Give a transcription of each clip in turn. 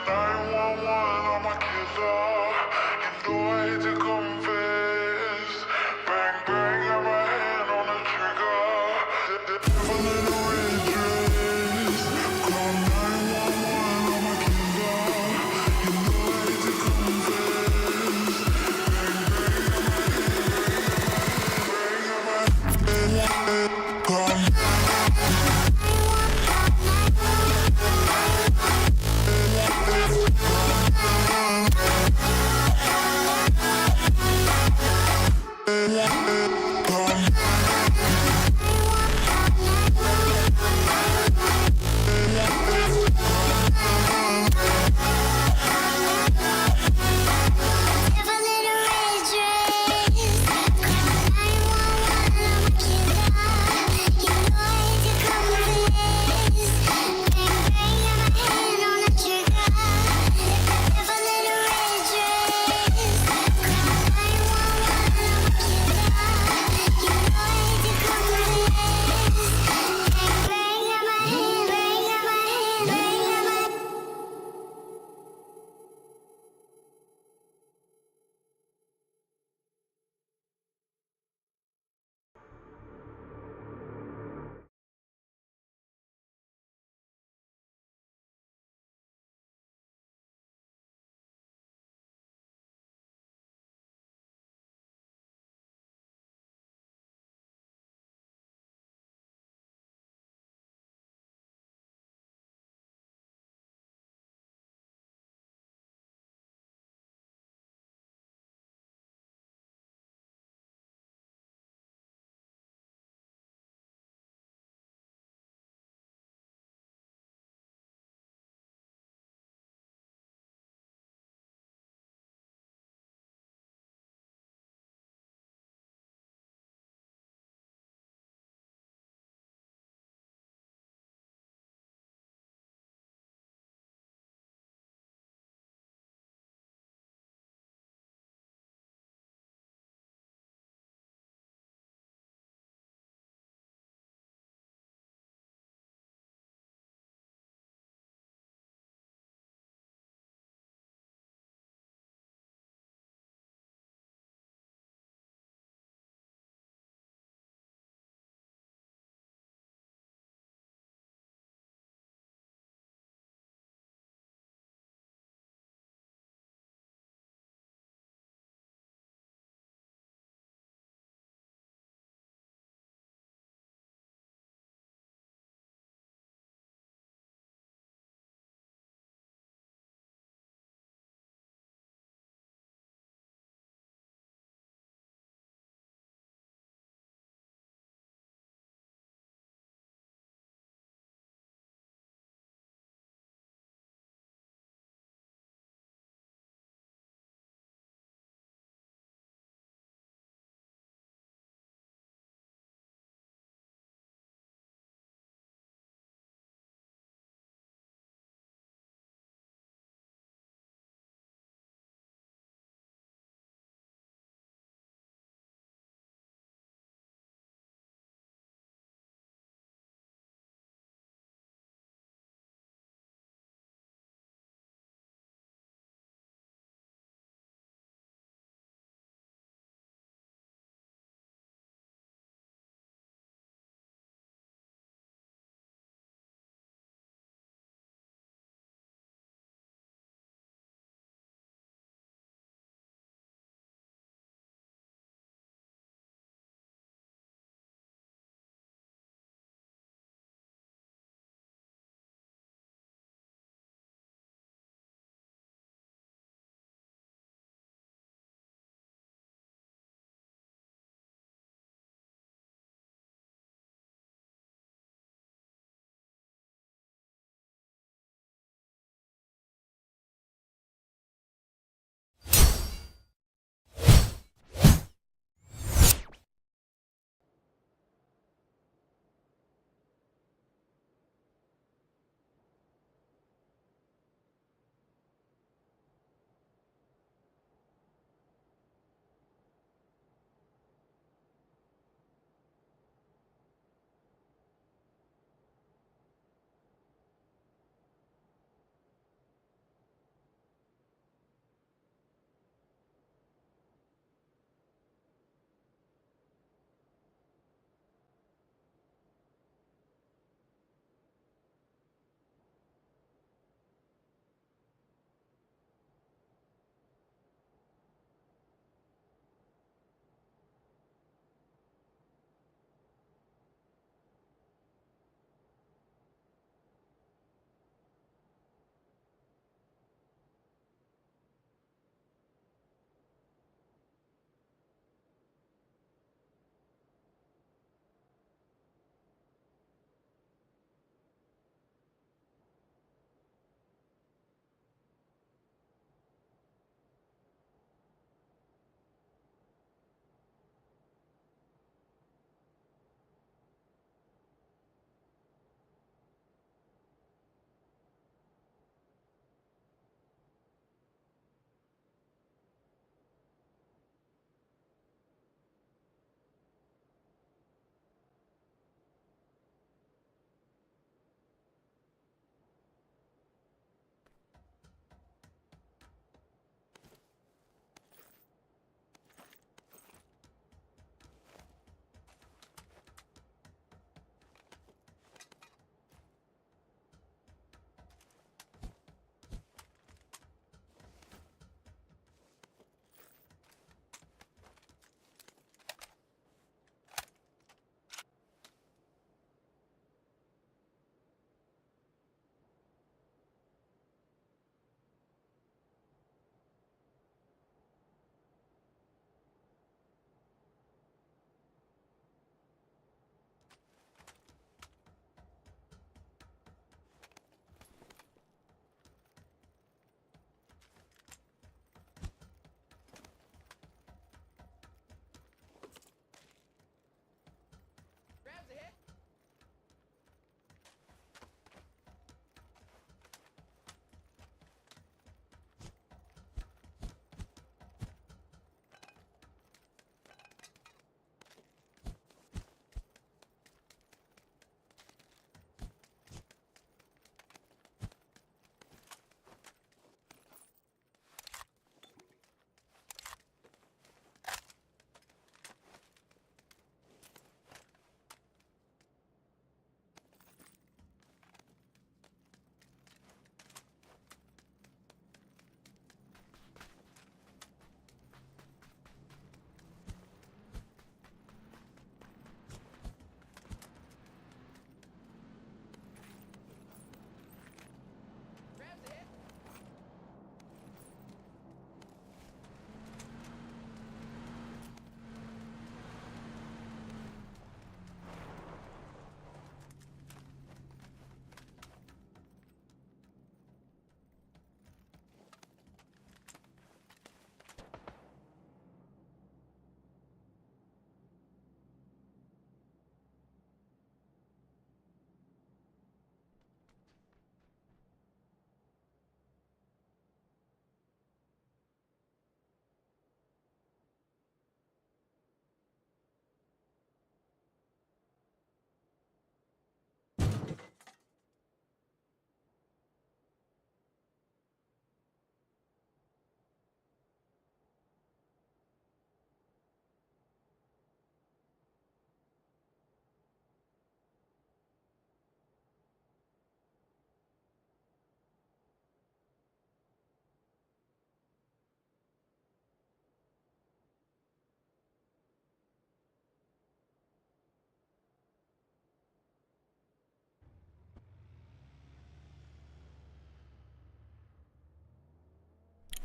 911, I'm a killer. You know I hate to confess. Bang, bang, got my hand on the trigger. The devil in a red dress. Call 911, I'm a killer. You know I hate to confess. Bang, bang, got my hand. Call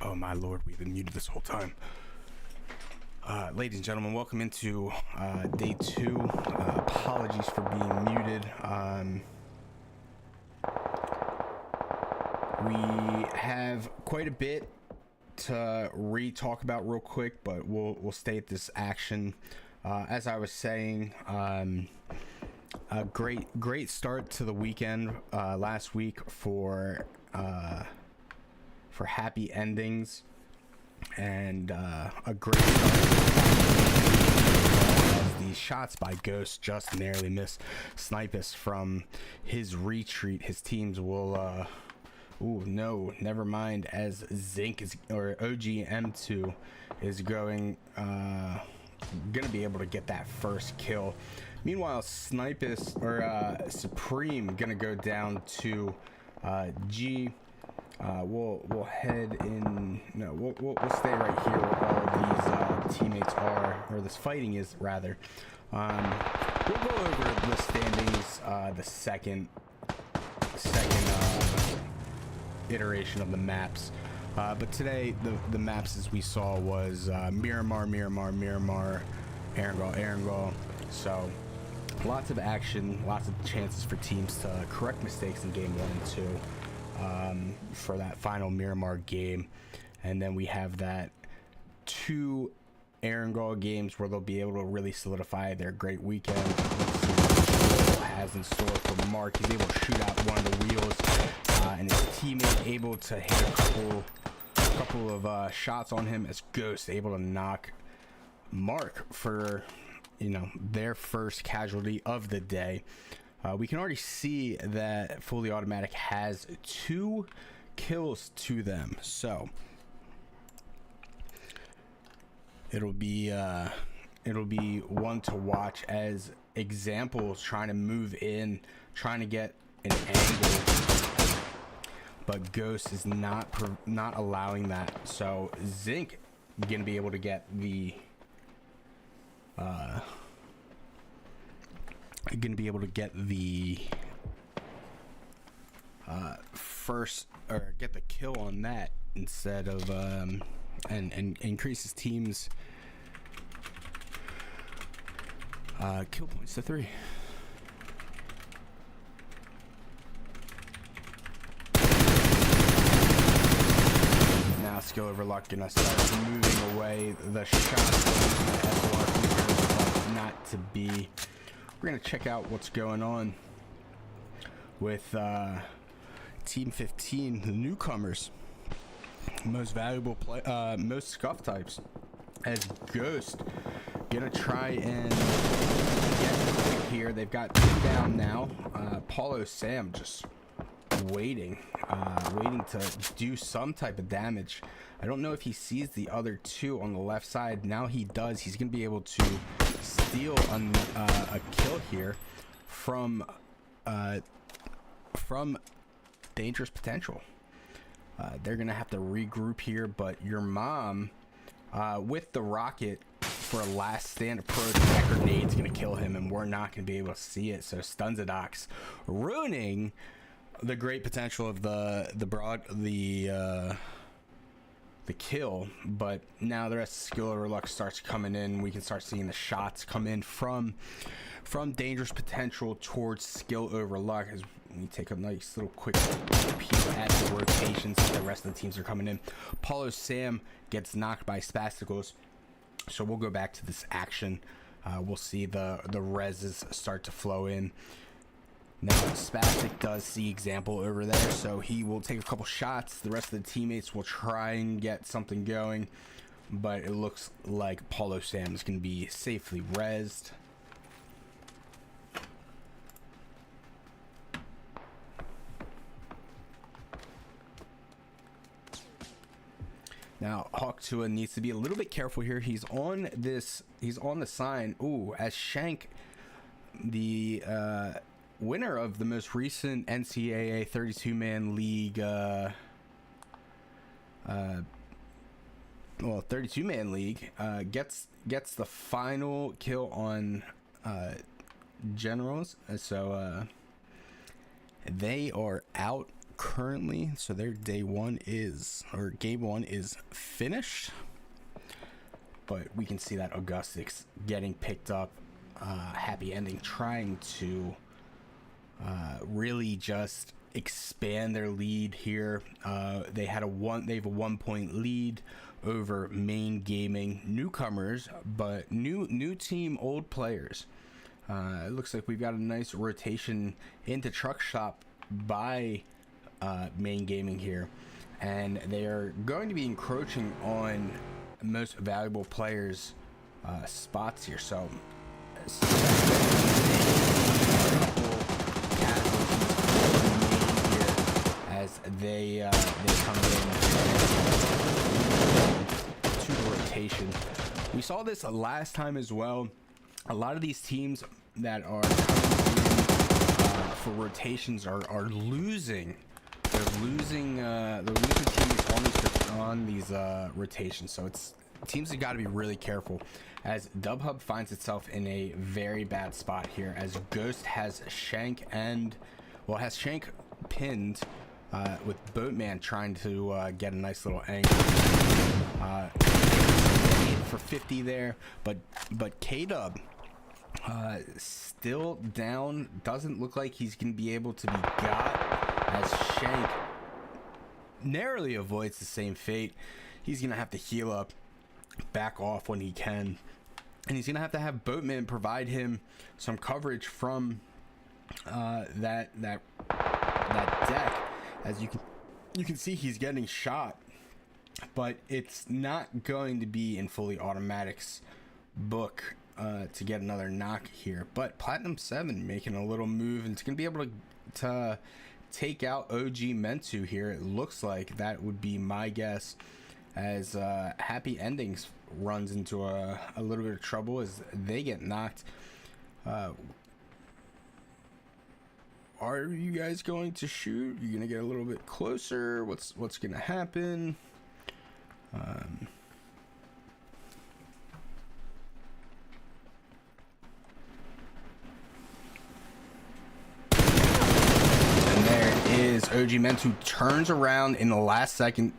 Oh my lord, we've been muted this whole time. Ladies and gentlemen, welcome into day 2. Apologies for being muted. We have quite a bit to re-talk about real quick, but we'll stay at this action. As I was saying, a great start to the weekend last week for happy endings, and a great as these shots by Ghost just narrowly miss Snipus from his retreat. His teams will ooh, no, never mind, as Zinc is, or OGM2 is going gonna be able to get that first kill. Meanwhile, Snipus or Supreme gonna go down to G. We'll head in. No, we'll stay right here where all these teammates are, or this fighting is rather. We'll go over the standings, the second iteration of the maps. But today the maps as we saw was Miramar, Erangel. So lots of action, lots of chances for teams to correct mistakes in game 1 and 2. For that final Miramar game, and then we have that 2 Erangel games where they'll be able to really solidify their great weekend. Let's see what Joel has in store for Mark. He's able to shoot out one of the wheels, and his teammate able to hit a couple of shots on him, as Ghost able to knock Mark for, you know, their first casualty of the day. We can already see that Fully Automatic has 2 kills to them, so it'll be one to watch as Example's trying to move in, trying to get an angle, but Ghost is not allowing that. So Zinc gonna be able to get the first, or get the kill on that instead of and increase his team's kill points to 3. Now skill overlock gonna start moving away the shots, not to be. We're gonna check out what's going on with Team 15, the newcomers, most valuable play, most scuff types, as Ghost gonna try and get quick here. They've got 2 down now. Paulo Sam just waiting to do some type of damage. I don't know if he sees the other 2 on the left side. Now he does. He's gonna be able to steal a kill here from Dangerous Potential. They're gonna have to regroup here, but your mom with the rocket for a last stand approach, that grenade's gonna kill him, and we're not gonna be able to see it. So Stunzadox ruining the great potential of the kill. But now the rest of skill overlook starts coming in. We can start seeing the shots come in from Dangerous Potential towards skill overlook, as we take a nice little quick peek at the rotations that the rest of the teams are coming in. Paulo Sam gets knocked by Spasticles, so we'll go back to this action. We'll see the reses start to flow in. Now Spastic does see Example over there, so he will take a couple shots. The rest of the teammates will try and get something going, but it looks like Paulo Sam is going to be safely rezzed. Now Hawk2 needs to be a little bit careful here. He's on the sign. Ooh, as Shank, the winner of the most recent NCAA 32-man league, 32-man league, gets the final kill on Generals. So they are out currently, so their game one is finished, but we can see that Augustic's getting picked up. Happy Ending trying to really just expand their lead here. They have a 1 point lead over Main Gaming, newcomers, but new team, old players. It looks like we've got a nice rotation into Truck Shop by Main Gaming here, and they are going to be encroaching on most valuable players spots here. So as they come in to the rotation. We saw this last time as well. A lot of these teams that are for rotations are losing. They're losing teams on these rotations. So teams have got to be really careful, as DubHub finds itself in a very bad spot here, as Ghost has Shank pinned, with Boatman trying to get a nice little angle for 50 there, but K-Dub still down. Doesn't look like he's gonna be able to be got, as Shank narrowly avoids the same fate. He's gonna have to heal up, back off when he can, and he's gonna have Boatman provide him some coverage from that deck. As you can see, he's getting shot, but it's not going to be in fully automatic's book to get another knock here. But Platinum 7 making a little move, and it's gonna be able to take out OG Mentu here. It looks like that would be my guess, as Happy Endings runs into a little bit of trouble as they get knocked. Are you guys going to shoot? You're gonna get a little bit closer? What's gonna happen? And there is OG Mentu, turns around in the last second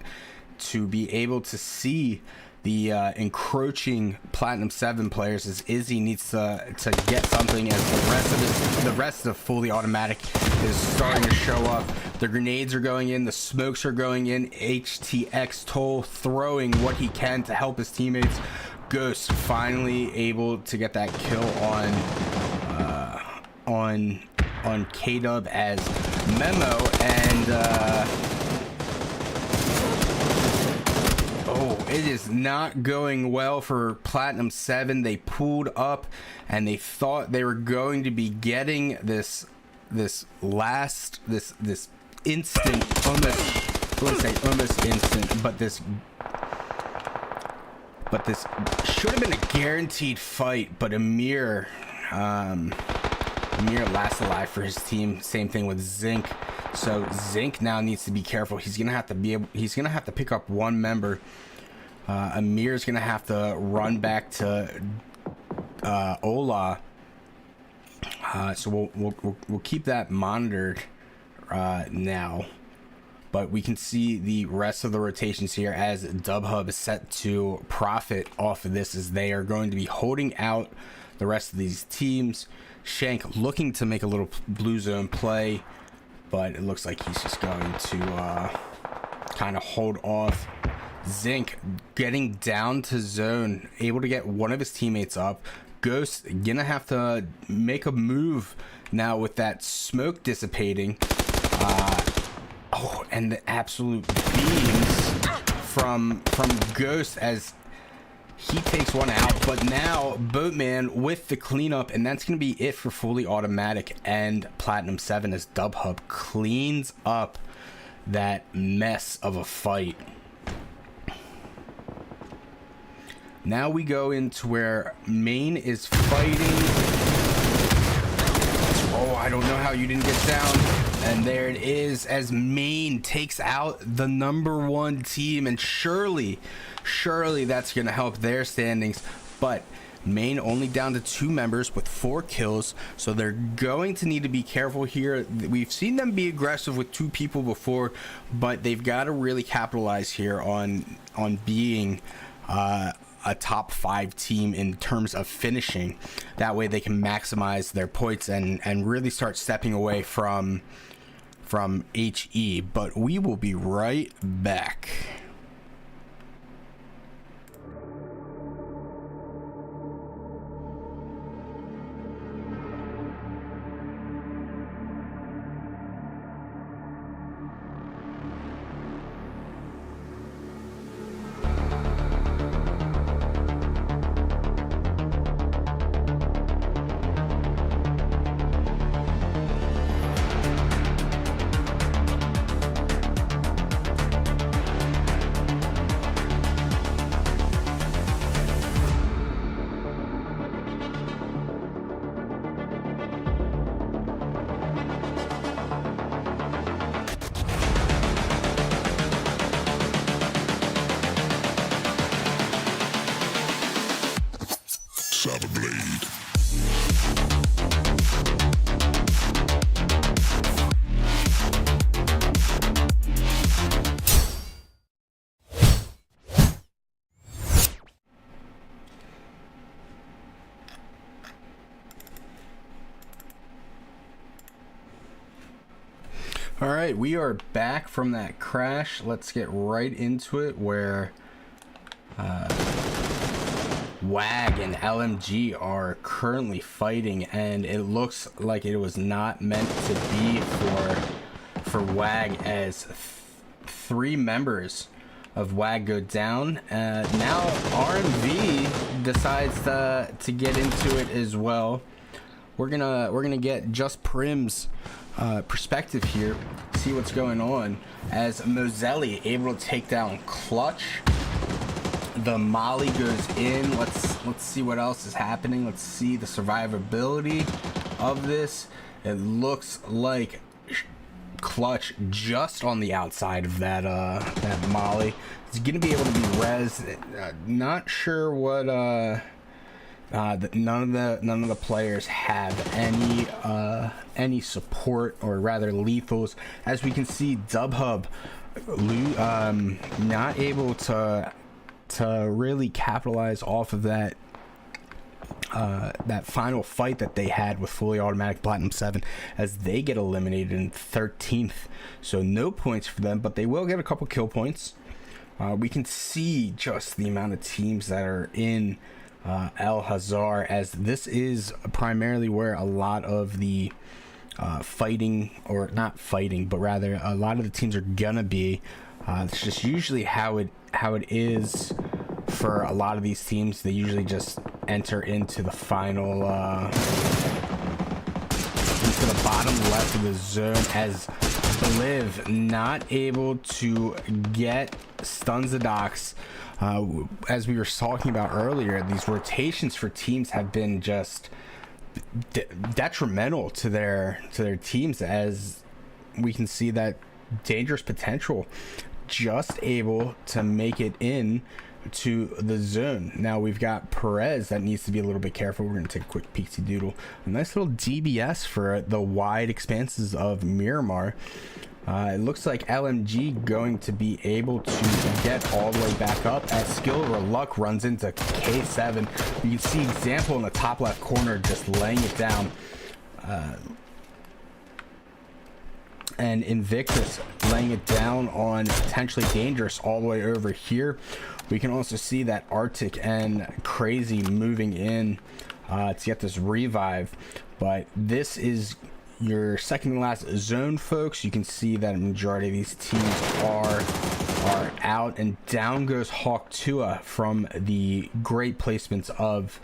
to be able to see the encroaching Platinum 7 players, as Izzy needs to get something, as the rest of fully automatic is starting to show up. The grenades are going in, the smokes are going in. HTX Toll throwing what he can to help his teammates. Ghost finally able to get that kill on K-Dub, as Memo and it is not going well for Platinum 7. They pulled up and they thought they were going to be getting this instant, almost instant, but this should have been a guaranteed fight. But Amir last alive for his team. Same thing with Zinc. So Zinc now needs to be careful. He's gonna have to pick up one member. Amir's gonna have to run back to Ola. So we'll keep that monitored now. But we can see the rest of the rotations here, as DubHub is set to profit off of this, as they are going to be holding out the rest of these teams. Shank looking to make a little blue zone play, but it looks like he's just going to kind of hold off. Zinc getting down to zone, able to get one of his teammates up. Ghost gonna have to make a move now with that smoke dissipating. And the absolute beams from Ghost, as he takes one out. But now Boatman with the cleanup, and that's gonna be it for fully automatic and Platinum 7, as DubHub cleans up that mess of a fight. Now we go into where Main is fighting. Oh, I don't know how you didn't get down. And there it is, as Main takes out the #1 team, and surely that's going to help their standings. But Main only down to 2 members with 4 kills, so they're going to need to be careful here. We've seen them be aggressive with 2 people before, but they've got to really capitalize here on being a top 5 team in terms of finishing. That way they can maximize their points and really start stepping away from HE. But we will be right back. Blade. All right, we are back from that crash. Let's get right into it, where WAG and LMG are currently fighting, and it looks like it was not meant to be for WAG, as 3 members of WAG go down. Now RMV decides to get into it as well. We're gonna get Just Prim's perspective here, see what's going on, as Moselli able to take down Clutch. The molly goes in. Let's see what else is happening. Let's see the survivability of this. It looks like Clutch just on the outside of that molly. It's gonna be able to be res. Not sure what none of the players have any support, or rather lethals. As we can see, Dubhub not able to really capitalize off of that final fight that they had with Fully Automatic Platinum 7, as they get eliminated in 13th. So no points for them, but they will get a couple kill points. We can see just the amount of teams that are in El Hazar, as this is primarily where a lot of the fighting, or not fighting, but rather a lot of the teams are gonna be. It's just usually how it is for a lot of these teams. They usually just enter into the final into the bottom left of the zone, as Bliv not able to get Stunzadox. As we were talking about earlier, these rotations for teams have been just detrimental to their teams, as we can see that Dangerous Potential just able to make it in to the zone. Now we've got Perez that needs to be a little bit careful. We're going to take a quick peeksy doodle. A nice little DBS for the wide expanses of Miramar. It looks like LMG going to be able to get all the way back up, as Skill or Luck runs into K7. You can see Example in the top left corner just laying it down. And Invictus laying it down on potentially Dangerous all the way over here. We can also see that Arctic and Crazy moving in to get this revive. But this is your second to last zone, folks. You can see that a majority of these teams are out, and down goes Hawk Tua from the great placements of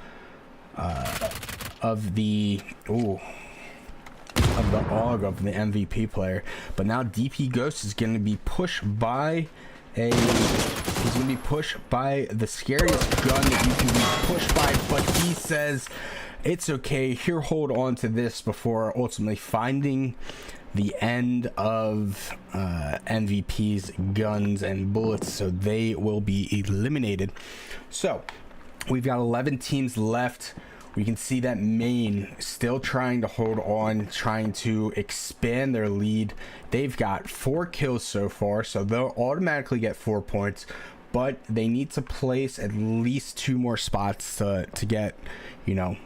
the AUG of the MVP player. But now DP Ghost is going to be pushed by the scariest gun that you can be pushed by, but he says it's okay, here, hold on to this, before ultimately finding the end of MVP's guns and bullets, so they will be eliminated. So We've got 11 teams left. We can see that Maine still trying to hold on, trying to expand their lead. They've got 4 kills so far, so they'll automatically get 4 points, but they need to place at least 2 more spots to get, you know,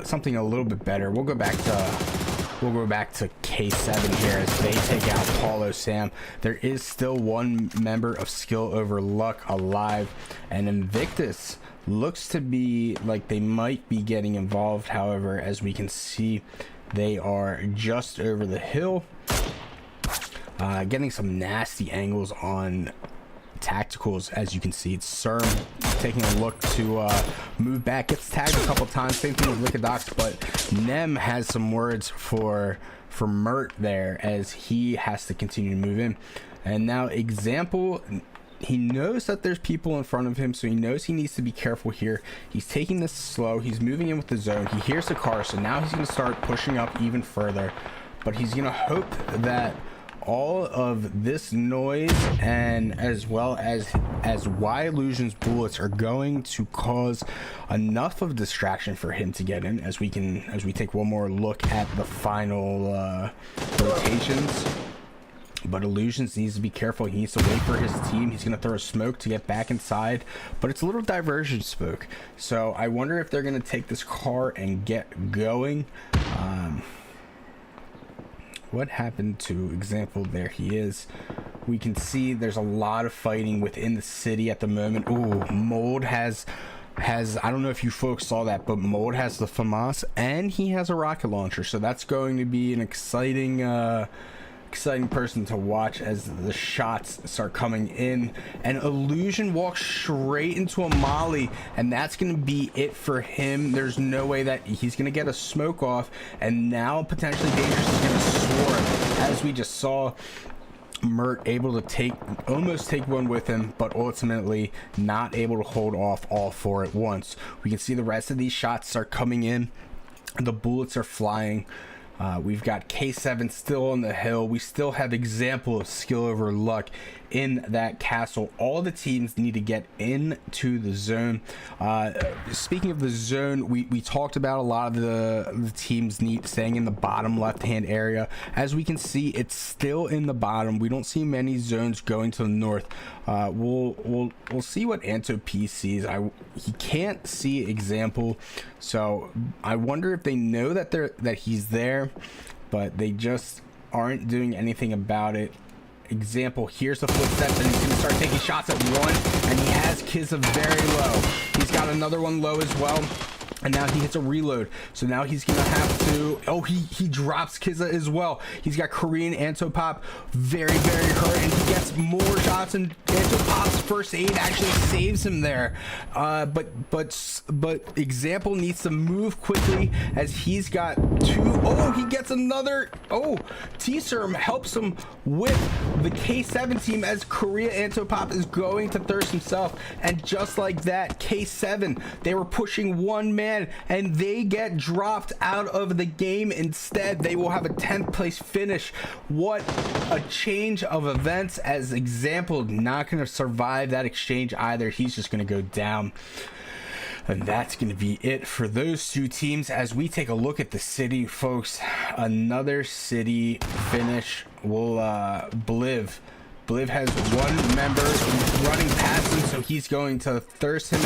something a little bit better. We'll go back to K7 here as they take out Paulo Sam. There is still one member of Skill Over Luck alive, and Invictus looks to be like they might be getting involved. However, as we can see, they are just over the hill, getting some nasty angles on tacticals. As you can see, it's CERM taking a look to move back, gets tagged a couple times. Same thing with Lickadox, but Nem has some words for Mert there as he has to continue to move in. And now Example, he knows that there's people in front of him, so he knows he needs to be careful here. He's taking this slow. He's moving in with the zone. He hears the car, so now he's going to start pushing up even further. But he's going to hope that all of this noise and as well as Y Illusion's bullets are going to cause enough of distraction for him to get in. As we take one more look at the final rotations. But Illusions needs to be careful. He needs to wait for his team. He's going to throw a smoke to get back inside, but it's a little diversion smoke. So I wonder if they're going to take this car and get going. What happened to Example? There he is. We can see there's a lot of fighting within the city at the moment. Ooh, Mold has I don't know if you folks saw that, but Mold has the FAMAS and he has a rocket launcher. So that's going to be an exciting person to watch as the shots start coming in. And Illusion walks straight into a molly, and that's going to be it for him. There's no way that he's going to get a smoke off, and now potentially Dangerous is going to swarm. As we just saw, Mert able to almost take one with him, but ultimately not able to hold off all 4 at once. We can see the rest of these shots start coming in. The bullets are flying. We've got K7 still on the hill. We still have Example of Skill Over Luck in that castle. All the teams need to get into the zone. Speaking of the zone, we talked about a lot of the teams staying in the bottom left-hand area. As we can see, it's still in the bottom. We don't see many zones going to the north. We'll see what Anto P sees. He can't see Example, so I wonder if they know that he's there, but they just aren't doing anything about it. Example here's the footsteps, and he's gonna start taking shots at one, and he has Kizza very low. He's got another one low as well. And now he hits a reload. So now he's going to have to... Oh, he drops Kizza as well. He's got Korean Antopop very, very hurt. And he gets more shots. And Antopop's first aid actually saves him there. But Example needs to move quickly as he's got 2... Oh, he gets another... Oh, T-Serm helps him with the K7 team as Korea Antopop is going to thirst himself. And just like that, K7, they were pushing one man, and they get dropped out of the game instead. They will have a 10th place finish. What a change of events, as Example not going to survive that exchange either. He's just going to go down. And that's going to be it for those two teams. As we take a look at the city, folks, another city finish. Will Bliv has one member running past him, so he's going to thirst him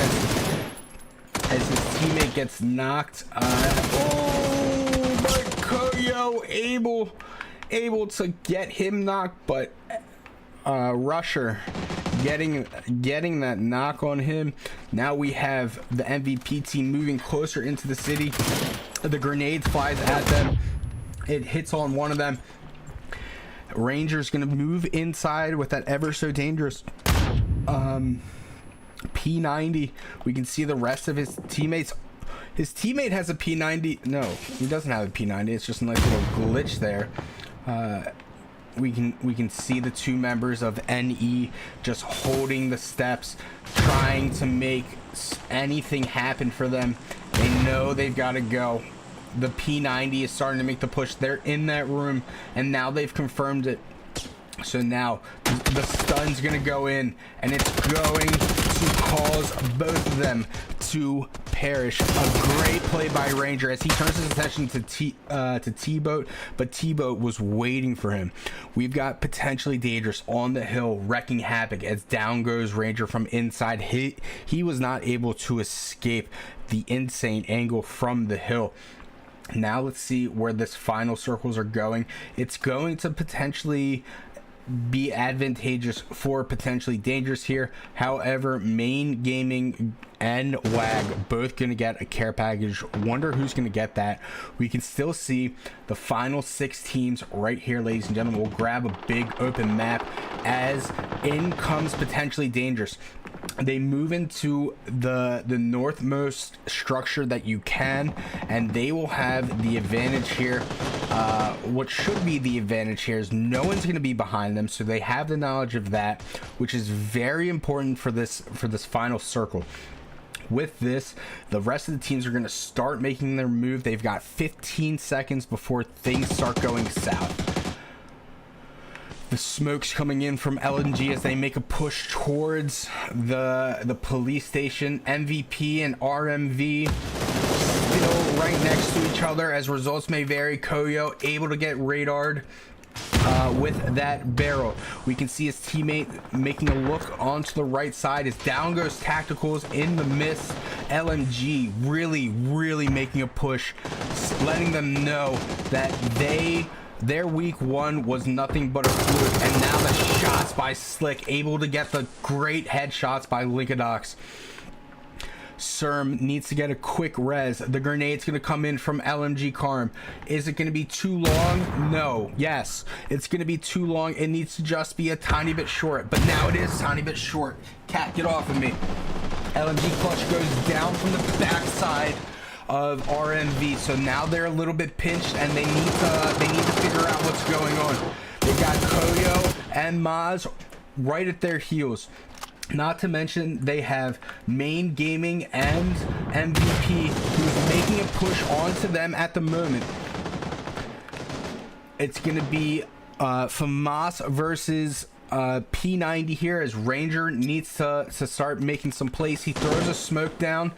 as his teammate gets knocked. Oh, but Koyo able to get him knocked, but Rusher getting that knock on him. Now we have the MVP team moving closer into the city. The grenade flies at them. It hits on one of them. Ranger's gonna move inside with that ever so dangerous P90. We can see the rest of his teammates. His teammate has a P90. No, he doesn't have a P90. It's just a nice little glitch there. We can see the 2 members of NE just holding the steps, trying to make anything happen for them. They know they've got to go. The P90 is starting to make the push. They're in that room, and now they've confirmed it. So now the stun's gonna go in, and it's going to cause both of them to perish. A great play by Ranger as he turns his attention to T-Boat, but T-Boat was waiting for him. We've got potentially dangerous on the hill wrecking havoc as down goes Ranger from inside. He was not able to escape the insane angle from the hill. Now let's see where this final circles are going. It's going to potentially be advantageous for potentially dangerous here. However, Main Gaming and WAG both going to get a care package. Wonder who's going to get that. We can still see the final 6 teams right here, ladies and gentlemen. We'll grab a big open map as in comes potentially dangerous. They move into the northmost structure that you can, and they will have the advantage here. What should be the advantage here is no one's going to be behind them, so they have the knowledge of that, which is very important for this final circle. With this, the rest of the teams are going to start making their move. They've got 15 seconds before things start going south. The smoke's coming in from LNG as they make a push towards the police station. MVP and RMV still right next to each other as results may vary. Koyo able to get radared with that barrel. We can see his teammate making a look onto the right side as down goes Tacticals in the mist. LMG really making a push, letting them know that their week 1 was nothing but a fluke, and now the shots by Slick, able to get the great headshots by Linkadox. Serm needs to get a quick res. The grenade's going to come in from LMG Karm. Is it going to be too long? No. Yes, it's going to be too long. It needs to just be a tiny bit short, but now it is a tiny bit short. Cat, get off of me. LMG Clutch goes down from the backside of RMV, so now they're a little bit pinched and they need to figure out what's going on. They got Koyo and Maz right at their heels. Not to mention they have Main Gaming and MVP who's making a push onto them at the moment. It's gonna be FAMAS versus P90 here as Ranger needs to start making some plays. He throws a smoke down,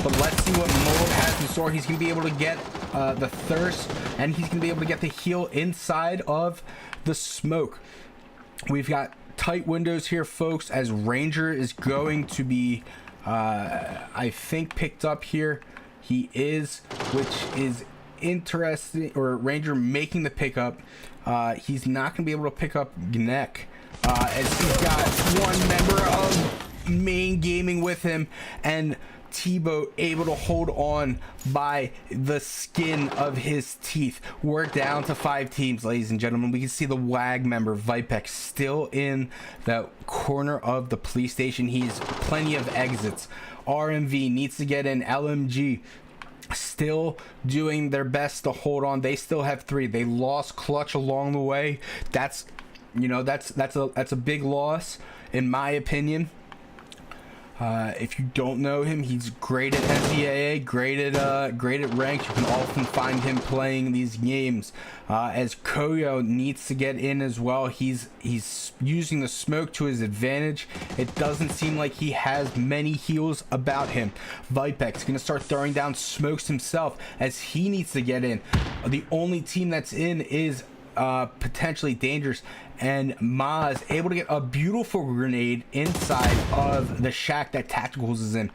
but let's see what Mold has in store. He's going to be able to get the thirst, and he's going to be able to get the heal inside of the smoke. We've got tight windows here, folks, as Ranger is going to be, I think, picked up here. He is, which is interesting, or Ranger making the pickup. He's not going to be able to pick up Gnek. As he's got one member of Main Gaming with him, and T-Boat able to hold on by the skin of his teeth. We're down to 5 teams, ladies and gentlemen. We can see the WAG member Vipex still in the corner of the police station. He's plenty of exits. RMV needs to get in. LMG still doing their best to hold on. They still have 3. They lost Clutch along the way. That's a big loss in my opinion. If you don't know him, he's great at NCAA, great at ranks. You can often find him playing these games. As Koyo needs to get in as well. He's using the smoke to his advantage. It doesn't seem like he has many heals about him. Vipex gonna start throwing down smokes himself as he needs to get in. The only team that's in is potentially dangerous, and Maz able to get a beautiful grenade inside of the shack that Tacticals is in.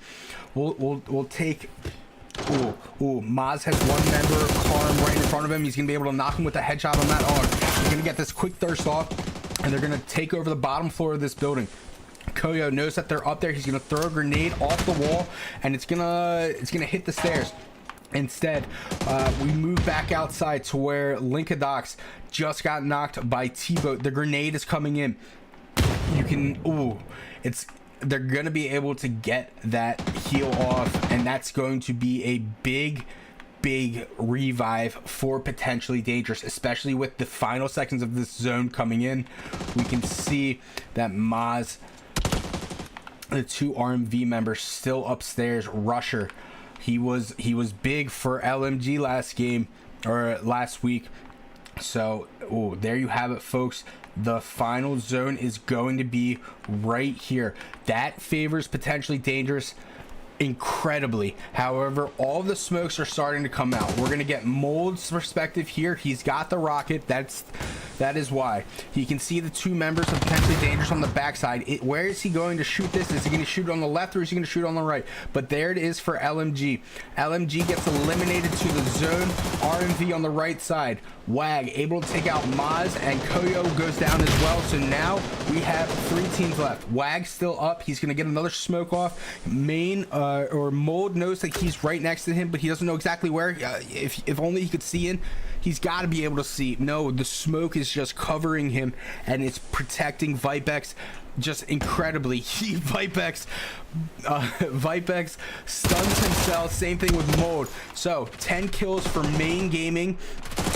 We'll take. Ooh, Maz has one member, Karm, right in front of him. He's gonna be able to knock him with a headshot on that arm. He's gonna get this quick thirst off, and they're gonna take over the bottom floor of this building. Koyo knows that they're up there. He's gonna throw a grenade off the wall, and it's gonna hit the stairs. Instead, we move back outside to where Linkadox just got knocked by T-Boat. The grenade is coming in. You can, they're gonna be able to get that heal off, and that's going to be a big revive for potentially dangerous, especially with the final seconds of this zone coming in. We can see that Maz, the 2 RMV members, still upstairs. Rusher, he was big for LMG last game or last week. So there you have it, folks. The final zone is going to be right here. That favors potentially dangerous incredibly. However, all the smokes are starting to come out. We're gonna get Mold's perspective here. He's got the rocket. That is why he can see the two members of potentially dangerous on the backside. Where is he going to shoot this? Is he going to shoot on the left or is he going to shoot on the right? But there it is for LMG. LMG gets eliminated to the zone. RMV on the right side. WAG able to take out Maz, and Koyo goes down as well. So now we have 3 teams left. WAG still up. He's going to get another smoke off. Main or Mold knows that he's right next to him, but he doesn't know exactly where. If only he could see in. He's got to be able to see. No, the smoke is just covering him, and it's protecting Vipex just incredibly. Vipex stuns himself. Same thing with Mold. So 10 kills for Main Gaming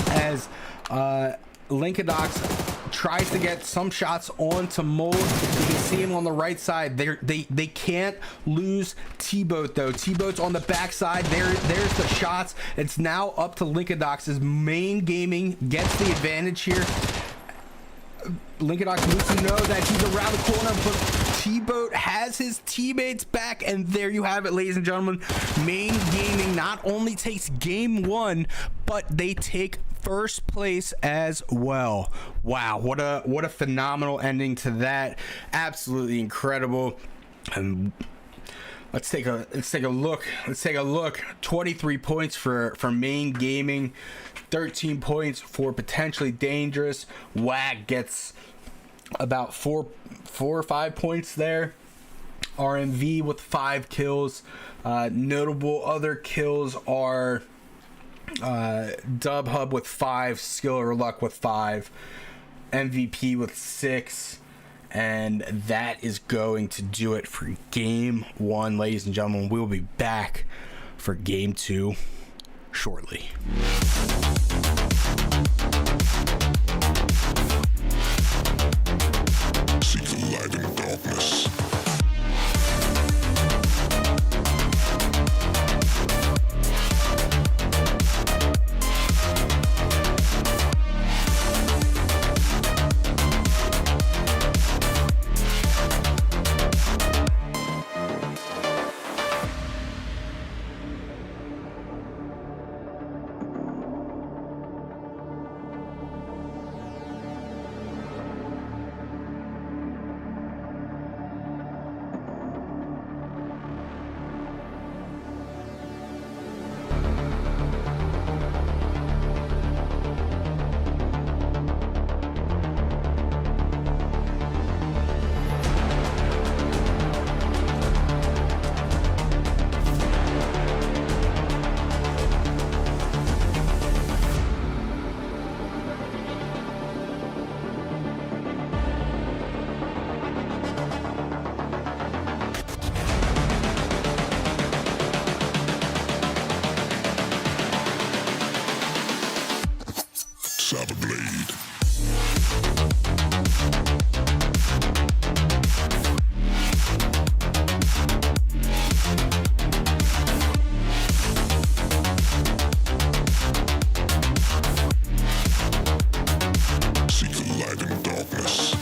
as Linkadox tries to get some shots onto Mold. You can see him on the right side. They can't lose T-Boat though. T-Boat's on the backside. There's the shots. It's now up to Linkadox. Main Gaming gets the advantage here. Linkadox needs to know that he's around the corner, but T-Boat has his teammates back, and there you have it, ladies and gentlemen. Main Gaming not only takes game 1, but they take first place as well. Wow, what a phenomenal ending to that. Absolutely incredible. And let's take a look. 23 points for Main Gaming, 13 points for potentially dangerous. WAG gets about 4 or 5 points there. RMV with 5 kills. Notable other kills are Dub Hub with 5, Skill or Luck with 5, MVP with 6, and that is going to do it for game 1, ladies and gentlemen. We'll be back for game 2 shortly. Seek the light in darkness. Blade. Seek the light in darkness.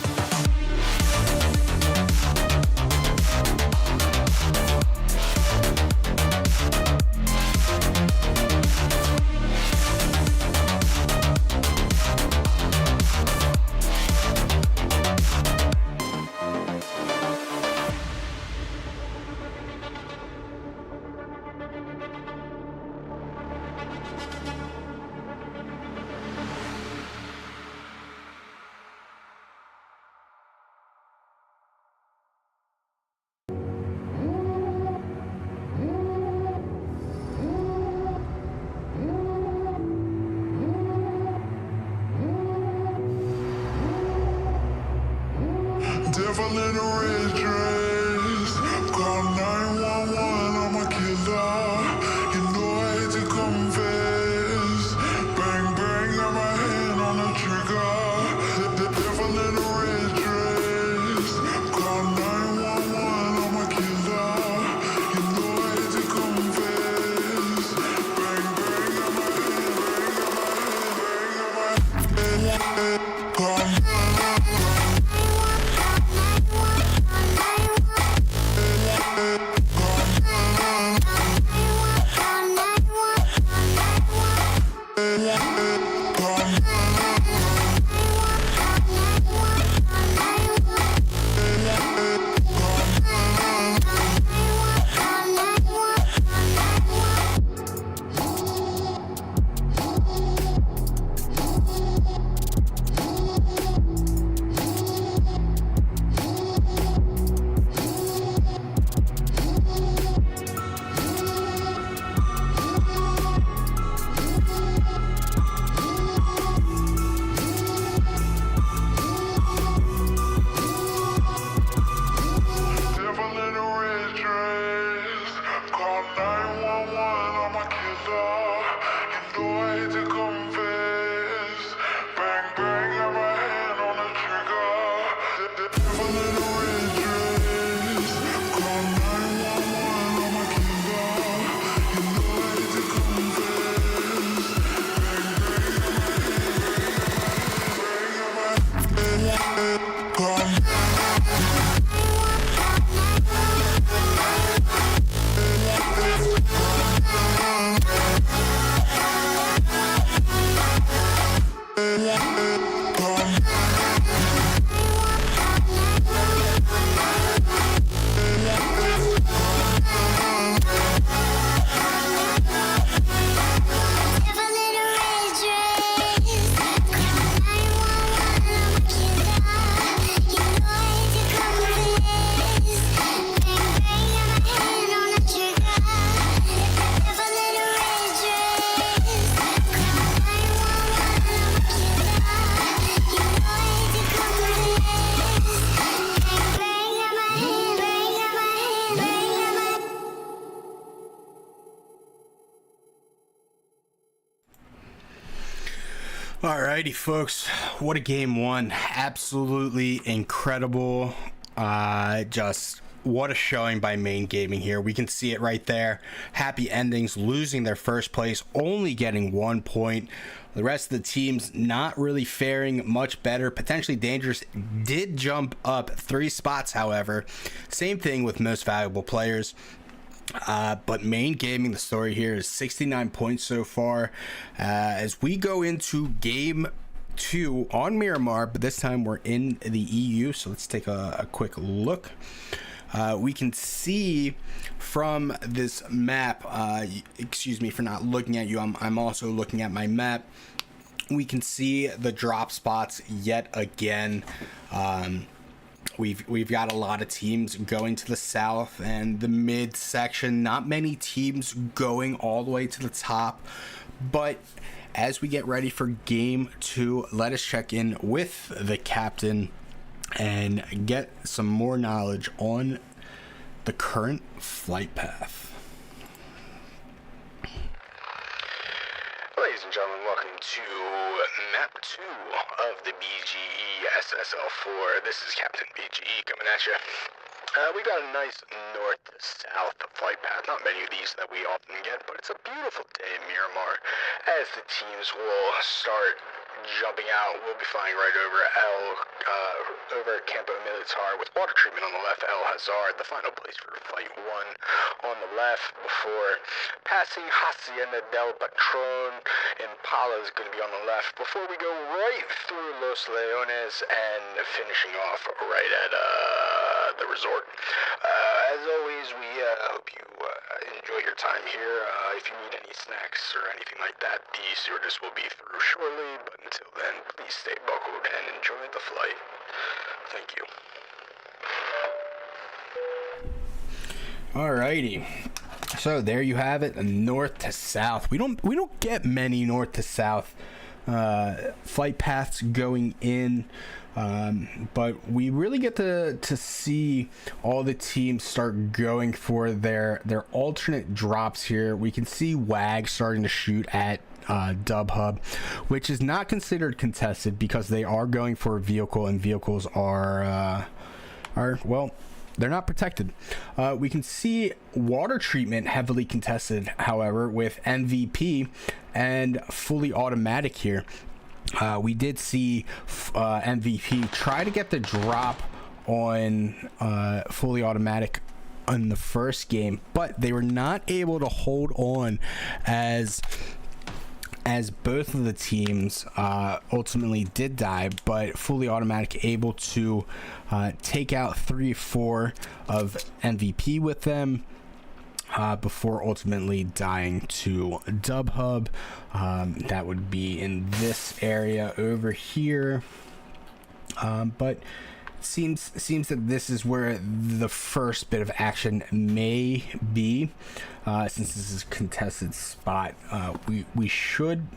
Devil in a red dress. Call 911, I'm a killer. You know I hate to confess. Bang, bang, got my hand on the trigger. The devil in a red dress. Call 911, I'm a killer. You know I hate to confess. Bang, bang, got my hand, bang, got my hand, bang, got my hand. Call 911. star. You know I hate to confess. Bang, bang, got my hand on the trigger. The devil in a red dress. Call 911 on my killer. You know I hate to confess. Bang, bang, got my hand. Alrighty, folks, what a game one. Absolutely incredible. Just what a showing by Main Gaming here. We can see it right there. Happy endings, losing their first place, only getting 1 point. The rest of the teams not really faring much better. Potentially Dangerous did jump up 3 spots, however. Same thing with Most Valuable Players. But Main Gaming, the story here is 69 points so far. As we go into game 2 on Miramar, but this time we're in the EU, so let's take a quick look. We can see from this map, excuse me for not looking at you, I'm also looking at my map. We can see the drop spots yet again. We've got a lot of teams going to the south and the mid section. Not many teams going all the way to the top. But as we get ready for game 2, let us check in with the captain and get some more knowledge on the current flight path. Ladies and gentlemen, welcome to map 2 of the BGE SSL4. This is Captain BGE coming at you. We got a nice north-south flight path. Not many of these that we often get, but it's a beautiful day in Miramar as the teams will start jumping out. We'll be flying right over over Campo Militar with water treatment on the left, El Hazard, the final place for flight 1 on the left before passing Hacienda del Patron. Impala is going to be on the left before we go right through Los Leones and finishing off right at the resort. As always, we hope you enjoy your time here. If you need any snacks or anything like that, the stewardess will be through shortly, but until then, please stay buckled and enjoy the flight. Thank you. Alrighty, so there you have it, north to south. We don't get many north to south flight paths going in, but we really get to see all the teams start going for their alternate drops here. We can see WAG starting to shoot at Dub Hub, which is not considered contested because they are going for a vehicle, and vehicles are well, they're not protected. We can see water treatment heavily contested, however, with MVP and fully automatic here. We did see MVP try to get the drop on fully automatic in the first game, but they were not able to hold on as both of the teams ultimately did die, but fully automatic able to take out 3-4 of MVP with them before ultimately dying to Dub Hub. That would be in this area over here, but seems that this is where the first bit of action may be, since this is a contested spot. We should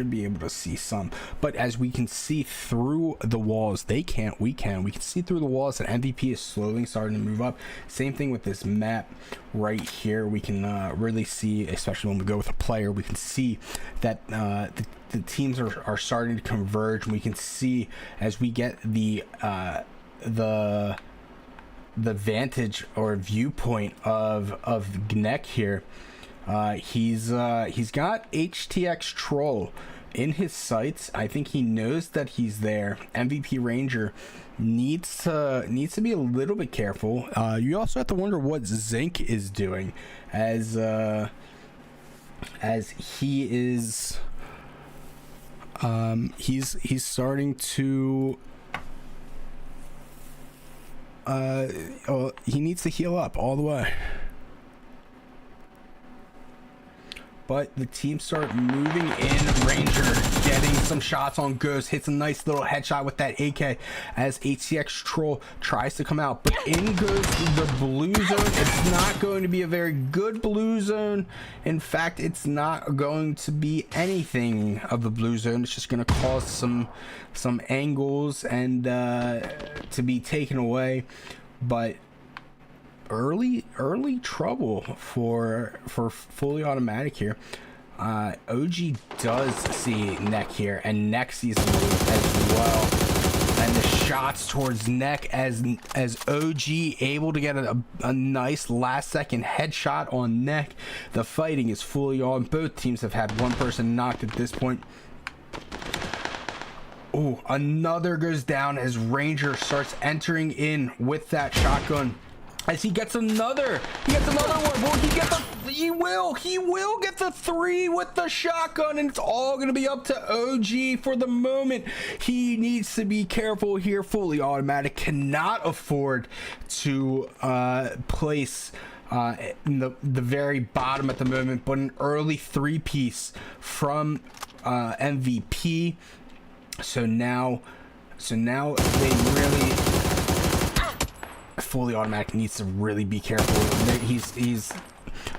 be able to see some, but as we can see through the walls, we can see through the walls that MVP is slowly starting to move up. Same thing with this map. right here, we can really see, especially when we go with a player, we can see that the teams are starting to converge. We can see as we get the vantage or viewpoint of Gnek here. He's got HTX Troll in his sights. I think he knows that he's there. MVP Ranger needs to be a little bit careful. You also have to wonder what Zinc is doing, as he is he's starting to he needs to heal up all the way. But the team start moving in. Ranger getting some shots on Ghost, hits a nice little headshot with that AK as HTX Troll tries to come out. But in goes the blue zone. It's not going to be a very good blue zone. In fact, it's not going to be anything of the blue zone. It's just going to cause some angles and to be taken away. But early trouble for fully automatic here. OG does see Neck here, and Neck sees the move as well. And the shots towards Neck as OG able to get a nice last second headshot on Neck. The fighting is fully on. Both teams have had one person knocked at this point. Oh, another goes down as Ranger starts entering in with that shotgun. As he gets another one. Will he will get the 3 with the shotgun, and it's all gonna be up to OG for the moment. He needs to be careful here. Fully automatic cannot afford to place in the very bottom at the moment, but an early 3-piece from MVP. So now they really, fully automatic needs to really be careful. He's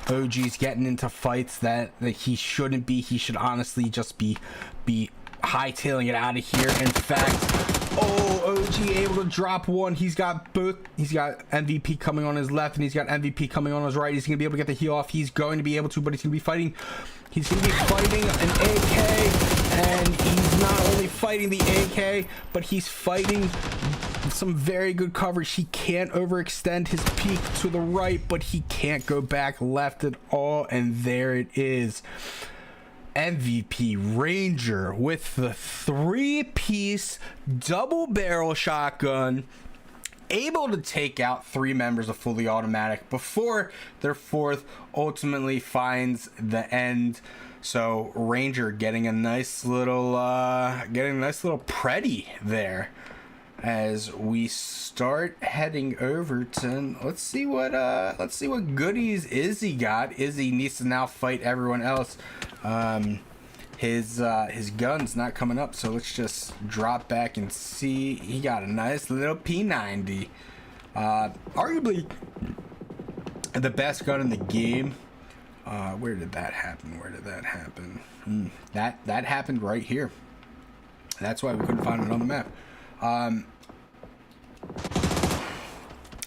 OG's getting into fights that he shouldn't be. He should honestly just be hightailing it out of here. In fact, OG able to drop one. He's got both. He's got MVP coming on his left, and he's got MVP coming on his right. He's gonna be able to get the heal off. He's going to be able to, but he's gonna be fighting. He's going to be fighting an AK, and he's not only fighting the AK, but he's fighting some very good coverage. He can't overextend his peak to the right, but he can't go back left at all, and there it is. MVP Ranger with the 3-piece double barrel shotgun, able to take out 3 members of fully automatic before their 4th ultimately finds the end. So Ranger getting a nice little pretty there as we start heading over to, let's see what goodies Izzy got. Izzy needs to now fight everyone else. His gun's not coming up, so let's just drop back and see. He got a nice little P90. Arguably the best gun in the game. Where did that happen? That happened right here. That's why we couldn't find it on the map.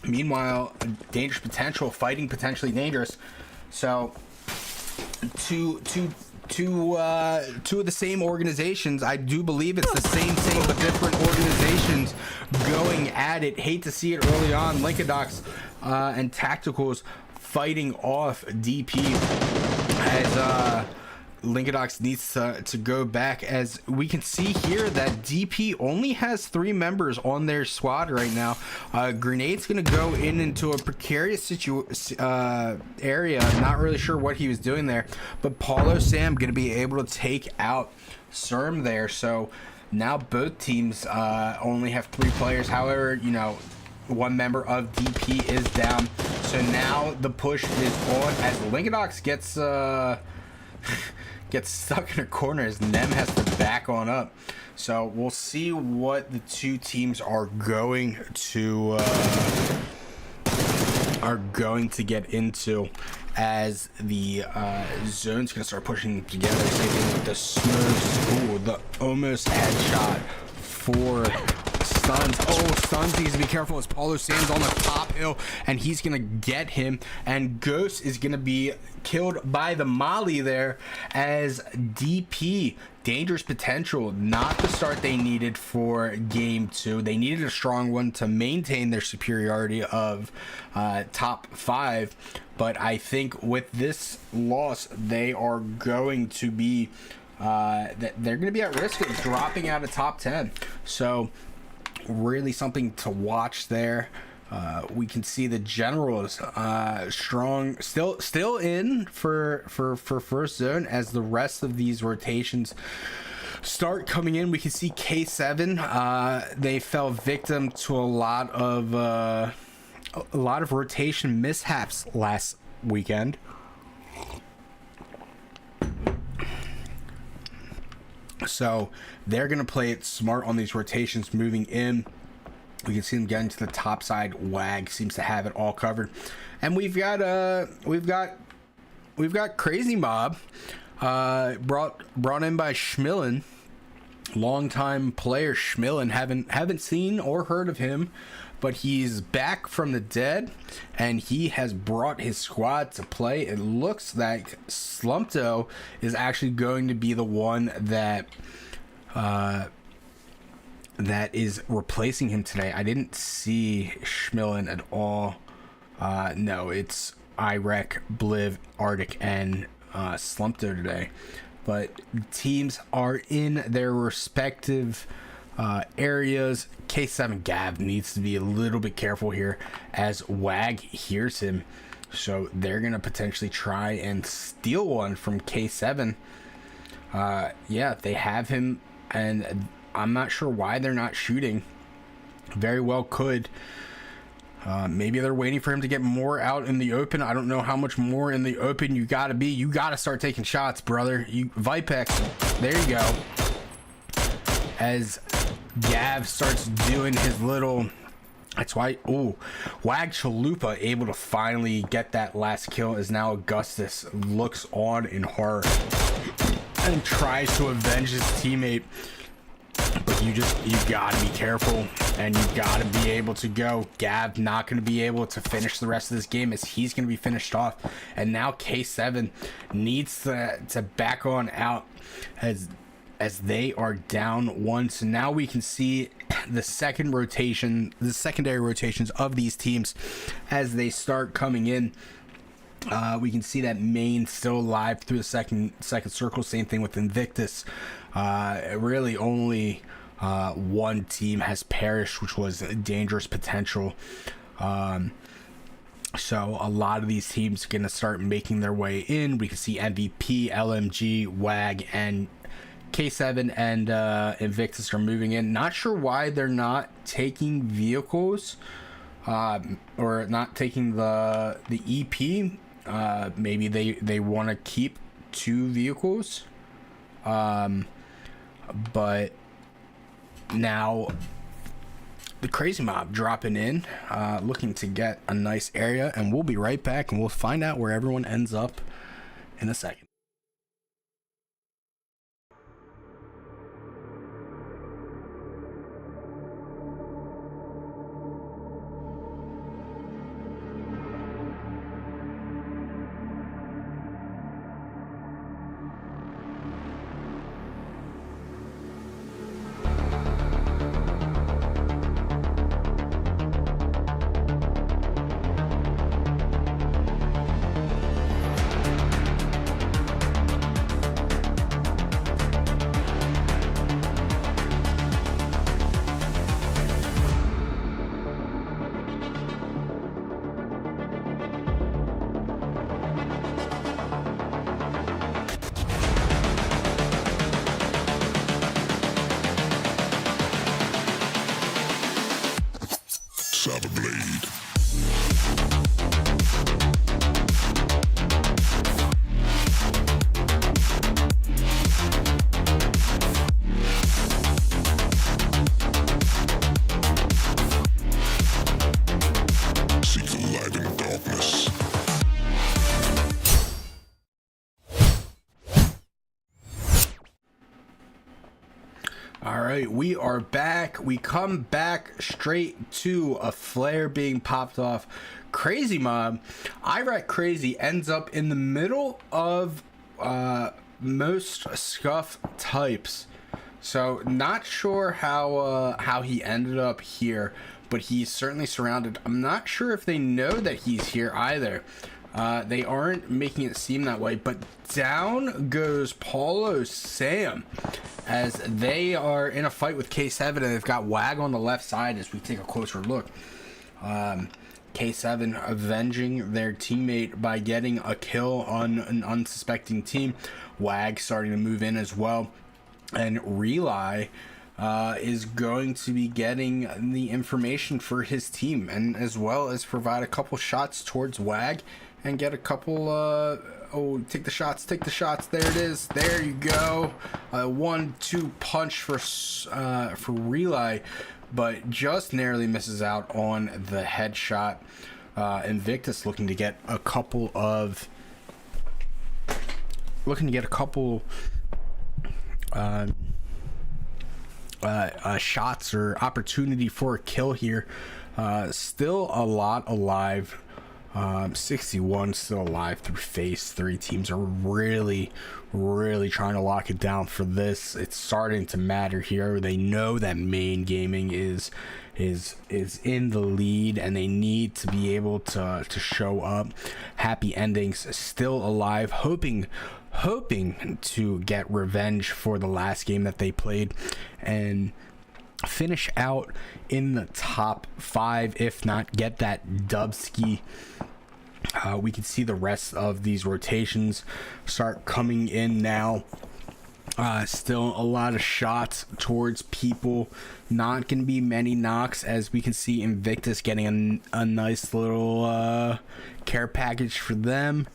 Meanwhile, dangerous potential, fighting potentially dangerous. So two of the same organizations. I do believe it's the same but different organizations going at it. Hate to see it early on. Linkadox and Tacticals fighting off DP as Linkadox needs to go back. As we can see here that DP only has 3 members on their squad right now. Grenade's gonna go into a precarious area. Not really sure what he was doing there, but Paulo Sam gonna be able to take out Serm there. So now both teams only have 3 players. However, you know, 1 member of DP is down. So now the push is on as Linkadox gets stuck in a corner as Nem has to back on up. So we'll see what the 2 teams are going to get into as the zone's gonna start pushing together. Same thing with the smokes. Ooh, the almost headshot for stuns. Oh, stuns needs to be careful as Paulo Sands on the top hill, and he's gonna get him, and Ghost is gonna be killed by the Molly there as DP. Dangerous potential, not the start they needed for game 2. They needed a strong one to maintain their superiority of top 5, but I think with this loss they are going to be they're going to be at risk of dropping out of top 10. So really something to watch there. We can see the Generals strong, still in for first zone as the rest of these rotations start coming in. We can see K7. They fell victim to a lot of rotation mishaps last weekend. So they're going to play it smart on these rotations moving in. We can see them getting to the top side. WAG seems to have it all covered, and we've got Crazy Mob, brought in by Schmillen, longtime player Schmillen. Haven't seen or heard of him, but he's back from the dead, and he has brought his squad to play. It looks like Slumpto is actually going to be the one that is replacing him today. I didn't see Schmillen at all. No, it's Irek, Bliv, Arctic, and Slumpto today. But teams are in their respective areas. K7 Gav needs to be a little bit careful here as WAG hears him. So they're going to potentially try and steal one from K7. Yeah, they have him, and I'm not sure why they're not shooting. Very well could. Maybe they're waiting for him to get more out in the open. I don't know how much more in the open you gotta be. You gotta start taking shots, brother. Vipex, there you go. As Gav starts doing his little... That's why... Ooh, WAG Chalupa able to finally get that last kill, as now Augustus looks on in horror and tries to avenge his teammate. But you gotta be careful, and you gotta be able to go. Gav not gonna be able to finish the rest of this game, as he's gonna be finished off. And now K7 needs to back on out as they are down 1. So now we can see the secondary rotations of these teams as they start coming in. We can see that main still alive through the second circle. Same thing with Invictus. Really only one team has perished, which was Dangerous Potential. So a lot of these teams are going to start making their way in. We can see MVP, LMG, WAG, and K7 and Invictus are moving in. Not sure why they're not taking vehicles, or not taking the EP. Maybe they want to keep 2 vehicles. But now the Crazy Mob dropping in, looking to get a nice area, and we'll be right back and we'll find out where everyone ends up in a second. Blade. Seek the light in darkness. All right, we are back. We come back straight to a flare being popped off. Crazy Mob, Iraq Crazy ends up in the middle of most scuff types. So not sure how he ended up here, but he's certainly surrounded. I'm not sure if they know that he's here either. They aren't making it seem that way, but down goes Paulo Sam as they are in a fight with K7, and they've got Wag on the left side as we take a closer look. K7 avenging their teammate by getting a kill on an unsuspecting team. Wag starting to move in as well, and Relay is going to be getting the information for his team, and as well as provide a couple shots towards Wag and get a couple take the shots, there it is, there you go. 1-2 punch for Relay, but just narrowly misses out on the headshot. Invictus looking to get a couple shots or opportunity for a kill here. Still a lot alive. 61 still alive through phase 3. Teams are really trying to lock it down for this. It's starting to matter here. They know that main gaming is in the lead, and they need to be able to show up. Happy Endings still alive, hoping to get revenge for the last game that they played and finish out in the top 5, if not get that dubski. We can see the rest of these rotations start coming in now. Still a lot of shots towards people. Not going to be many knocks, as we can see Invictus getting a nice little care package for them.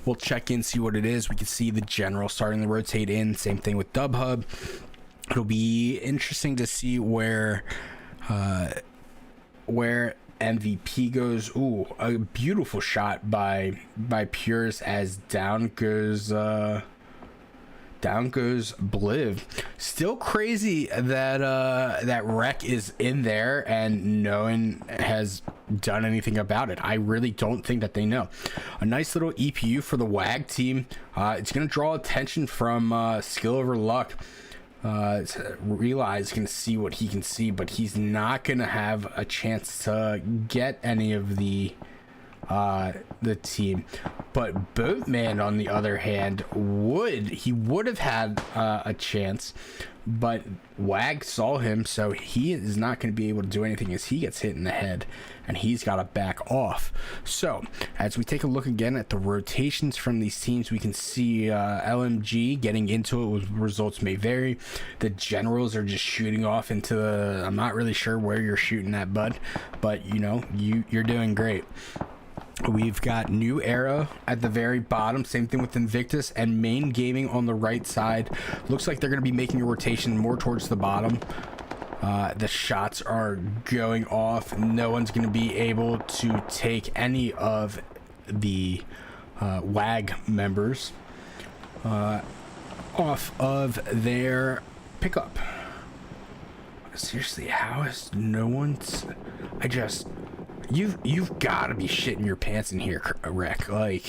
We'll check in, see what it is. We can see the general starting to rotate in. Same thing with Dub Hub. It'll be interesting to see where MVP goes. Ooh, a beautiful shot by Pures as down goes Bliv. Still crazy that Rec is in there and no one has done anything about it. I really don't think that they know. A nice little EPU for the WAG team. It's going to draw attention from Skill Over Luck. Realize can see what he can see, but he's not gonna have a chance to get any of the team. But Boatman, on the other hand, would have had a chance, but Wag saw him, so he is not going to be able to do anything as he gets hit in the head, and he's got to back off. So as we take a look again at the rotations from these teams, we can see LMG getting into it with results may vary. The generals are just shooting off into the, I'm not really sure where you're shooting at, bud, but you know, you're doing great. We've got New Era at the very bottom. Same thing with Invictus and Main Gaming on the right side. Looks like they're going to be making a rotation more towards the bottom. The shots are going off. No one's going to be able to take any of the WAG members off of their pickup. Seriously, how is no one's... You've got to be shitting your pants in here, Rec. Like,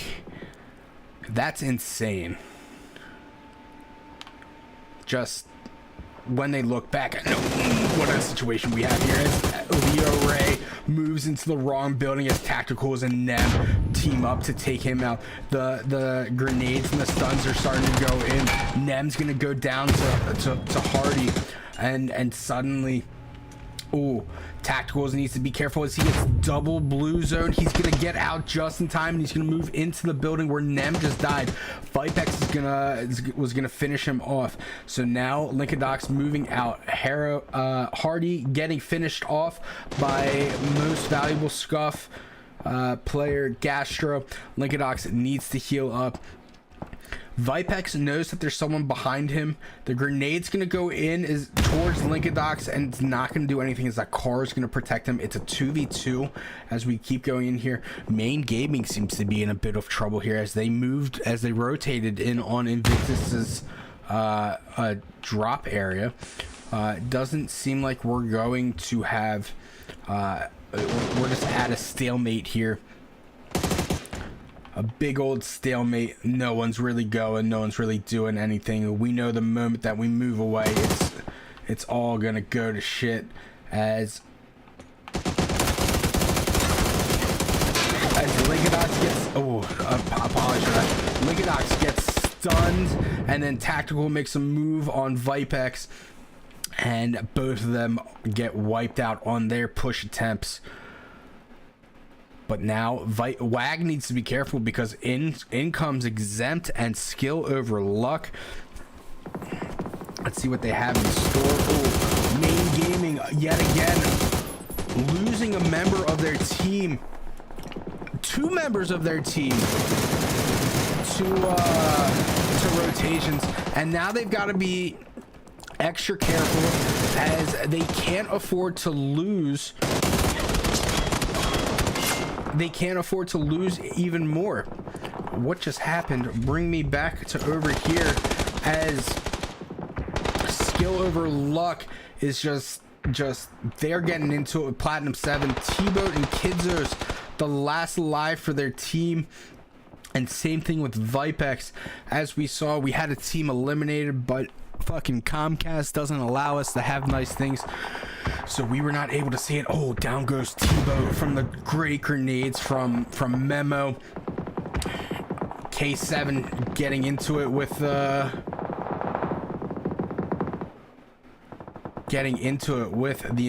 that's insane. Just when they look back, I know what a situation we have here as Leo Ray moves into the wrong building as Tacticals and Nem team up to take him out. The grenades and the stuns are starting to go in. Nem's gonna go down to Hardy, and suddenly, ooh, Tacticals needs to be careful as he gets double blue zone. He's gonna get out just in time, and he's gonna move into the building where Nem just died. Vipex was gonna finish him off. So now Linkadox moving out. Hardy getting finished off by most valuable scuff player Gastro. Linkadox needs to heal up. Vipex knows that there's someone behind him. The grenade's gonna go in towards Linkadox, and it's not gonna do anything as that car is gonna protect him. It's a 2v2 as we keep going in here. Main Gaming seems to be in a bit of trouble here as they rotated in on Invictus's drop area. It doesn't seem like we're going to have, we're just at a stalemate here. A big old stalemate. No one's really going, no one's really doing anything. We know the moment that we move away, it's all gonna go to shit as Ligadox gets, apologize for that. Ligadox gets stunned, and then Tactical makes a move on Vipex, and both of them get wiped out on their push attempts. But now WAG needs to be careful because in comes Exempt and Skill over Luck. Let's see what they have in store. Oh, Main Gaming yet again losing a member of their team. 2 members of their team to rotations, and now they've got to be extra careful as they can't afford to lose. They can't afford to lose even more. What just happened? Bring me back to over here as Skill over Luck is just they're getting into it with Platinum 7. T-Boat and Kidzos the last alive for their team, and same thing with Vipex. As we saw, we had a team eliminated, but fucking Comcast doesn't allow us to have nice things, so we were not able to see it. Oh, down goes T-Boat from the great grenades from Memo. K7 getting into it with the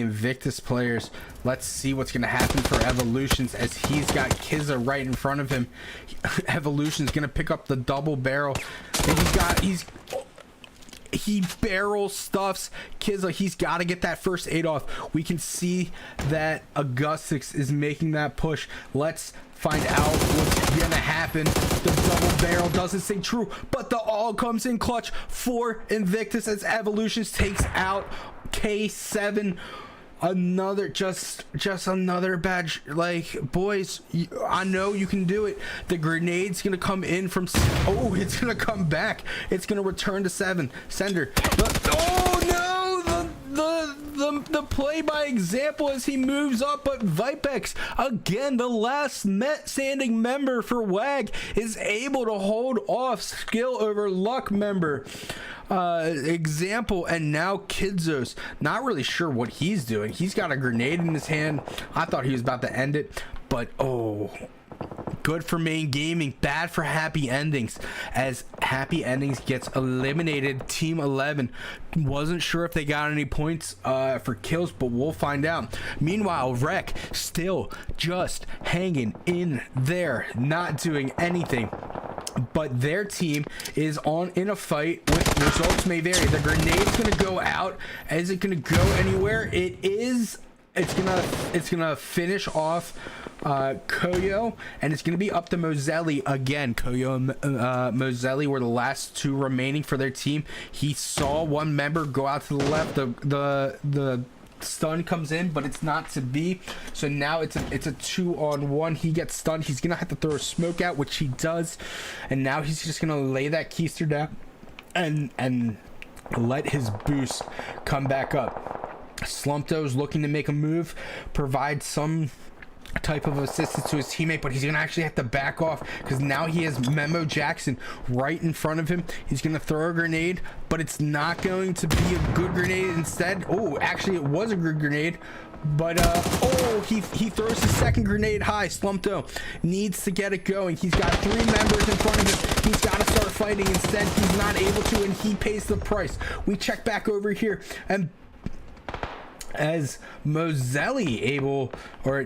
Invictus players. Let's see what's gonna happen for Evolutions as he's got Kizza right in front of him. Evolution's gonna pick up the double barrel, and he barrel stuffs Kizza. He's got to get that first aid off. We can see that Augustix is making that push. Let's find out what's gonna happen. The double barrel doesn't stay true, but the all comes in clutch for Invictus as Evolutions takes out K7. Another just another badge. Like, boys, I know you can do it. The grenade's gonna come in from, oh, it's gonna come back. It's gonna return to 7 sender. Oh no, the play by example as he moves up, but Vipex again, the last standing member for WAG, is able to hold off Skill over Luck member example, and now Kidzos, not really sure what he's doing. He's got a grenade in his hand. I thought he was about to end it, but oh, good for Main Gaming, bad for Happy Endings as Happy Endings gets eliminated. Team 11 wasn't sure if they got any points for kills, but we'll find out. Meanwhile, Rec still just hanging in there, not doing anything. But their team is in a fight with results may vary. The grenade's gonna go out. Is it gonna go anywhere? It is. It's gonna finish off Koyo, and it's gonna be up to Moselli again. Koyo and Moselli were the last 2 remaining for their team. He saw one member go out to the left. The stun comes in, but it's not to be, so now it's a 2-on-1. He gets stunned. He's gonna have to throw a smoke out, which he does, and now he's just gonna lay that keister down and let his boost come back up. Slumpto's looking to make a move, provide some type of assistance to his teammate, but he's gonna actually have to back off because now he has Memo Jackson right in front of him. He's gonna throw a grenade, but it's not going to be a good grenade. Instead, oh, actually it was a good grenade, but he throws his second grenade high. Slumpto needs to get it going. He's got 3 members in front of him. He's got to start fighting. Instead, he's not able to, and he pays the price. We check back over here, and as Moselli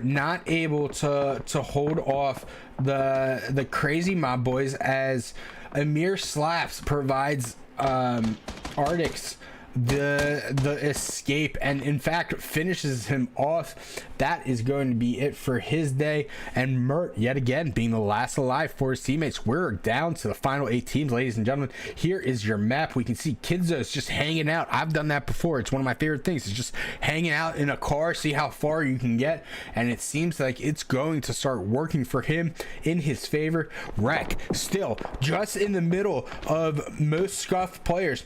not able to hold off the crazy mob boys, as Amir Slaps provides Artix the escape, and in fact finishes him off. That is going to be it for his day, and Mert yet again being the last alive for his teammates. We're down to the final 8 teams, ladies and gentlemen. Here is your map. We can see Kidzos just hanging out. I've done that before. It's one of my favorite things, is just hanging out in a car, see how far you can get, and it seems like it's going to start working for him in his favor. Rec still just in the middle of most scuffed players.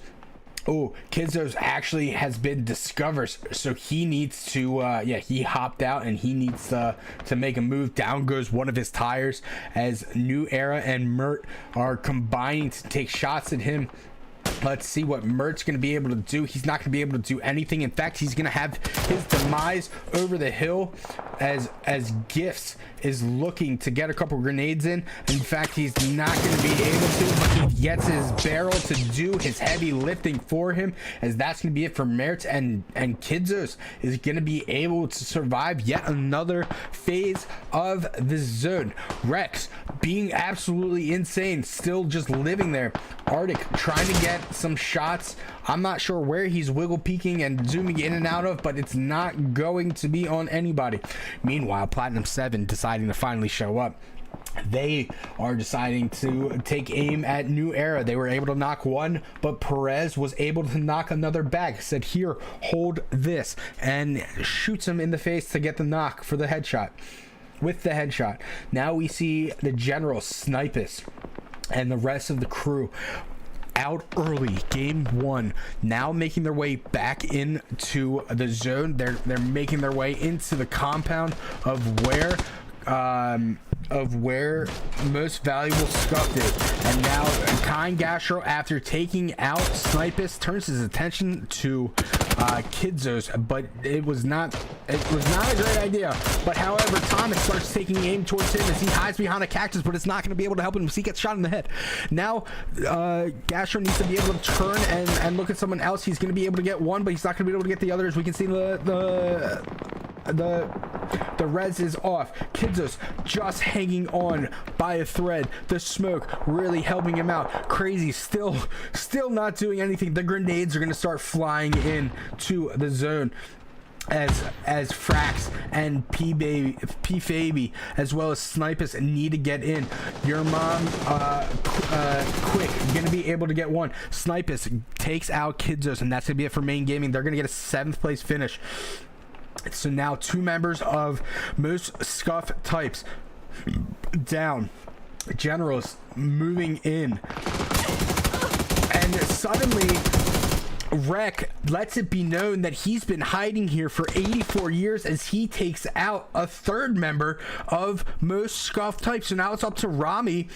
Oh, Kizzo's actually has been discovered, so he needs to, he hopped out and he needs to make a move. Down goes one of his tires as New Era and Mert are combining to take shots at him. Let's see what Mert's going to be able to do. He's not going to be able to do anything. In fact, he's going to have his demise over the hill as Gifts is looking to get a couple grenades in. In fact, he's not going to be able to, but he gets his barrel to do his heavy lifting for him, as that's going to be it for Mert, and Kidzos is going to be able to survive yet another phase of the zone. Rex being absolutely insane, still just living there. Arctic trying to get some shots. I'm not sure where he's wiggle peeking and zooming in and out of, but it's not going to be on anybody. Meanwhile, Platinum 7 deciding to finally show up. They are deciding to take aim at New Era. They were able to knock one, but Perez was able to knock another back. Said, here, hold this, and shoots him in the face to get the knock for the headshot. With the headshot, now we see the General Snipus and the rest of the crew out early. Game 1 now making their way back into the zone. They're making their way into the compound of where most valuable scuffed it. And now Kind Gastro, after taking out Snipus, turns his attention to Kidzos, but it was not a great idea. But however, Thomas starts taking aim towards him as he hides behind a cactus, but it's not going to be able to help him as he gets shot in the head. Now Gastro needs to be able to turn and look at someone else. He's going to be able to get one, but he's not going to be able to get the other. As we can see, the res is off. Kidzos just hanging on by a thread. The smoke really helping him out. Crazy still not doing anything. The grenades are going to start flying in to the zone as Frax and P-Faby as well as Snipus need to get in. Your mom quick gonna be able to get one. Snipus takes out Kidzos, and that's gonna be it for main gaming. They're gonna get a 7th place finish. So now 2 members of most scuff types down. Generals moving in, and suddenly Rek lets it be known that he's been hiding here for 84 years as he takes out a 3rd member of most scuff types. So now it's up to Rami,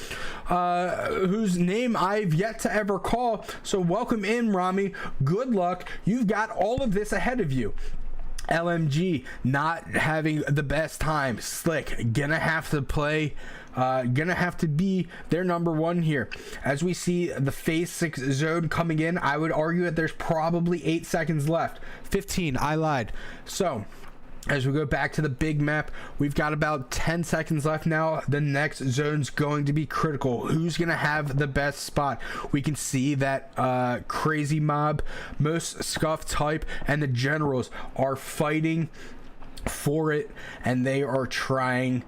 whose name I've yet to ever call. So welcome in, Rami. Good luck. You've got all of this ahead of you. LMG not having the best time. Slick gonna have to play, gonna have to be their number 1 here. As we see the phase 6 zone coming in, I would argue that there's probably 8 seconds left. 15, I lied. So as we go back to the big map, we've got about 10 seconds left now. The next zone's going to be critical. Who's going to have the best spot? We can see that Crazy Mob, most scuff type, and the Generals are fighting for it, and they are trying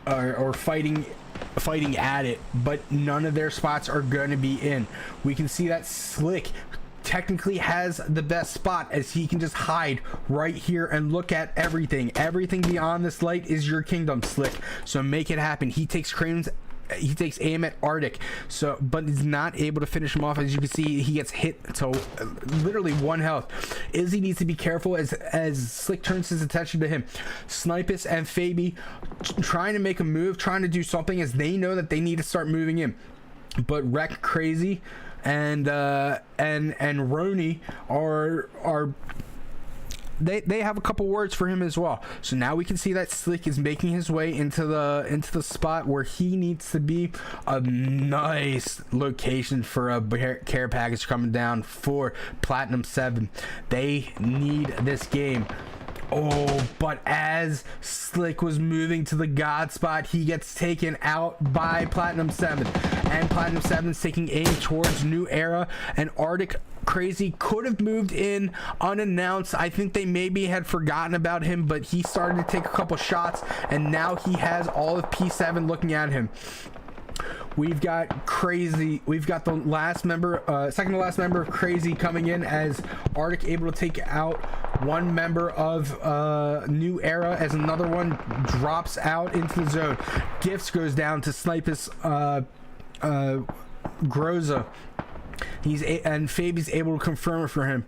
or fighting at it, but none of their spots are going to be in. We can see that Slick technically has the best spot as he can just hide right here and look at everything. Everything beyond this light is your kingdom, Slick. So make it happen. He takes aim at Arctic, so but is not able to finish him off. As you can see, he gets hit to literally 1 health. Izzy needs to be careful as Slick turns his attention to him. Snipus and Faby trying to make a move, trying to do something as they know that they need to start moving in. But Wreck Crazy and Roni are they have a couple words for him as well. So now we can see that Slick is making his way into the spot where he needs to be. A nice location for a care package coming down for Platinum 7. They need this game. Oh, but as Slick was moving to the God spot, he gets taken out by Platinum 7. And Platinum 7's taking aim towards New Era. And Arctic Crazy could have moved in unannounced. I think they maybe had forgotten about him, but he started to take a couple shots. And now he has all of P7 looking at him. We've got Crazy. We've got the last member, second to last member of Crazy coming in as Arctic able to take out one member of New Era as another one drops out into the zone. Gifts goes down to Snipus Groza. And Fabi's able to confirm it for him.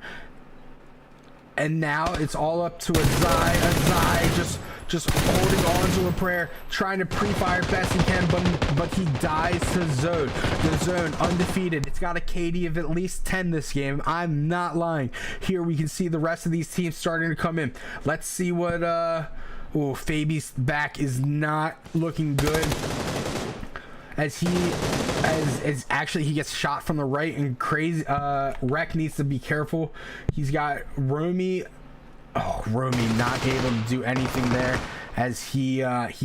And now it's all up to Azai just holding on to a prayer, trying to pre-fire best he can, but he dies to Zone. The Zone, undefeated. It's got a KD of at least 10 this game. I'm not lying. Here we can see the rest of these teams starting to come in. Let's see what, Fabi's back is not looking good. As actually he gets shot from the right, and crazy Rec needs to be careful. He's got Romy not able to do anything there as he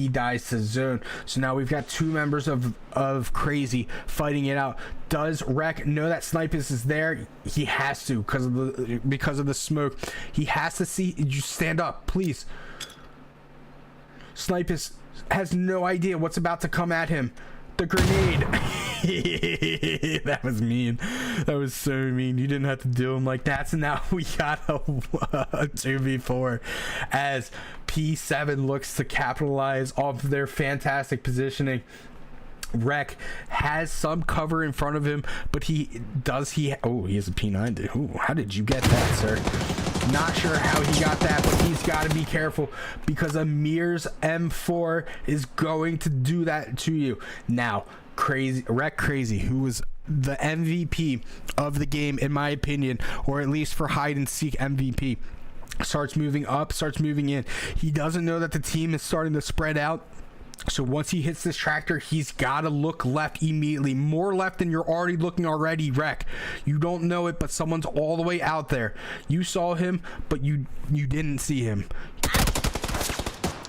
dies to Zone. So now we've got two members of Crazy fighting it out. Does Rec know that Snipers is there? He has to because of the smoke. He has to see. You stand up, please. Snipers has no idea what's about to come at him. The grenade. That was mean. That was so mean. You didn't have to do him like that. So now we got a 2v4 as P7 looks to capitalize off their fantastic positioning. Rec has some cover in front of him, but he has a P90. Ooh, how did you get that, sir? Not sure how he got that, but he's got to be careful because Amir's M4 is going to do that to you. Now, Rec Crazy, who was the MVP of the game, in my opinion, or at least for hide and seek MVP, starts moving up, starts moving in. He doesn't know that the team is starting to spread out. So once he hits this tractor, he's got to look left immediately. More left than you're already looking already, Rec. You don't know it, but someone's all the way out there. You saw him, but you didn't see him.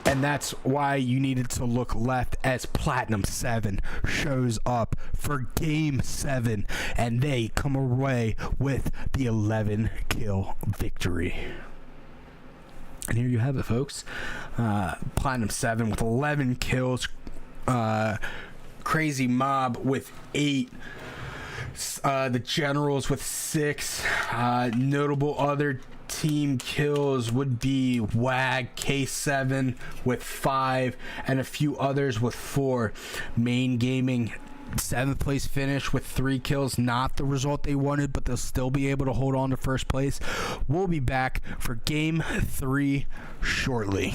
And that's why you needed to look left as Platinum 7 shows up for Game 7. And they come away with the 11 kill victory. And here you have it, folks. Platinum 7 with 11 kills. Crazy Mob with 8. The Generals with 6. Notable other team kills would be WAG K7 with 5, and a few others with 4. Main Gaming 7th place finish with 3 kills. Not the result they wanted, but they'll still be able to hold on to first place. We'll be back for Game 3 shortly.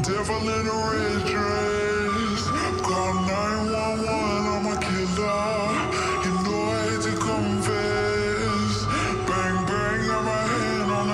Devil in a red dress. Call 911, I'm a killer. You know I hate to confess. Bang, bang, got my hand on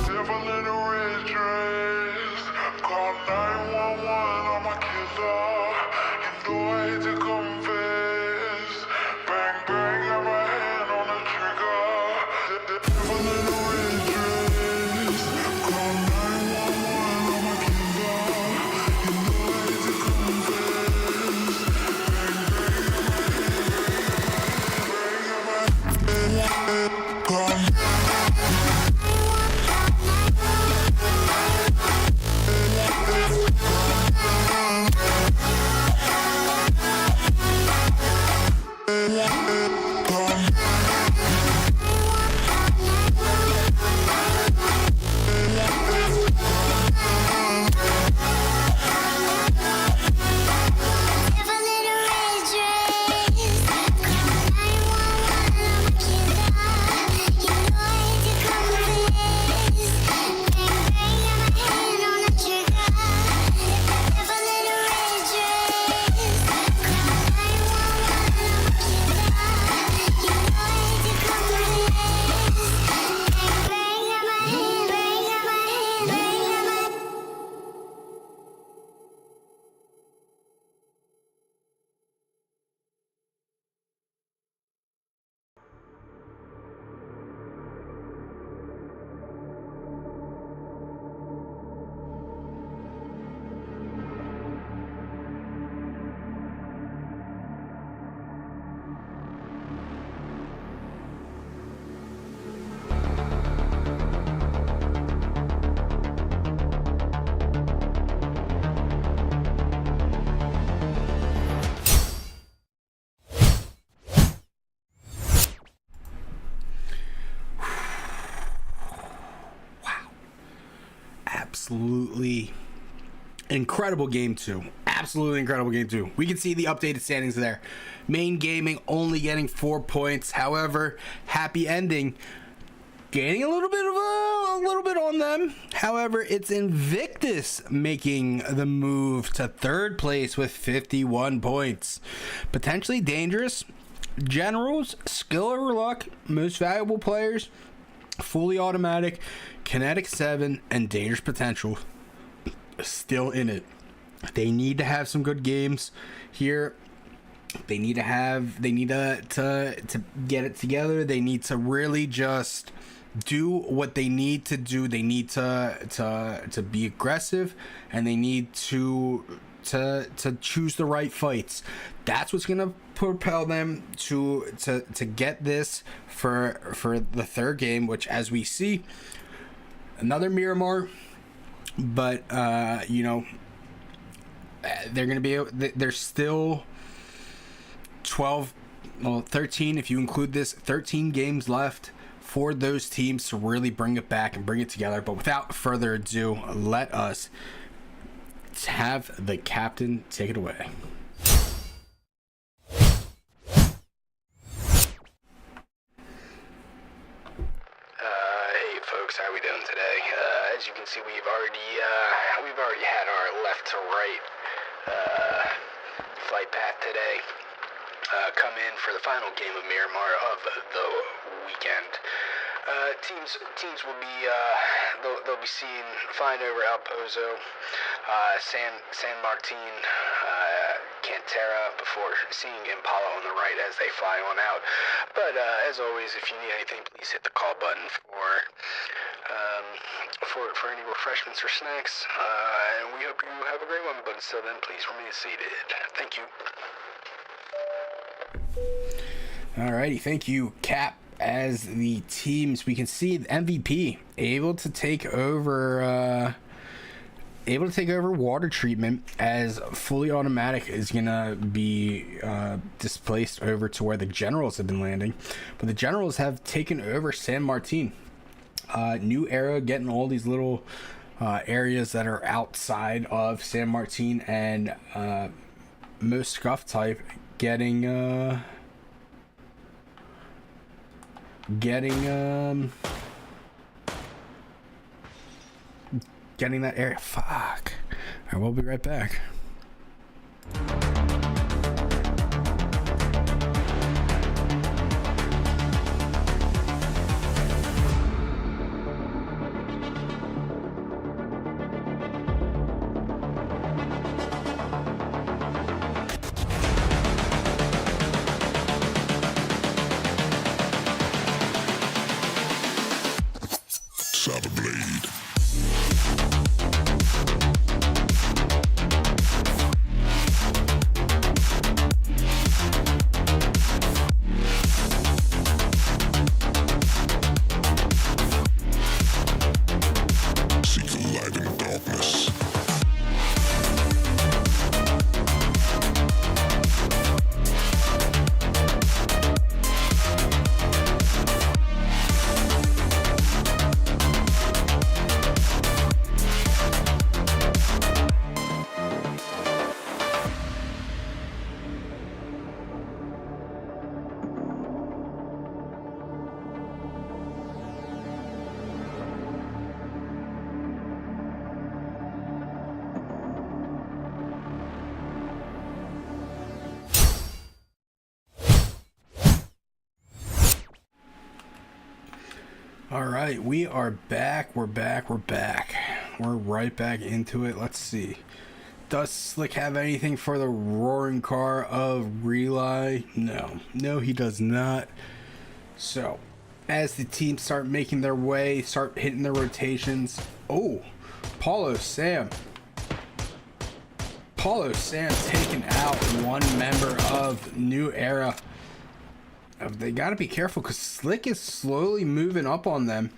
Devil in a red dress. Call 911 on my killer. You know I hate to confess. Bang, bang, got my hand on the trigger. The devil in a red dress. Call 911 on my killer. You know I hate to confess. Bang, bang, got my hand. Absolutely incredible game 2. Absolutely incredible game 2. We can see the updated standings there. Main Gaming only getting 4 points. However, Happy Ending gaining a little bit on them. However, it's Invictus making the move to 3rd place with 51 points. Potentially Dangerous, Generals, Skill or Luck, Most Valuable Players, Fully Automatic, Kinetic 7, and Dangerous Potential still in it. They need to have some good games here. They need to get it together. They need to really just do what they need to do. They need to be aggressive, and they need to choose the right fights. That's what's gonna propel them to get this for the 3rd game, which, as we see, another Miramar. But they're gonna be. There's still 13 if you include this. 13 games left for those teams to really bring it back and bring it together. But without further ado, let us have the captain take it away. Hey folks, how we doing today? As you can see, we've already had our left to right flight path today. Come in for the final game of Miramar of the weekend. Teams will be they'll be seeing flying over El Pozo, San Martin, Cantera, before seeing Impala on the right as they fly on out. But as always, if you need anything, please hit the call button for any refreshments or snacks. And we hope you have a great one. But until then, please remain seated. Thank you. Alrighty, thank you, Cap. As the teams, we can see the MVP able to take over able to take over water treatment, as fully automatic is gonna be displaced over to where the generals have been landing. But the generals have taken over San Martin. New Era getting all these little areas that are outside of San Martin, and most scuff type getting that area. Fuck. Alright, we'll be right back. Saber blade. Seek the light in darkness. All right, we are back. We're back. We're right back into it. Let's see. Does Slick have anything for the roaring car of Relay? No, he does not. So, as the teams start making their way, start hitting their rotations. Oh, Paulo Sam taking out one member of New Era. They got to be careful because Slick is slowly moving up on them,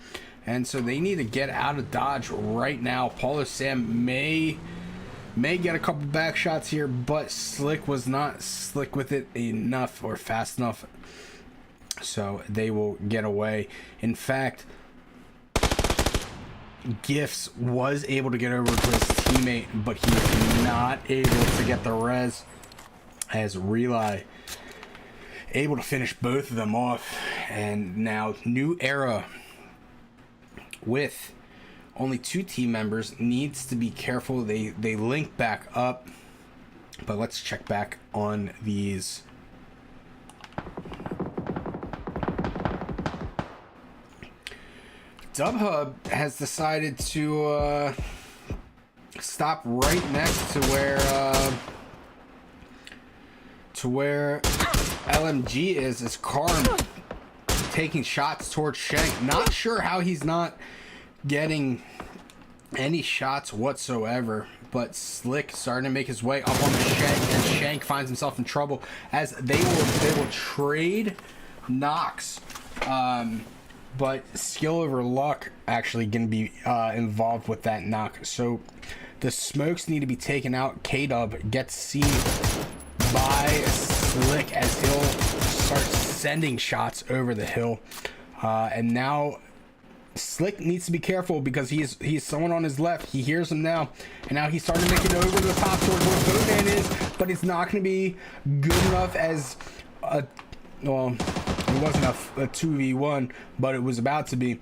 and so they need to get out of dodge right now. Paulo Sam may get a couple back shots here, but Slick was not slick with it enough or fast enough, so they will get away. In fact, Gifts was able to get over to his teammate, but he was not able to get the res, as Relay able to finish both of them off. And now New Era, with only 2 team members, needs to be careful. They link back up, but let's check back on these. Dubhub has decided to stop right next to where LMG is Karm taking shots towards Shank. Not sure how he's not getting any shots whatsoever, but Slick starting to make his way up on the Shank, and Shank finds himself in trouble as they will trade knocks. But skill over luck actually going to be involved with that knock. So the smokes need to be taken out. K-Dub gets seen by Slick as he'll start sending shots over the hill. And now Slick needs to be careful because he's someone on his left. He hears him now. And now he's starting to make it over to the top towards where Boatman is. But it's not going to be good enough as well, it wasn't a 2v1, but it was about to be,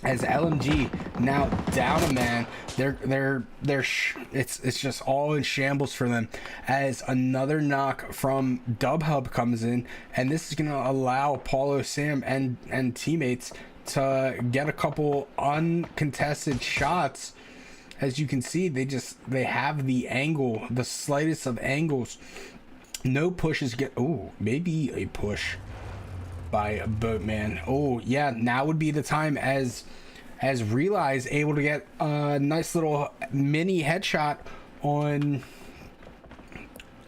as LMG now down a man. It's just all in shambles for them as another knock from Dubhub comes in, and this is going to allow Paulo Sam and teammates to get a couple uncontested shots. As you can see, they have the angle, the slightest of angles. No pushes get. Oh, maybe a push by Boatman. Oh yeah, now would be the time as Relay is able to get a nice little mini headshot on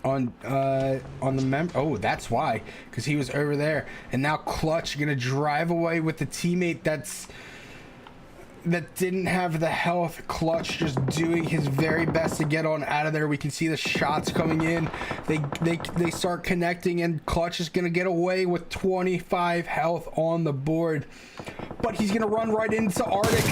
the member. Oh, that's why, because he was over there. And now Clutch gonna drive away with the teammate that didn't have the health. Clutch just doing his very best to get on out of there. We can see the shots coming in. They start connecting, and Clutch is gonna get away with 25 health on the board, but he's gonna run right into Arctic,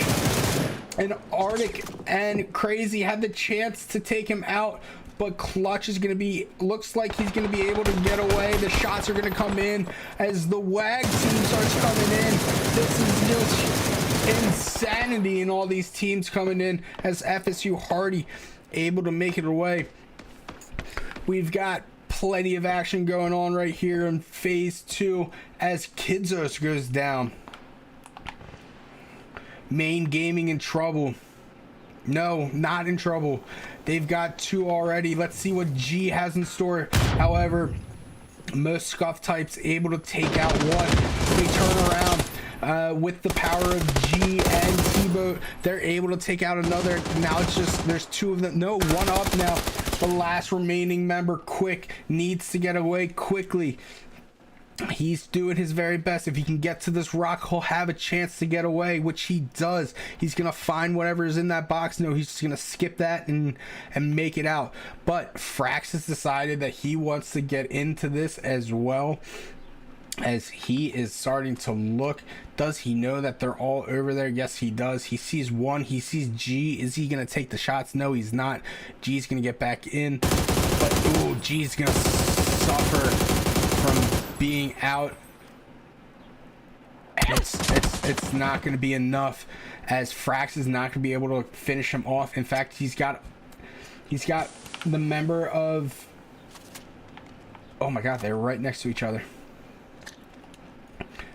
and Arctic and Crazy had the chance to take him out, but Clutch is gonna be, looks like he's gonna be able to get away. The shots are gonna come in as the WAG team starts coming in. This is just insanity in all these teams coming in as FSU Hardy able to make it away. We've got plenty of action going on right here in phase 2 as Kidzos goes down. Main Gaming in trouble. No, not in trouble. They've got 2 already. Let's see what G has in store. However, most Scuff types able to take out 1. They turn around. With the power of G and T-Boat, they're able to take out another. Now it's just, there's 2 of them. No, 1 up now. The last remaining member, Quick, needs to get away quickly. He's doing his very best. If he can get to this rock, he'll have a chance to get away, which he does. He's gonna find whatever is in that box. No, he's just gonna skip that and make it out. But Frax has decided that he wants to get into this as well, as he is starting to look. Does he know that they're all over there? Yes, he does. He sees 1. He sees G. Is he going to take the shots? No, he's not. G's going to get back in. But, ooh, G's going to suffer from being out. And it's not going to be enough, as Frax is not going to be able to finish him off. In fact, he's got the member of... Oh, my God. They're right next to each other.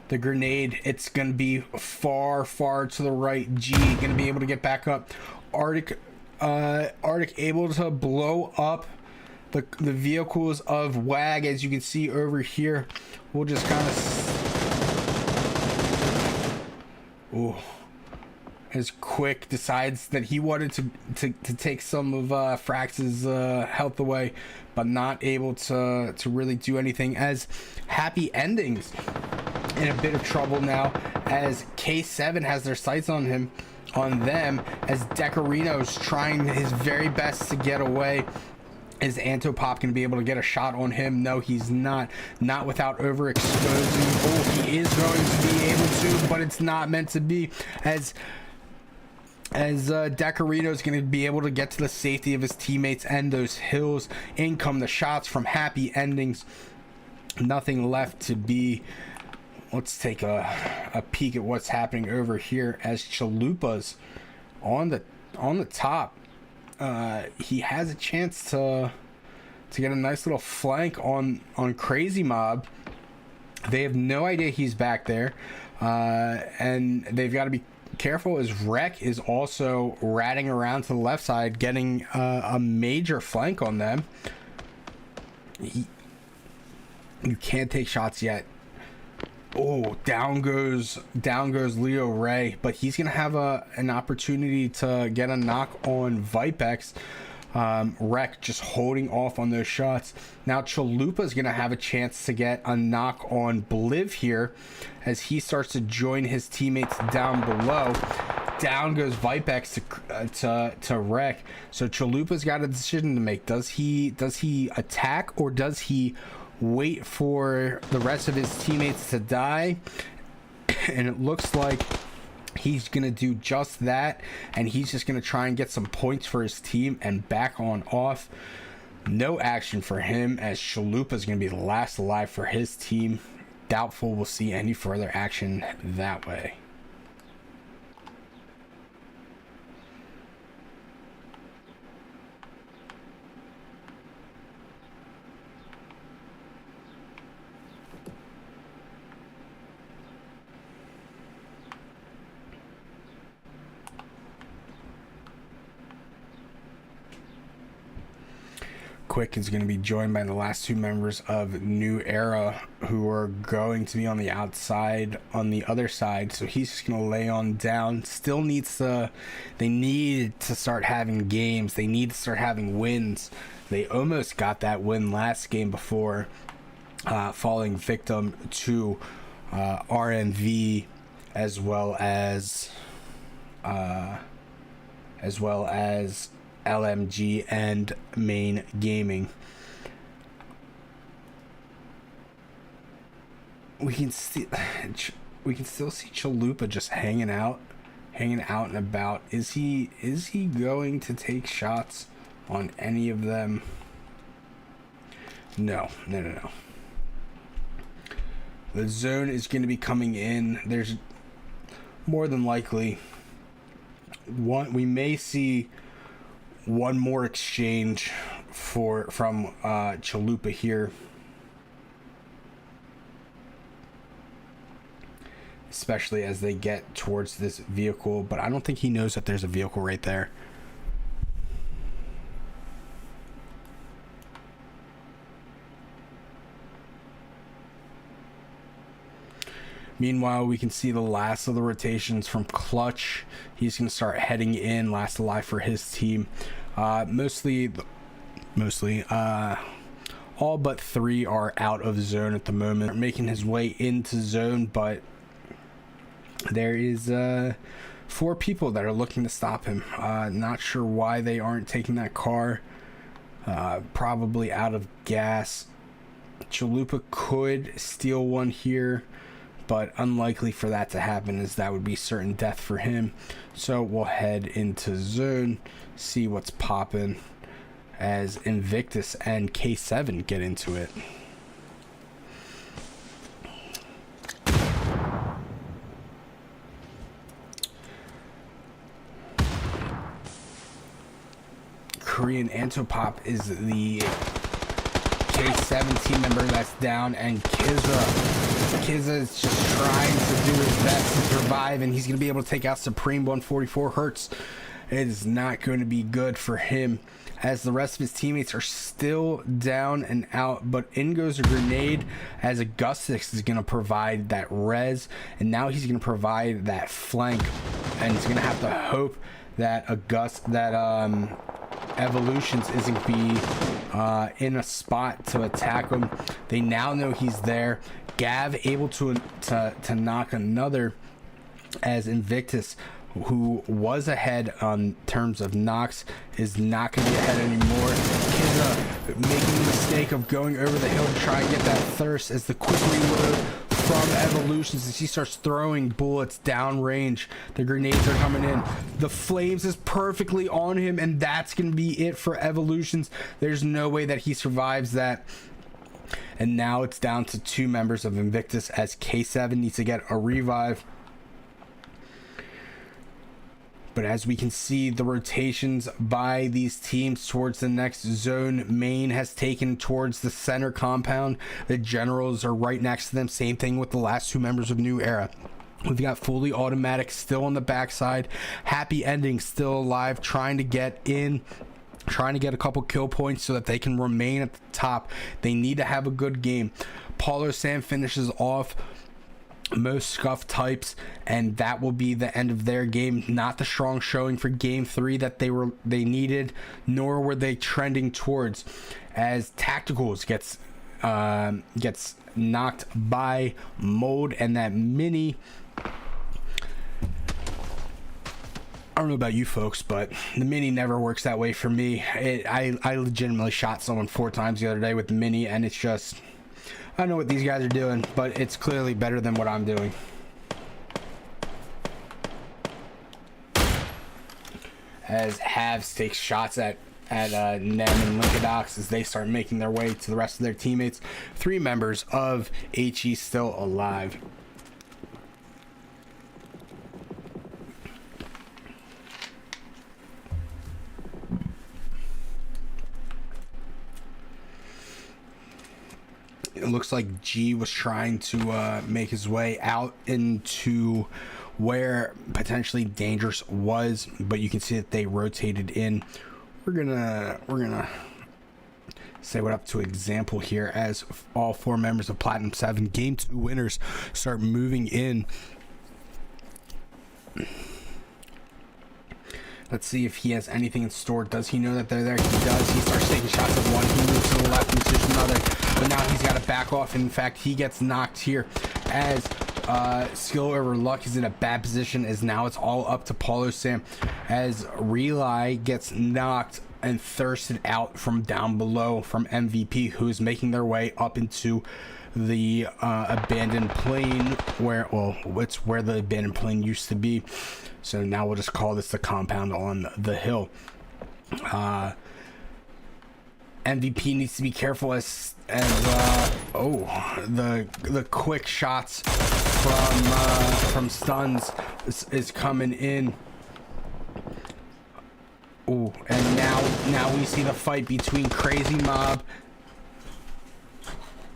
The grenade, it's gonna be far to the right. G gonna be able to get back up. Arctic able to blow up the vehicles of WAG, as you can see over here. We'll just kind of, ooh, as Quick decides that he wanted to take some of Frax's health away, but not able to really do anything, as Happy Endings in a bit of trouble now, as K7 has their sights on them, as Decorino's trying his very best to get away. Is Antopop gonna be able to get a shot on him? No, he's not without overexposing. Oh, he is going to be able to, but it's not meant to be, as Decorino is going to be able to get to the safety of his teammates and those hills. In come the shots from Happy Endings. Nothing left to be. Let's take a peek at what's happening over here, as Chalupa's on the top. He has a chance to get a nice little flank on Crazy Mob. They have no idea he's back there, and they've got to be careful, as Wreck is also ratting around to the left side, getting a major flank on them. You can't take shots yet. Oh, down goes Leo Ray, but he's gonna have an opportunity to get a knock on Vipex. Wreck just holding off on those shots. Now Chalupa's gonna have a chance to get a knock on Bliv here, as he starts to join his teammates down below. Down goes Vipex to Wreck. So Chalupa's got a decision to make. Does he attack, or does he wait for the rest of his teammates to die? And it looks like he's gonna do just that, and he's just gonna try and get some points for his team and back on off. No action for him, as Chalupa's gonna be the last alive for his team. Doubtful we'll see any further action that way. Quick is going to be joined by the last 2 members of New Era, who are going to be on the outside, on the other side. So he's just going to lay on down. Still needs to, they need to start having games. They need to start having wins. They almost got that win last game before falling victim to RMV, as well as as well as LMG and Main Gaming. We can still see Chalupa just hanging out and about. Is he going to take shots on any of them? No. The zone is going to be coming in. There's more than likely we may see one more exchange from Chalupa here, especially as they get towards this vehicle, but I don't think he knows that there's a vehicle right there. Meanwhile, we can see the last of the rotations from Clutch. He's going to start heading in, last alive for his team. Mostly, all but 3 are out of zone at the moment, making his way into zone, but there is 4 people that are looking to stop him. Not sure why they aren't taking that car. Probably out of gas. Chalupa could steal one here, but unlikely for that to happen, as that would be certain death for him. So we'll head into zone, see what's popping as Invictus and K7 get into it. Korean Antopop is the K7 team member that's down, and Kizza is just trying to do his best to survive, and he's going to be able to take out Supreme 144 Hertz. It is not going to be good for him, as the rest of his teammates are still down and out, but in goes a grenade, as Augustus is going to provide that res, and now he's going to provide that flank, and he's going to have to hope that Evolutions isn't be in a spot to attack him. They now know he's there. Gav able to knock another, as Invictus, who was ahead on terms of knocks, is not going to be ahead anymore. Kizza making the mistake of going over the hill to try and get that thirst, as the quick reload from Evolutions, as he starts throwing bullets downrange. The grenades are coming in. The flames is perfectly on him, and that's going to be it for Evolutions. There's no way that he survives that. And now it's down to 2 members of Invictus, as K7 needs to get a revive. But as we can see, the rotations by these teams towards the next zone, Main has taken towards the center compound. The generals are right next to them. Same thing with the last 2 members of New Era. We've got Fully Automatic still on the backside. Happy Ending still alive, trying to get in, trying to get a couple kill points so that they can remain at the top. They need to have a good game. Paulo Sam finishes off most scuff types, and that will be the end of their game. Not the strong showing for game 3 that they needed, nor were they trending towards, as Tacticals gets knocked by Mold, and that Mini, I don't know about you folks, but the Mini never works that way for me. I legitimately shot someone 4 times the other day with the Mini, and it's just, I don't know what these guys are doing, but it's clearly better than what I'm doing. As Havs takes shots at Nem and Linkadox as they start making their way to the rest of their teammates. 3 members of HE still alive. It looks like G was trying to make his way out into where potentially Dangerous was, but you can see that they rotated in. We're gonna say what up to Example here, as all 4 members of Platinum 7 Game 2 winners start moving in. Let's see if he has anything in store. Does he know that they're there? He does. He starts taking shots at one. He moves to the left and to another. But now he's got to back off. In fact, he gets knocked here, as skill over luck is in a bad position, as now it's all up to Paulo Sam as Relay gets knocked and thirsted out from down below from MVP, who's making their way up into the abandoned plane where, well, it's where the abandoned plane used to be. So now we'll just call this the compound on the hill. MVP needs to be careful as the quick shots from stuns is coming in. Oh, and now we see the fight between Crazy Mob,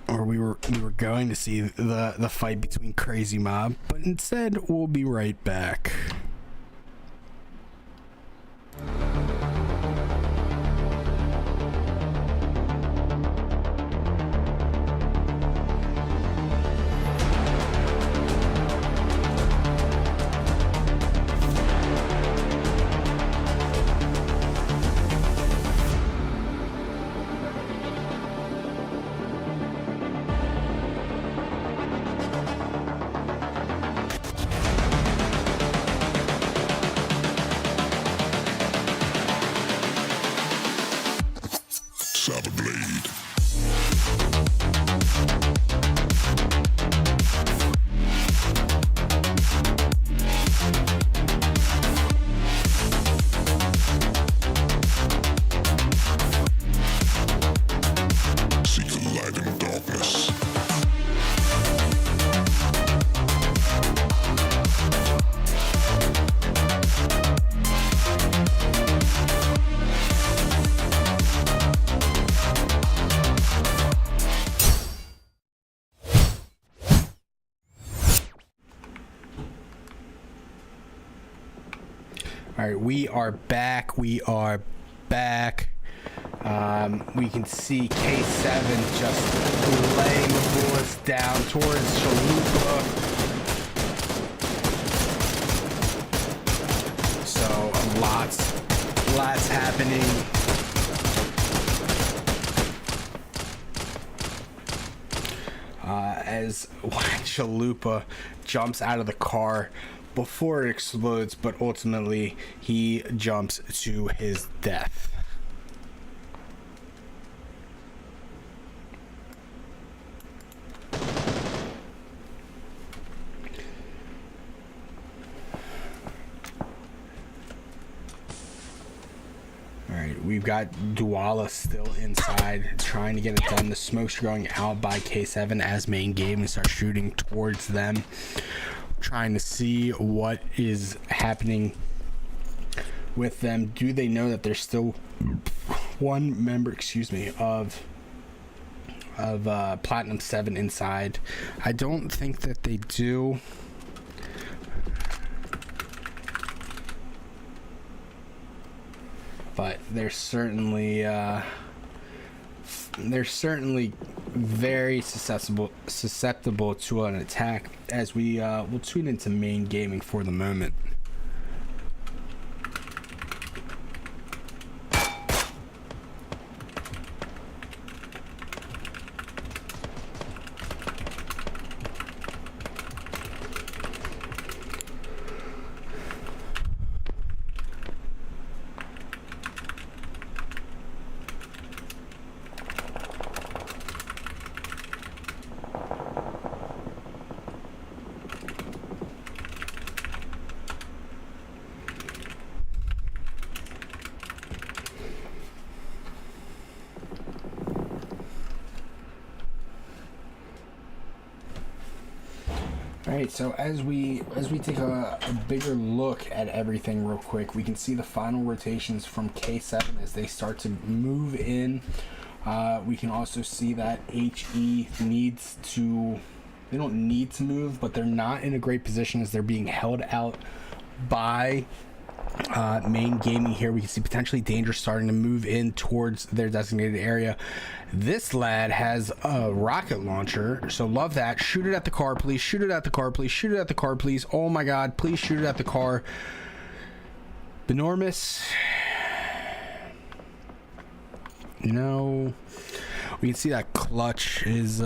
or we were going to see the fight between Crazy Mob, but instead we'll be right back. Blade. Seek the light in darkness. All right, we are back. We can see K7 just laying the bullets down towards Chalupa. So lots happening. As Chalupa jumps out of the car before it explodes, but ultimately he jumps to his death. Alright, we've got Duala still inside trying to get it done. The smoke's going out by K7 as main game and start shooting towards them, trying to see what is happening with them. Do they know that there's still one member, of Platinum 7 inside? I don't think that they do. But they're certainly very susceptible to an attack, as we will tune into main gaming for the moment. Alright, so as we take a bigger look at everything real quick, we can see the final rotations from K7 as they start to move in. We can also see that HE needs to, they don't need to move, but they're not in a great position as they're being held out by main gaming here. We can see potentially danger starting to move in towards their designated area. This lad has a rocket launcher, so love that. Shoot it at the car, please. Shoot it at the car, please. Shoot it at the car, please. Oh my god, please shoot it at the car. Benormous. No. We can see that Clutch is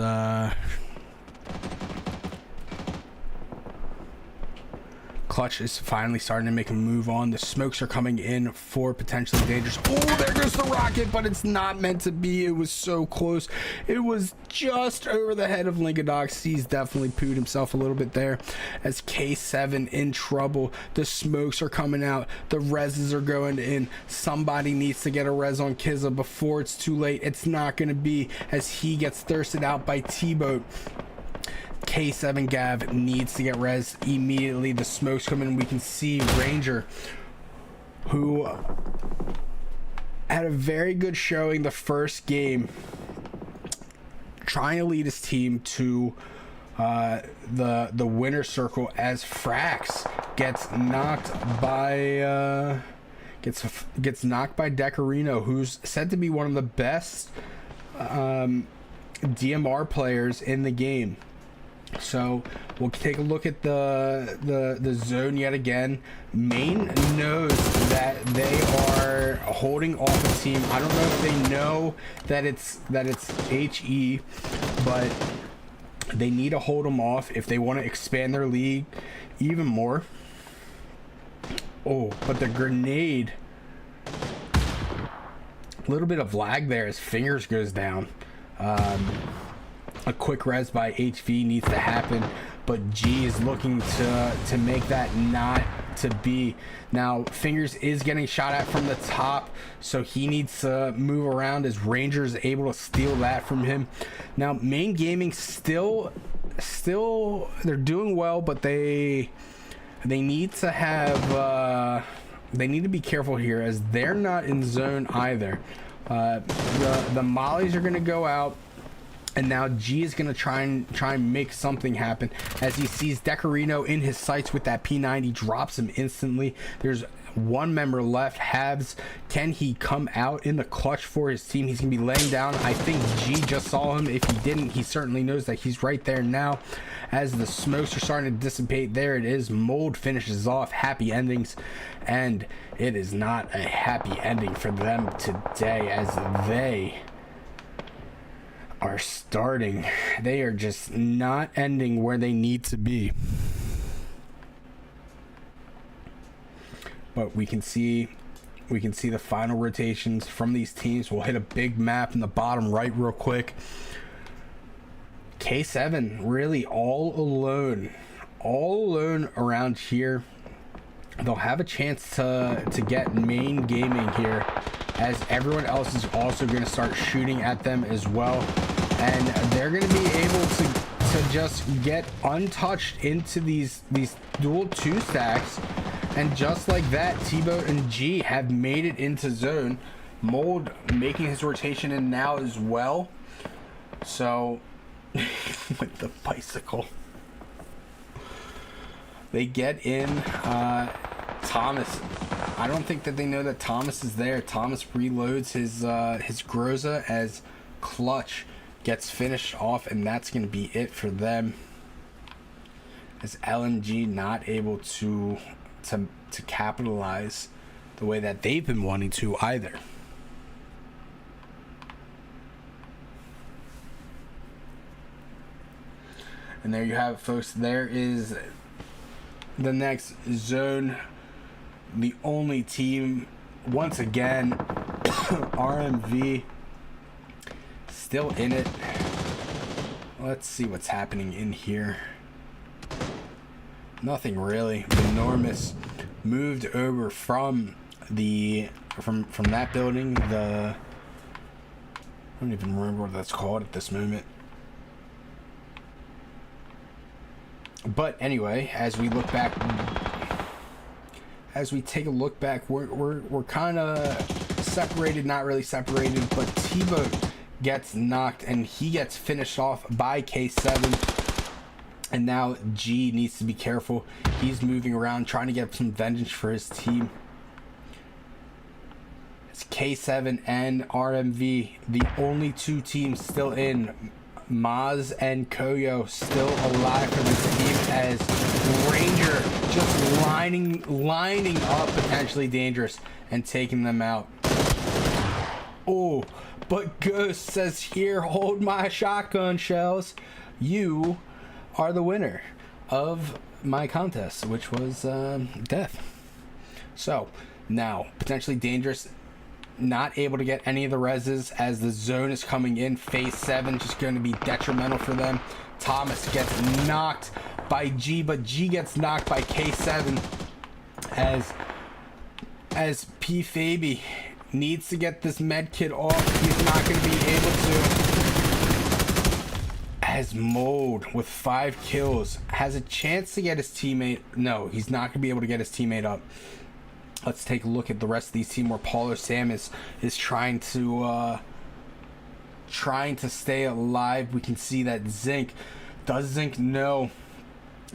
Clutch is finally starting to make a move on. The smokes are coming in for potentially dangerous. Oh, there goes the rocket, but it's not meant to be. It was so close. It was just over the head of Linkadox. He's definitely pooed himself a little bit there, as K7 in trouble. The smokes are coming out. The reses are going in. Somebody needs to get a res on Kizza before it's too late. It's not going to be, as he gets thirsted out by T-Boat. K7 Gav needs to get res immediately. The smokes come in. We can see Ranger, who had a very good showing the first game, trying to lead his team to the winner circle, as Frax gets knocked by gets knocked by Decorino, who's said to be one of the best DMR players in the game. So we'll take a look at the zone yet again. Main knows that they are holding off a team. I don't know if they know that it's HE, but they need to hold them off if they want to expand their league even more. Oh, but the grenade, a little bit of lag there as Fingers goes down. A quick res by HV needs to happen, but G is looking to make that not to be. Now Fingers is getting shot at from the top, so he needs to move around, as Ranger is able to steal that from him. Now Main Gaming still they're doing well, but they need to have they need to be careful here, as they're not in zone either. The mollies are going to go out, and now G is going to try and make something happen, as he sees Decorino in his sights with that P90, drops him instantly. There's one member left. Habs, can he come out in the clutch for his team? He's going to be laying down. I think G just saw him. If he didn't, he certainly knows that he's right there now. As the smokes are starting to dissipate, there it is. Mold finishes off. Happy endings, and it is not a happy ending for them today, as they are starting. They are just not ending where they need to be. But we can see the final rotations from these teams. We'll hit a big map in the bottom right real quick. K7 really all alone around here. They'll have a chance to get Main Gaming here, as everyone else is also going to start shooting at them as well, and they're going to be able to just get untouched into these dual 2 stacks. And just like that, T-Boat and G have made it into zone. Mold making his rotation in now as well. So with the bicycle, they get in. Thomas, I don't think that they know that Thomas is there. Thomas reloads his Groza, as Clutch gets finished off, and that's going to be it for them, as LMG not able to capitalize the way that they've been wanting to either. And there you have it, folks. There is the next zone. The only team, once again, RMV, still in it. Let's see what's happening in here. Nothing really. Enormous moved over from that building. I don't even remember what that's called at this moment. But anyway, as we take a look back, we're kind of separated, not really separated, but T-Boat gets knocked and he gets finished off by K7. And now G needs to be careful. He's moving around, trying to get some vengeance for his team. It's K7 and RMV, the only 2 teams still in. Maz and Koyo still alive for this team, as Ranger just lining up potentially dangerous and taking them out. Oh, but Ghost says, here, hold my shotgun shells. You are the winner of my contest, which was death. So now potentially dangerous, not able to get any of the reses as the zone is coming in. Phase 7 just going to be detrimental for them. Thomas gets knocked by G, but G gets knocked by K7 as P Faby needs to get this med kit off. He's not going to be able to. As Mold with 5 kills has a chance to get his teammate. No, he's not going to be able to get his teammate up. Let's take a look at the rest of these team where Paulo Sam is trying to stay alive. We can see that Zinc. Does Zinc know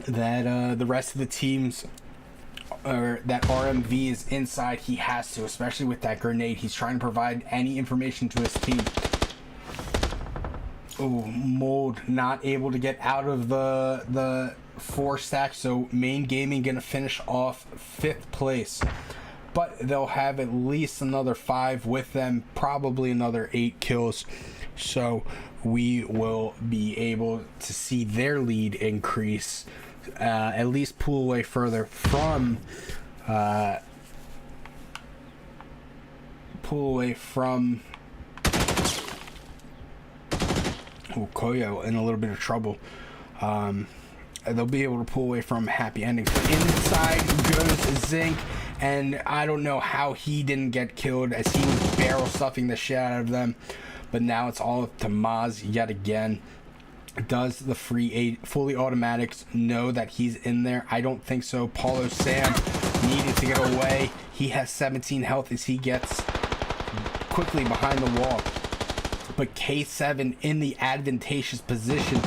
that the rest of the teams, or that RMV is inside? He has to, especially with that grenade. He's trying to provide any information to his team. Oh, Mold not able to get out of the 4 stack, so Main Gaming gonna finish off 5th place. But they'll have at least another 5 with them, probably another 8 kills. So we will be able to see their lead increase, at least pull away further from Koyo in a little bit of trouble. They'll be able to pull away from happy endings. But inside goes Zinc, and I don't know how he didn't get killed as he was barrel stuffing the shit out of them. But now it's all up to Maz yet again. Does the fully automatics know that he's in there? I don't think so. Paulo Sam needed to get away. He has 17 health as he gets quickly behind the wall. But K7 in the advantageous position.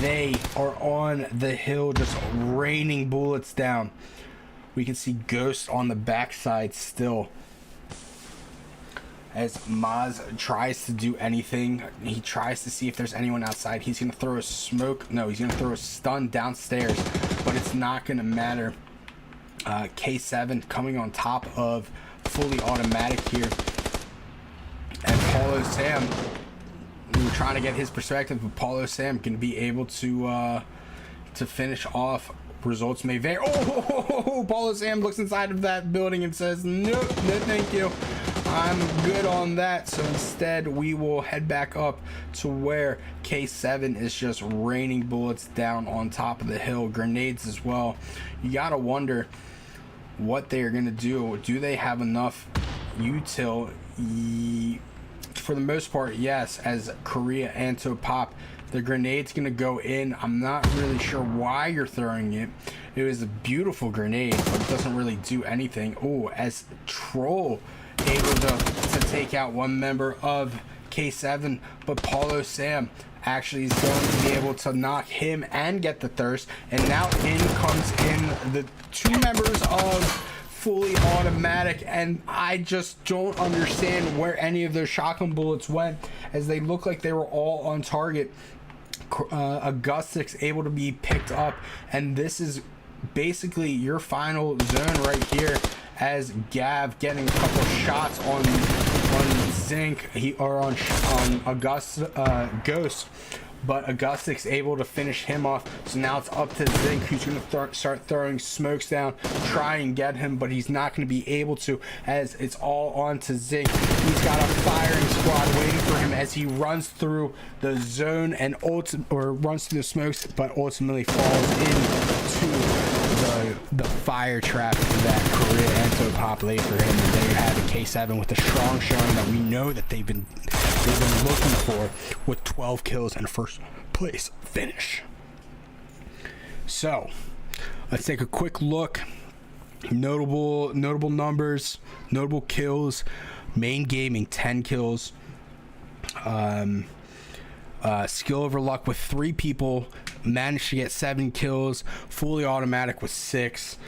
They are on the hill just raining bullets down. We can see Ghost on the backside still. As Maz tries to do anything, he tries to see if there's anyone outside. He's going to throw a smoke. No, he's going to throw a stun downstairs, but it's not going to matter. K7 coming on top of fully automatic here. And Paulo Sam, we were trying to get his perspective, but Paulo Sam can be able to finish off. Results may vary. Oh, Paulo Sam looks inside of that building and says, nope, no thank you. I'm good on that. So instead, we will head back up to where K7 is just raining bullets down on top of the hill. Grenades as well. You gotta wonder what they are gonna do. Do they have enough util? For the most part, yes, as Korea and to pop. The grenade's gonna go in. I'm not really sure why you're throwing it. It was a beautiful grenade, but it doesn't really do anything. Oh, as Troll able to take out one member of K7, but Paulo Sam actually is going to be able to knock him and get the thirst. And now in comes in the 2 members of fully automatic, and I just don't understand where any of those shotgun bullets went, as they look like they were all on target. Augustus able to be picked up, and this is basically your final zone right here, as Gav getting a couple shots on Zinc, on Ghost, but Augustus able to finish him off. So now it's up to Zinc, who's going to start throwing smokes down, try and get him, but he's not going to be able to, as it's all on to Zinc. He's got a firing squad waiting for him as he runs through the zone and runs through the smokes, but ultimately falls into the fire trap that Korea and Topop laid for him. And there you have a K7 with a strong showing that we know that they've been looking for, with 12 kills and a first place finish. So let's take a quick look. Notable numbers, notable kills. Main Gaming 10 kills. Skill over luck with 3 people, managed to get 7 kills. Fully automatic with 6.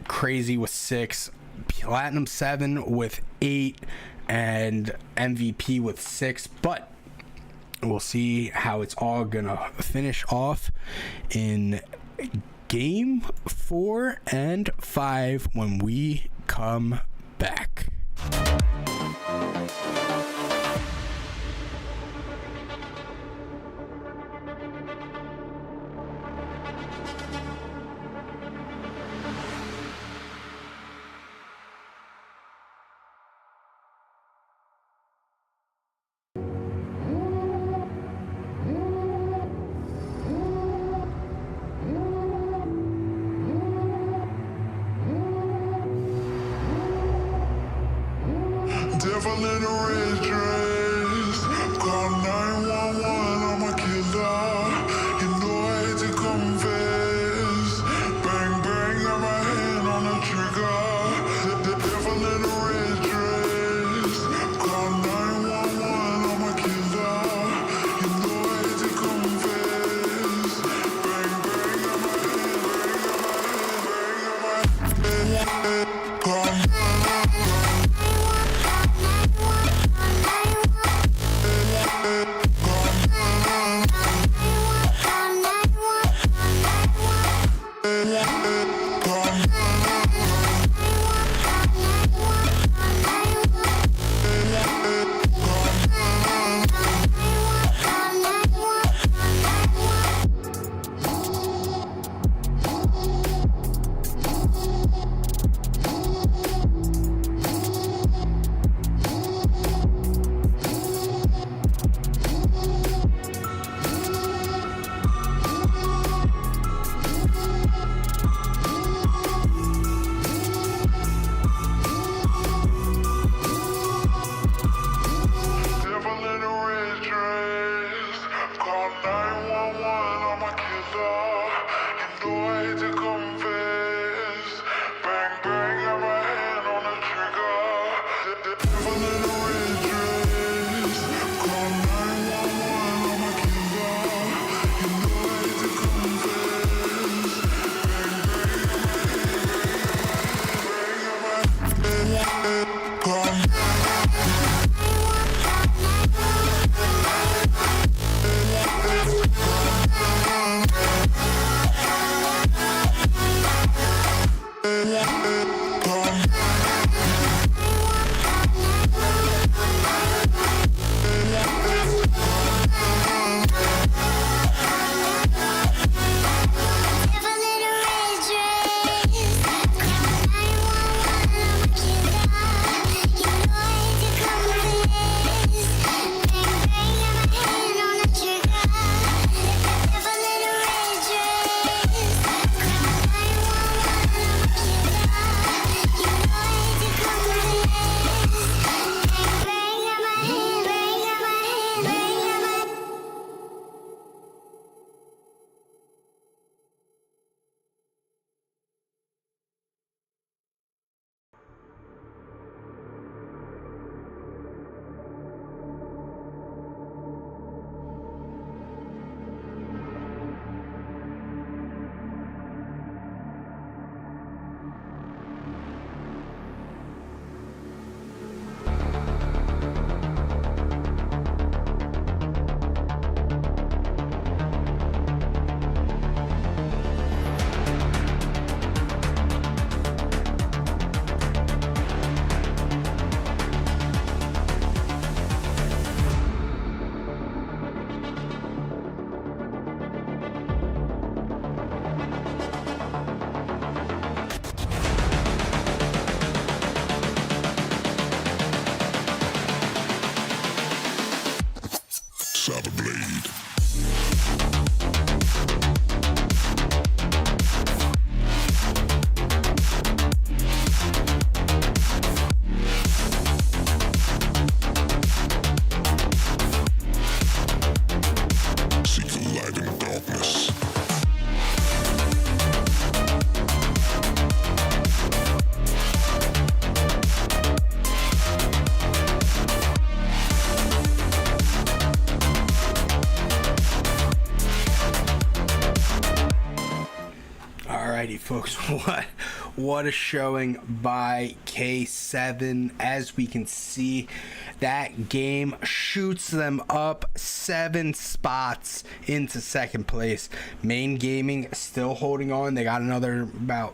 Crazy with 6. Platinum 7 with 8. And MVP with 6. But we'll see how it's all gonna finish off in game 4 and 5 when we come back. devil in a red dress. Call 911, I'm a killer. You know I hate to confess. Bang, bang, got my hand on the trigger. The devil in a red dress. Call 911, I'm a killer. You know I hate to confess. Bang, bang, got my hand, bang, got my hand, call folks, what a showing by K7. As we can see, that game shoots them up 7 spots into second place. Main Gaming still holding on. They got another about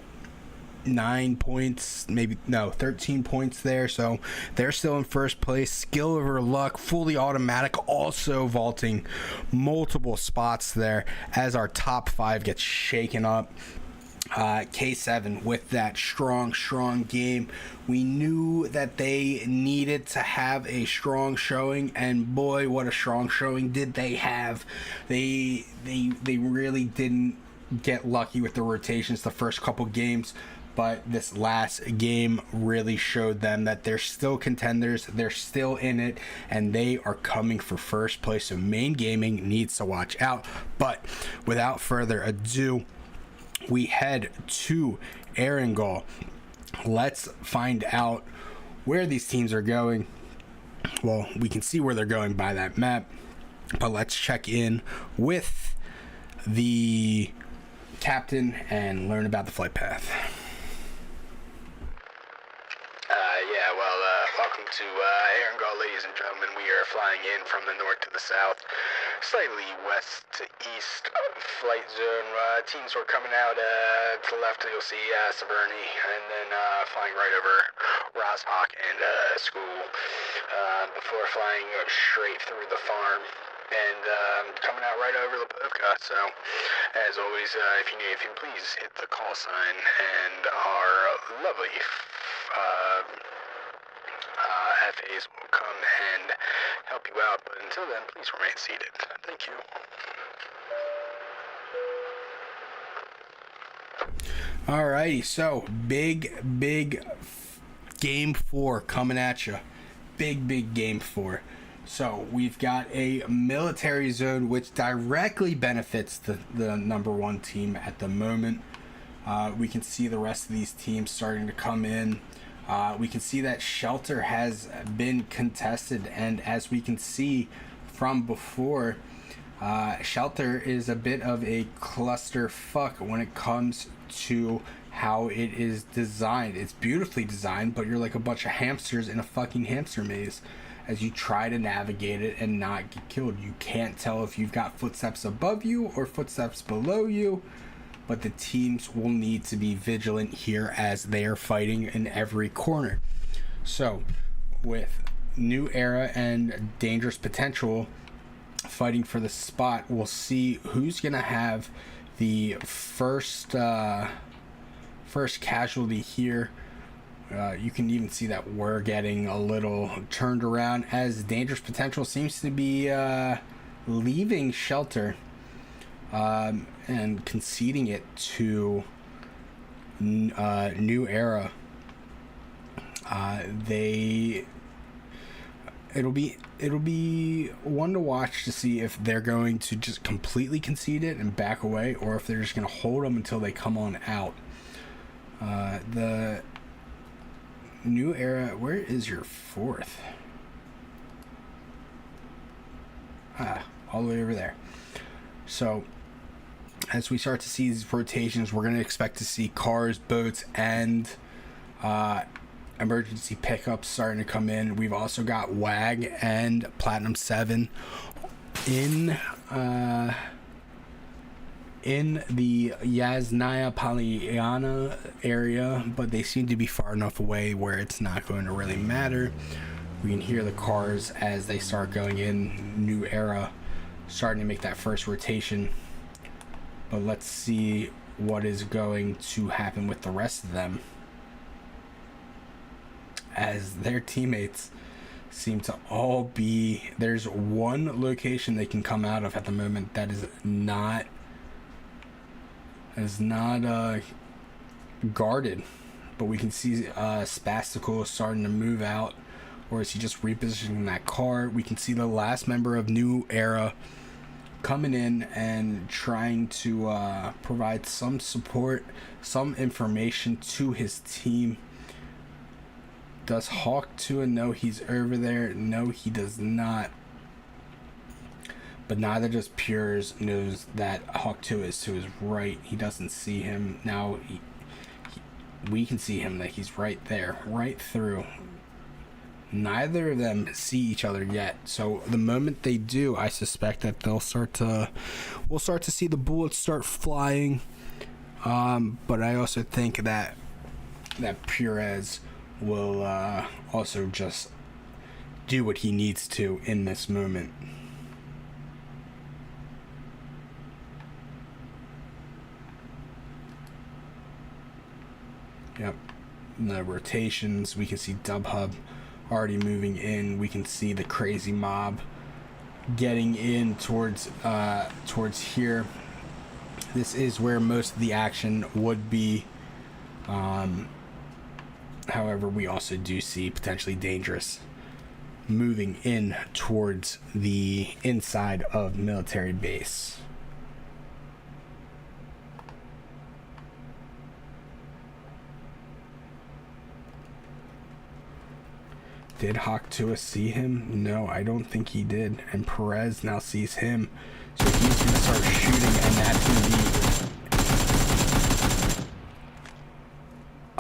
9 points, 13 points there, so they're still in first place. Skill over luck, fully automatic, also vaulting multiple spots there as our top 5 gets shaken up. K7 with that strong game. We knew that they needed to have a strong showing, and boy, what a strong showing did they have. They really didn't get lucky with the rotations the first couple games. but this last game really showed them that they're still contenders, they're still in it, and they are coming for first place. So Main Gaming needs to watch out. But without further ado, we head to Erangel. Let's find out where these teams are going. Well, we can see where they're going by that map, but let's check in with the captain and learn about the flight path. Welcome to Erangel, ladies and gentlemen. We are flying in from the north to the south, slightly west to east flight zone. Teams were coming out to the left, you'll see Severny, and then flying right over Roshawk and school, before flying straight through the farm and coming out right over Lipovka. So, as always, if you need anything, please hit the call sign, and our lovely FAs will come and help you out. But until then, please remain seated. Thank you. Alrighty, so big game 4 coming at you. Big game 4. So we've got a military zone which directly benefits the number 1 team at the moment. We can see the rest of these teams starting to come in. We can see that Shelter has been contested, and as we can see from before, Shelter is a bit of a clusterfuck when it comes to how it is designed. It's beautifully designed, but you're like a bunch of hamsters in a fucking hamster maze as you try to navigate it and not get killed. You can't tell if you've got footsteps above you or footsteps below you, but the teams will need to be vigilant here as they are fighting in every corner. So with New Era and Dangerous Potential fighting for the spot, we'll see who's gonna have the first casualty here. You can even see that we're getting a little turned around as Dangerous Potential seems to be leaving Shelter and conceding it to New Era. It'll be one to watch to see if they're going to just completely concede it and back away, or if they're just going to hold them until they come on out. The New Era, where is your 4th? All the way over there. So as we start to see these rotations, we're going to expect to see cars, boats, and emergency pickups starting to come in. We've also got WAG and Platinum 7 in the Yasnaya Polyana area, but they seem to be far enough away where it's not going to really matter. We can hear the cars as they start going in. New Era starting to make that first rotation, but let's see what is going to happen with the rest of them, as their teammates seem to all be, there's one location they can come out of at the moment that is not guarded, but we can see Spastical starting to move out, or is he just repositioning that car? We can see the last member of New Era coming in and trying to provide some support, some information to his team. Does Hawk 2 know he's over there? No, he does not. But neither does Pures knows that Hawk 2 is to his right. He doesn't see him. Now we can see him, that he's right there, right through. Neither of them see each other yet. So the moment they do, I suspect that we'll start to see the bullets start flying. But I also think that Pures will also just do what he needs to in this moment. Yep. The rotations, we can see Dub Hub already moving in. We can see the crazy mob getting in towards here. This is where most of the action would be However, we also do see potentially dangerous moving in towards the inside of military base. Did Hawk Tua see him? No, I don't think he did. And Perez now sees him. So he's going to start shooting, and that's going to be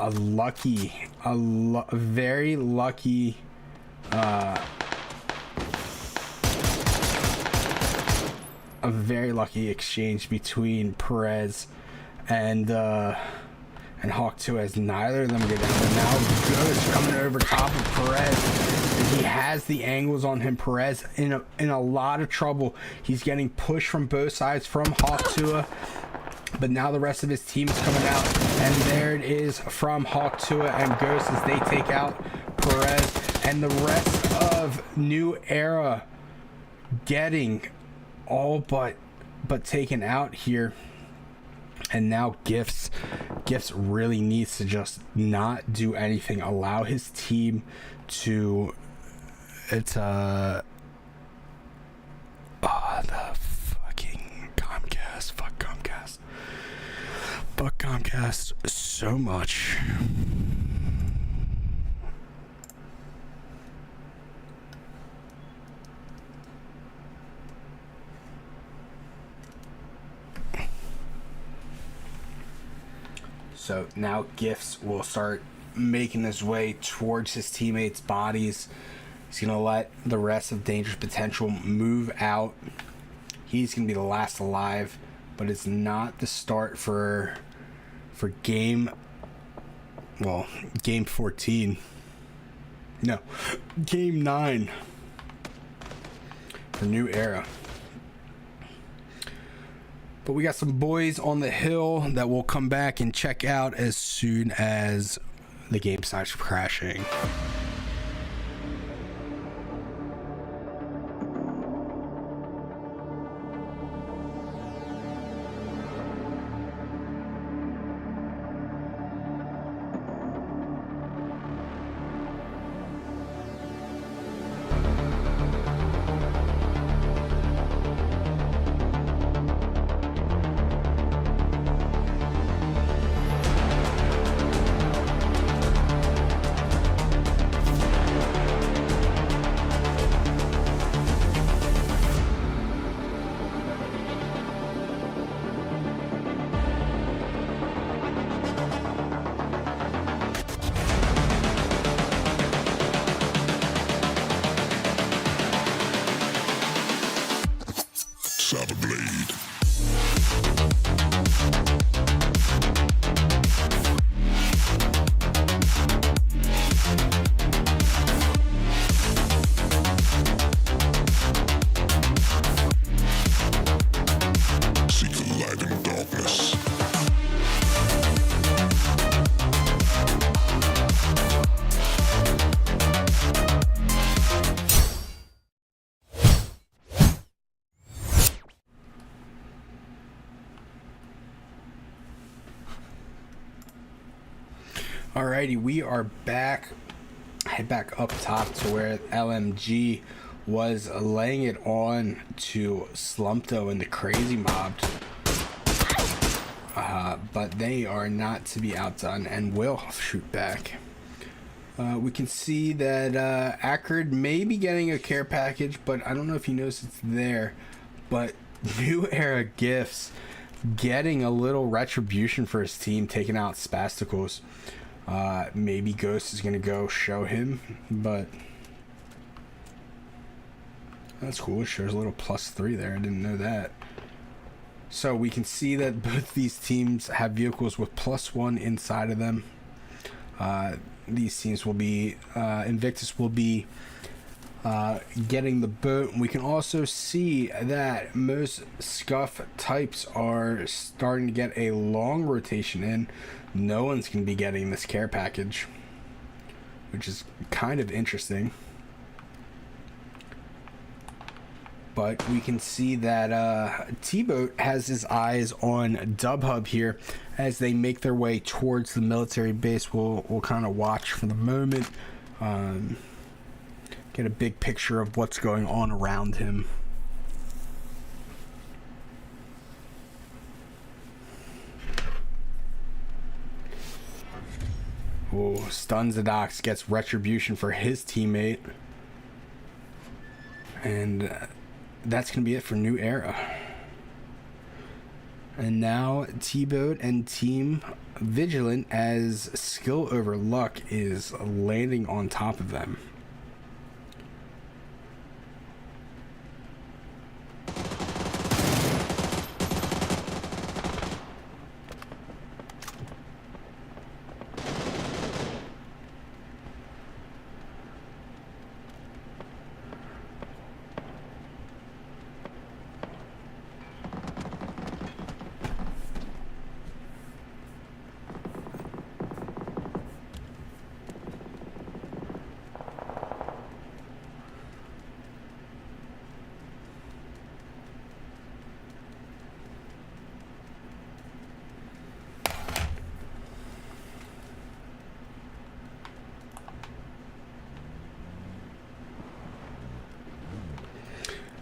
a very lucky exchange between Perez and Hawk 2, as neither of them go down. But now Ghost coming over top of Perez, and he has the angles on him. Perez in a lot of trouble. He's getting pushed from both sides from Hawk 2, but now the rest of his team is coming out, and there it is from Hawk 2 and Ghost as they take out Perez, and the rest of New Era getting all but taken out here. And now Gifts really needs to just not do anything, allow his team to the fucking Comcast, fuck Comcast so much. So now Gifts will start making his way towards his teammates' bodies. He's going to let the rest of Dangerous Potential move out. He's going to be the last alive, but it's not the start for game 14. No, game 9 for New Era. But we got some boys on the hill that we'll come back and check out as soon as the game starts crashing. Cyber Blade. See the light in darkness. Alrighty, we are back. Head back up top to where LMG was laying it on to Slumpto and the Crazy Mob. But they are not to be outdone and will shoot back. We can see that Ackard may be getting a care package, but I don't know if he knows it's there. But New Era Gifts getting a little retribution for his team, taking out Spasticles. Maybe Ghost is gonna go show him, but that's cool. It shows a little +3 there. I didn't know that. So we can see that both these teams have vehicles with +1 inside of them. These teams will be Invictus will be getting the boat. We can also see that most Scuff types are starting to get a long rotation in. No one's going to be getting this care package, which is kind of interesting. but we can see that T-Boat has his eyes on Dubhub here as they make their way towards the military base. We'll kind of watch for the moment, get a big picture of what's going on around him. Oh, stuns the docks, gets retribution for his teammate. And that's going to be it for New Era. And now T-Boat and Team Vigilant as skill over luck is landing on top of them.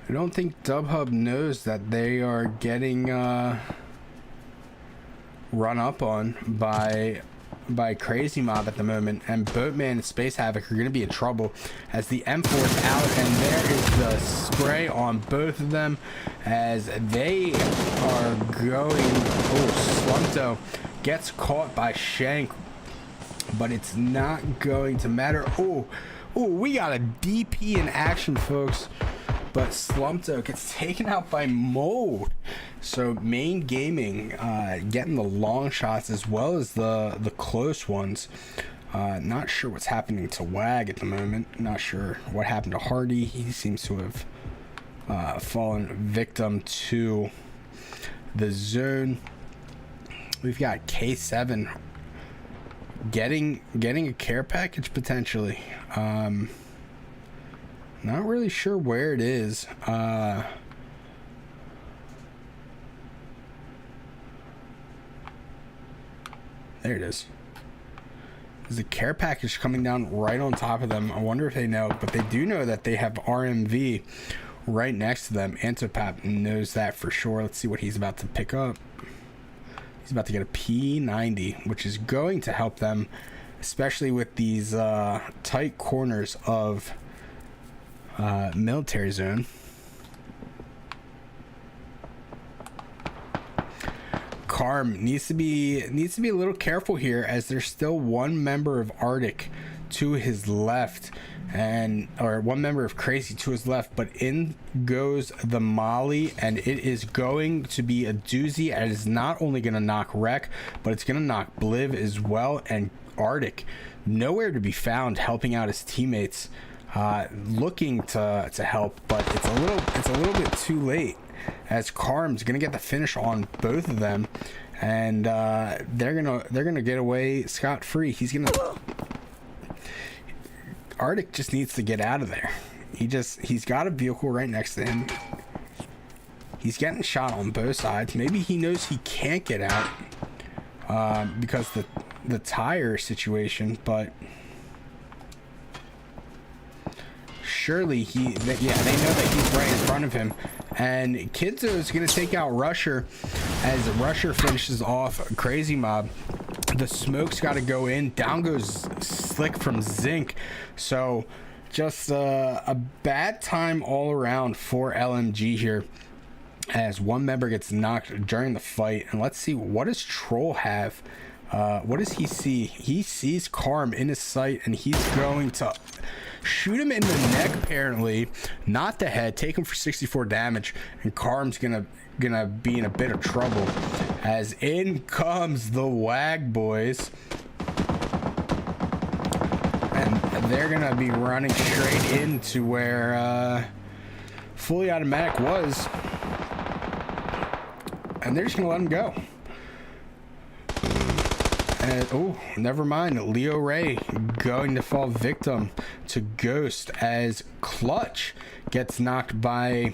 I don't think Dubhub knows that they are getting run up on by Crazy Mob at the moment, and Boatman and Space Havoc are going to be in trouble as the M4 is out, and there is the spray on both of them as they are going. Oh, Slumto gets caught by Shank, but it's not going to matter. Oh, we got a DP in action, folks. But Slumto gets taken out by Mold. So Main Gaming getting the long shots as well as the close ones. Not sure what's happening to Wag at the moment. Not sure what happened to Hardy. He seems to have fallen victim to the zone. We've got K7 getting a care package potentially. Not really sure where it is. There it is. There's a care package coming down right on top of them. I wonder if they know, but they do know that they have RMV right next to them. Antopap knows that for sure. Let's see what he's about to pick up. He's about to get a P90, which is going to help them, especially with these tight corners of military zone. Carm needs to be a little careful here as there's still one member of Arctic to his left, or one member of Crazy to his left, but in goes the Molly, and it is going to be a doozy. It is not only going to knock Wreck, but it's going to knock Bliv as well, and Arctic nowhere to be found helping out his teammates. Looking to help, but it's a little bit too late as Carm's gonna get the finish on both of them, and they're gonna get away scot-free. Arctic just needs to get out of there. He's got a vehicle right next to him. He's getting shot on both sides. Maybe he knows he can't get out because the tire situation, but surely they know that he's right in front of him. And Kidzo is going to take out Rusher as Rusher finishes off Crazy Mob. The smoke's got to go in. Down goes Slick from Zinc. So just a bad time all around for LMG here as one member gets knocked during the fight. And let's see, what does Troll have? What does he see? He sees Carm in his sight, and he's going to shoot him in the neck, apparently, not the head. Take him for 64 damage, and Carm's gonna be in a bit of trouble as in comes the Wag boys, and they're gonna be running straight into where fully automatic was, and they're just gonna let him go. And, oh, never mind. Leo Ray going to fall victim to Ghost as Clutch gets knocked by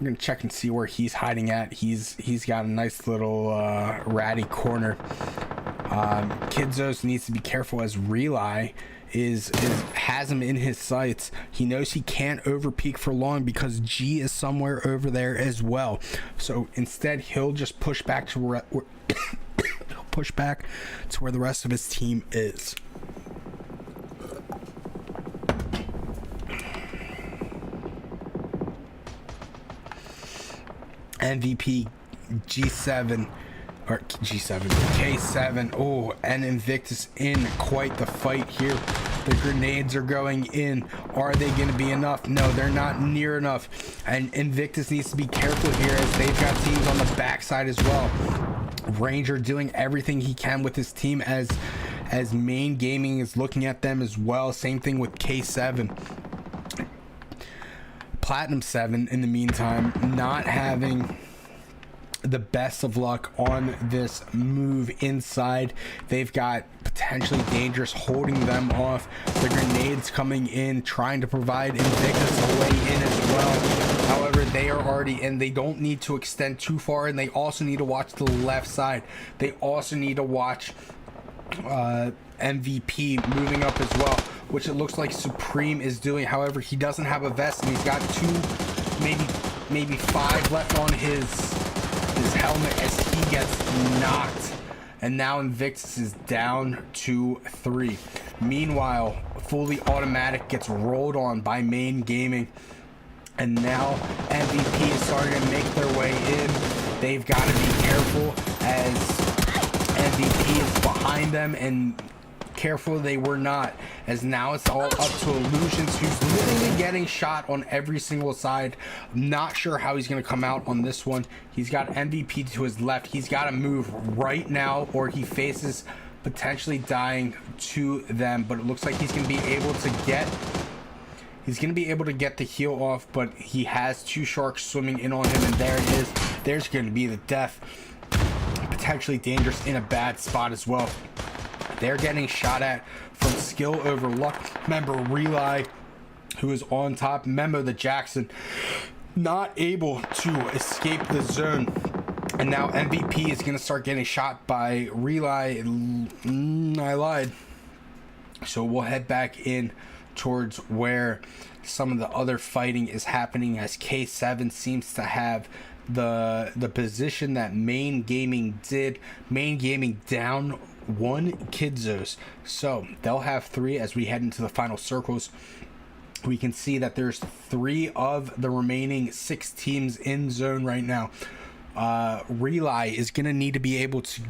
We're gonna check and see where he's hiding at. He's got a nice little ratty corner. Kidzos needs to be careful as Relay has him in his sights. He knows he can't over peek for long because G is somewhere over there as well. So instead, he'll just push back to where the rest of his team is. MVP G7 or K7. Oh, and Invictus in quite the fight here. The grenades are going in. Are they going to be enough? No, they're not near enough. And Invictus needs to be careful here as they've got teams on the backside as well. Ranger doing everything he can with his team as Main Gaming is looking at them as well. Same thing with K7. Platinum 7 in the meantime not having the best of luck on this move inside. They've got potentially Dangerous holding them off. The grenades coming in, trying to provide Invictus a way in as well. However, they are already in. They don't need to extend too far, and they also need to watch the left side. They also need to watch MVP moving up as well, which it looks like Supreme is doing. However, he doesn't have a vest, and he's got maybe 5 left on his helmet as he gets knocked. And now Invictus is down to 3. Meanwhile, Fully Automatic gets rolled on by Main Gaming, and now MVP is starting to make their way in. They've got to be careful as MVP is behind them, and careful they were not, as now it's all up to Illusions, who's literally getting shot on every single side. I'm not sure how he's going to come out on this one. He's got MVP to his left. He's got to move right now or he faces potentially dying to them, but it looks like he's going to be able to get the heal off, but he has 2 sharks swimming in on him, and there it is. There's going to be the death. Potentially Dangerous in a bad spot as well. They're getting shot at from skill over luck. Remember Relay, who is on top. Remember the Jackson, not able to escape the zone. And now MVP is going to start getting shot by Relay. I lied. So we'll head back in towards where some of the other fighting is happening, as K7 seems to have the position that Main Gaming did. Main Gaming down 1 Kidzos, so they'll have 3 as we head into the final circles. We can see that there's 3 of the remaining 6 teams in zone right now. Relay is going to need to be able to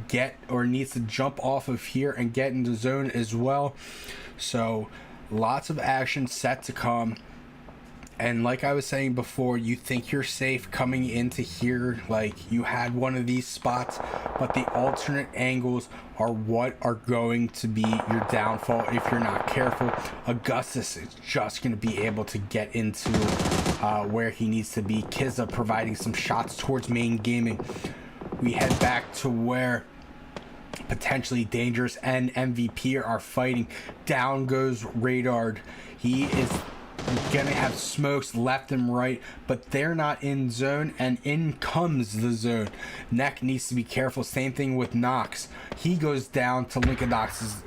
needs to jump off of here and get into zone as well. So lots of action set to come. And like I was saying before, you think you're safe coming into here, like you had one of these spots, but the alternate angles are what are going to be your downfall if you're not careful. Augustus is just going to be able to get into where he needs to be. Kizza providing some shots towards Main Gaming. We head back to where potentially Dangerous and MVP are fighting. Down goes Radard. He is gonna have smokes left and right, but they're not in zone, and in comes the zone. Neck needs to be careful. Same thing with Nox. He goes down to Linkadox's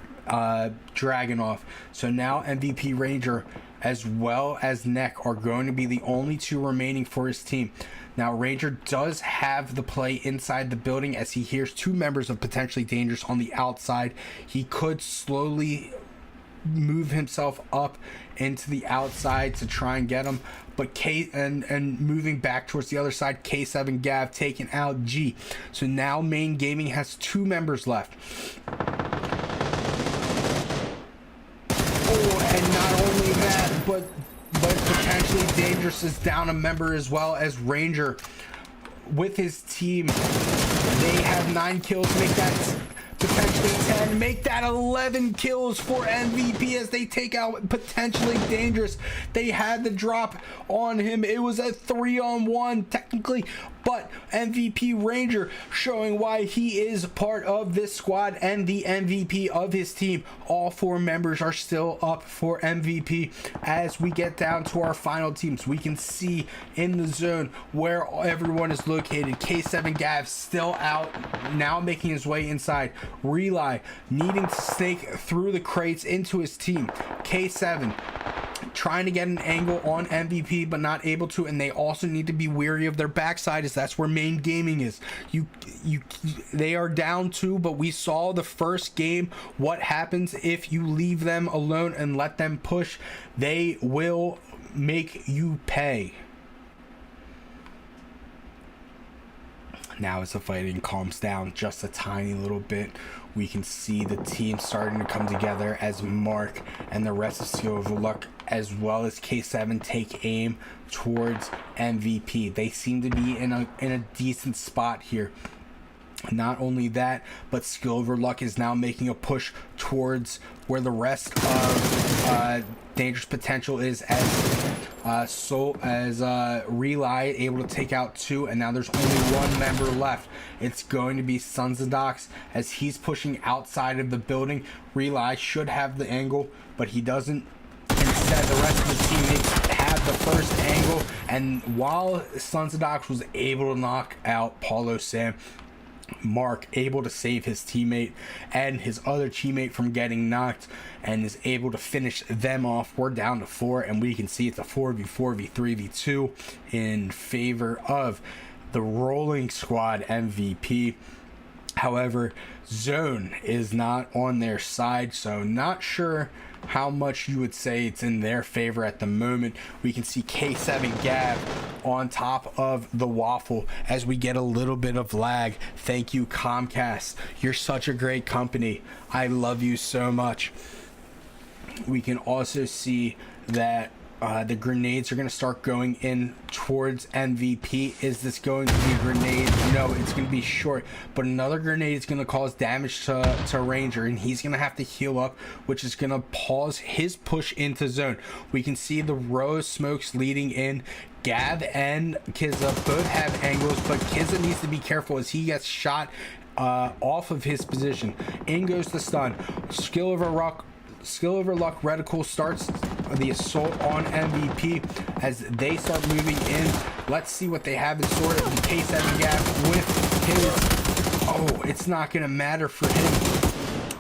dragon off. So now MVP Ranger as well as Neck are going to be the only 2 remaining for his team. Now Ranger does have the play inside the building as he hears 2 members of potentially Dangerous on the outside. He could slowly move himself up into the outside to try and get him, but and moving back towards the other side, K7 Gav taking out G. So now Main Gaming has 2 members left. Oh, and not only that, but potentially Dangerous is down a member as well, as Ranger with his team, they have 9 kills, make that potentially 10, make that 11 kills for MVP as they take out potentially Dangerous. They had the drop on him. It was a 3-on-1 technically, but MVP Ranger showing why he is part of this squad and the MVP of his team. All 4 members are still up for MVP. As we get down to our final teams, we can see in the zone where everyone is located. K7 Gav still out, now making his way inside. Rely needing to snake through the crates into his team. K7 trying to get an angle on MVP but not able to, and they also need to be wary of their backside, as that's where main gaming is. They are down 2, but we saw the first game what happens if you leave them alone and let them push. They will make you pay. Now as the fighting calms down just a tiny little bit, we can see the team starting to come together as Mark and the rest of Skill of Luck as well as K7 take aim towards MVP. They seem to be in a decent spot here. Not only that, but Skill Over Luck is now making a push towards where the rest of Dangerous Potential is, as Rely able to take out 2, and now there's only 1 member left. It's going to be Sons of Docs as he's pushing outside of the building. Rely should have the angle, but he doesn't. Instead, the rest of the teammates have the first angle, and while Sons of Docs was able to knock out Paulo Sam, Mark able to save his teammate and his other teammate from getting knocked and is able to finish them off. We're down to 4, and we can see it's a 4v4 v3v2 in favor of the Rolling Squad MVP. However, Zone is not on their side, so not sure how much you would say it's in their favor at the moment. We can see K7 Gav on top of the waffle as we get a little bit of lag. Thank you, Comcast. You're such a great company. I love you so much. We can also see that the grenades are going to start going in towards MVP. Is this going to be a grenade? No, it's going to be short, but another grenade is going to cause damage to Ranger, and he's going to have to heal up, which is going to pause his push into zone. We can see the row of smokes leading in. Gav and Kizza both have angles, but Kizza needs to be careful as he gets shot off of his position. In goes the stun. Skill Over Luck Reticle starts the assault on MVP as they start moving in. Let's see what they have in store. The K7 Gap with his... Oh, it's not going to matter for him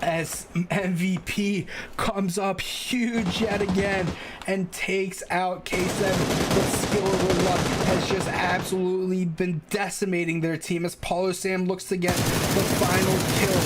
as MVP comes up huge yet again and takes out K7. But Skill Over Luck has just absolutely been decimating their team as Paulo Sam looks to get the final kill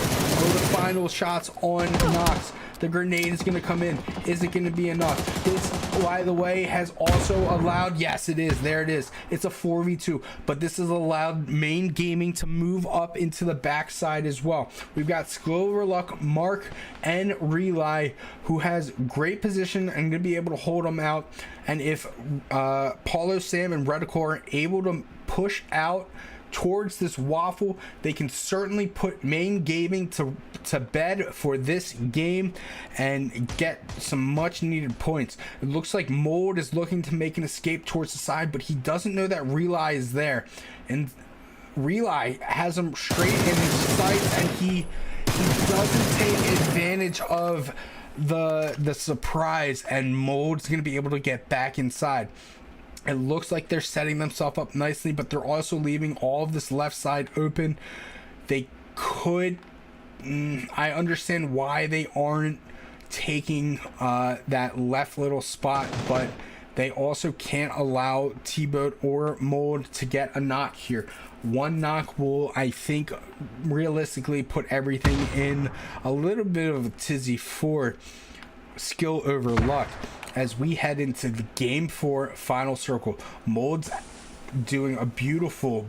or the final shots on Nox. The grenade is going to come in. Is it going to be enough? This, by the way, has also allowed... Yes, it is. There it is. It's a 4v2. But this has allowed main gaming to move up into the backside as well. We've got Skill Over Luck, Mark, and Rely, who has great position and going to be able to hold them out. And if Paulo Sam and Reticle are able to push out towards this waffle, they can certainly put main gaming to bed for this game and get some much needed points. It looks like Mold is looking to make an escape towards the side, but he doesn't know that Rely is there, and Rely has him straight in his sights, and he doesn't take advantage of the surprise, and Mold's gonna be able to get back inside. It looks like they're setting themselves up nicely, but they're also leaving all of this left side open. They could... I understand why they aren't taking that left little spot, but they also can't allow T-Boat or Mold to get a knock here. One knock will, I think, realistically put everything in a little bit of a tizzy for Skill Over Luck. As we head into the Game 4 final circle, Mold's doing a beautiful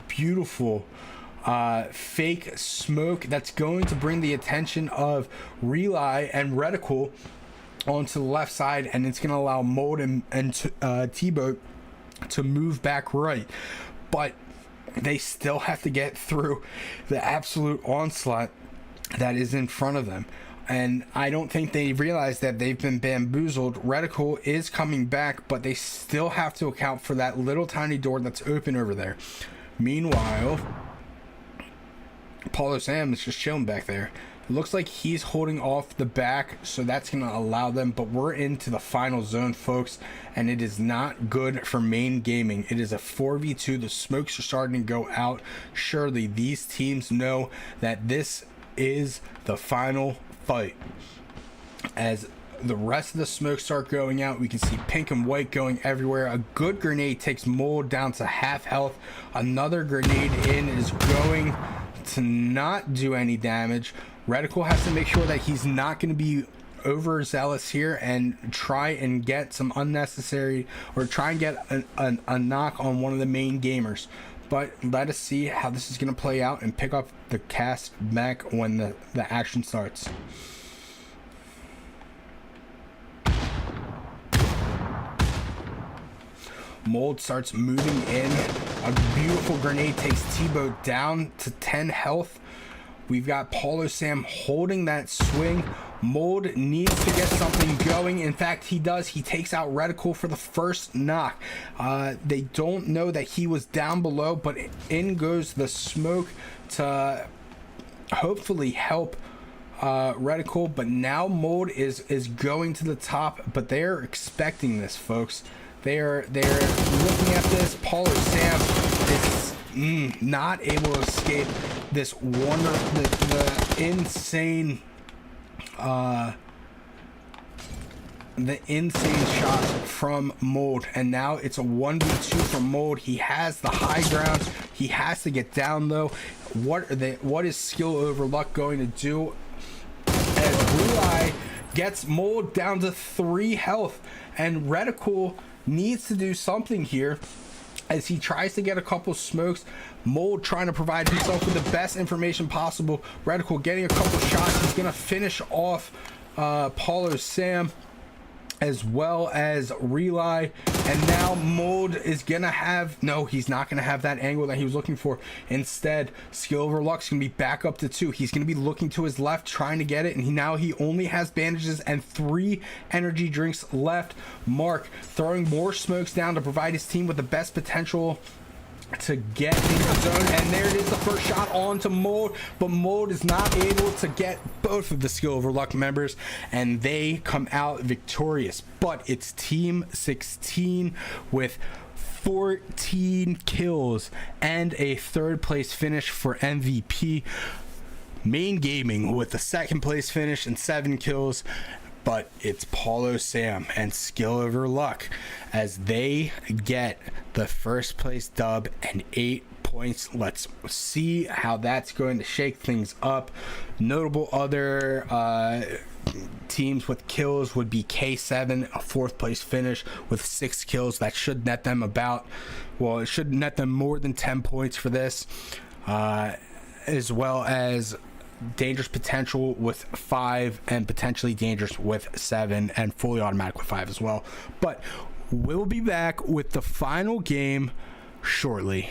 fake smoke that's going to bring the attention of Rely and Reticle onto the left side, and it's going to allow Mold and T-Boat to move back right. But they still have to get through the absolute onslaught that is in front of them. And I don't think they realize that they've been bamboozled. Reticle is coming back, but they still have to account for that little tiny door that's open over there. Meanwhile, Paulo Sam is just chilling back there. It looks like he's holding off the back, so that's going to allow them. But we're into the final zone, folks, and it is not good for main gaming. It is a 4v2. The smokes are starting to go out. Surely these teams know that this is the final fight. As the rest of the smokes start going out, we can see pink and white going everywhere. A good grenade takes Mold down to half health. Another grenade in is going to not do any damage. Reticle has to make sure that he's not going to be overzealous here and try and get some unnecessary, or try and get a knock on one of the main gamers. But let us see how this is going to play out and pick up the cast back when the action starts. Mold starts moving in. A beautiful grenade takes Tebow down to 10 health. We've got Paulo Sam holding that swing. Mold needs to get something going. In fact, he does. He takes out Reticle for the first knock. They don't know that he was down below, but in goes the smoke to hopefully help Reticle. But now Mold is going to the top, but they're expecting this, folks. They're looking at this. Paulo Sam is not able to escape this the insane shots from Mold. And now it's a 1v2 from Mold. He has the high ground. He has to get down though. What is skill over luck going to do? As Relay gets Mold down to 3 health, and Reticle needs to do something here as he tries to get a couple smokes. Mold trying to provide himself with the best information possible. Reticle getting a couple shots. He's going to finish off Paulo Sam as well as Relay. And now Mold is going to have... No, he's not going to have that angle that he was looking for. Instead, skill over luck's going to be back up to 2. He's going to be looking to his left, trying to get it. And now he only has bandages and 3 energy drinks left. Mark throwing more smokes down to provide his team with the best potential to get in the zone, and there it is, the first shot onto Mold, but Mold is not able to get both of the skill over luck members, and they come out victorious. But it's team 16 with 14 kills and a 3rd place finish for MVP. Main Gaming with the 2nd place finish and 7 kills. But it's Paulo Sam and skill over luck as they get the 1st place dub and 8 points. Let's see how that's going to shake things up. Notable other teams with kills would be K7, a 4th place finish with 6 kills. That should net them it should net them more than 10 points for this, as well as Dangerous Potential with 5 and potentially Dangerous with 7 and Fully Automatic with 5 as well. But we'll be back with the final game shortly.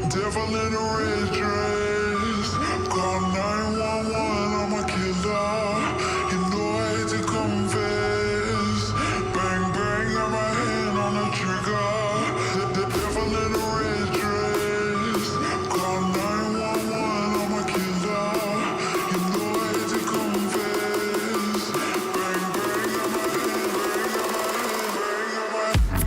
Devil in a red dress. Call 911, I'm a killer. You know I hate to confess. Bang, bang, got my hand on the trigger. The devil in a red dress. Call 911, I'm a killer. You know I hate to confess. Bang, bang, got my hand, bang, got my hand.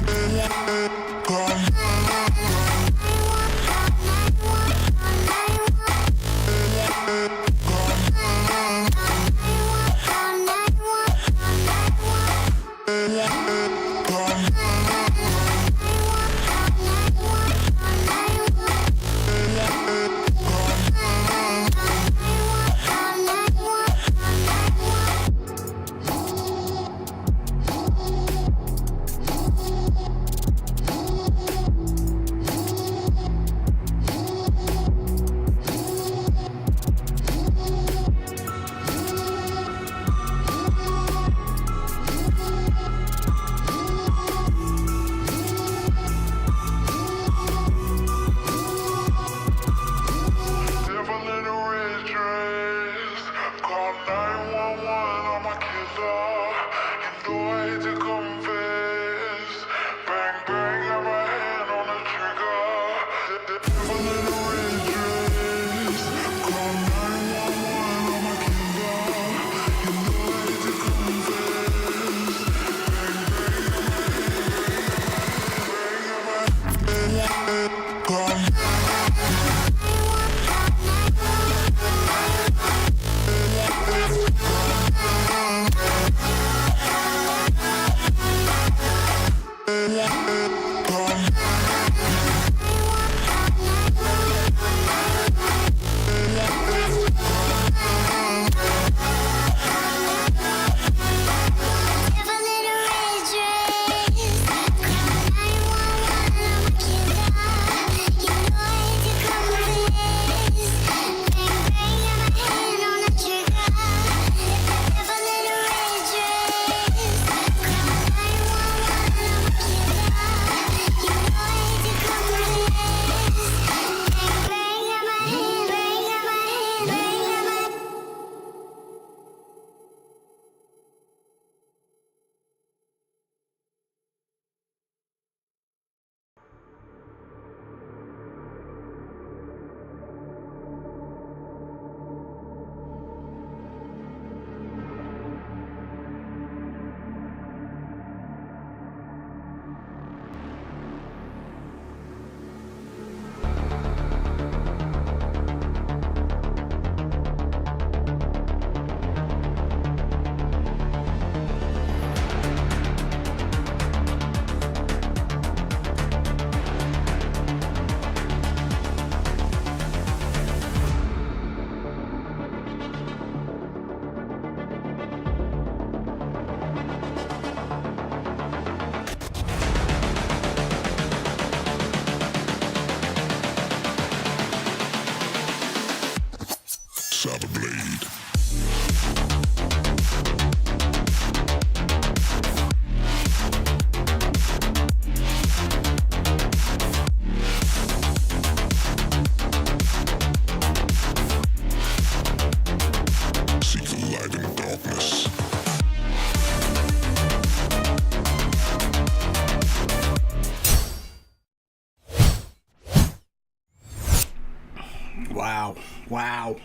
Wow.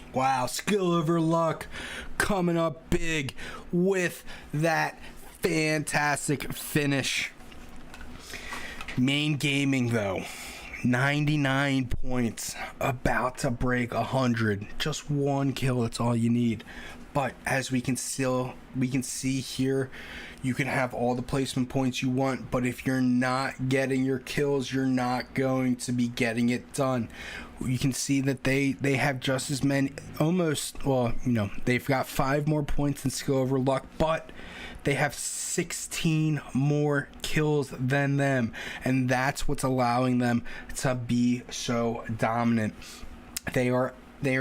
Skill over luck coming up big with that fantastic finish. Main Gaming, though, 99 points, about to break 100. Just one kill, that's all you need. But as we can see here, you can have all the placement points you want, but if you're not getting your kills, you're not going to be getting it done. You can see that they have just as many, they've got 5 more points than skill over luck, but they have 16 more kills than them, and that's what's allowing them to be so dominant. They are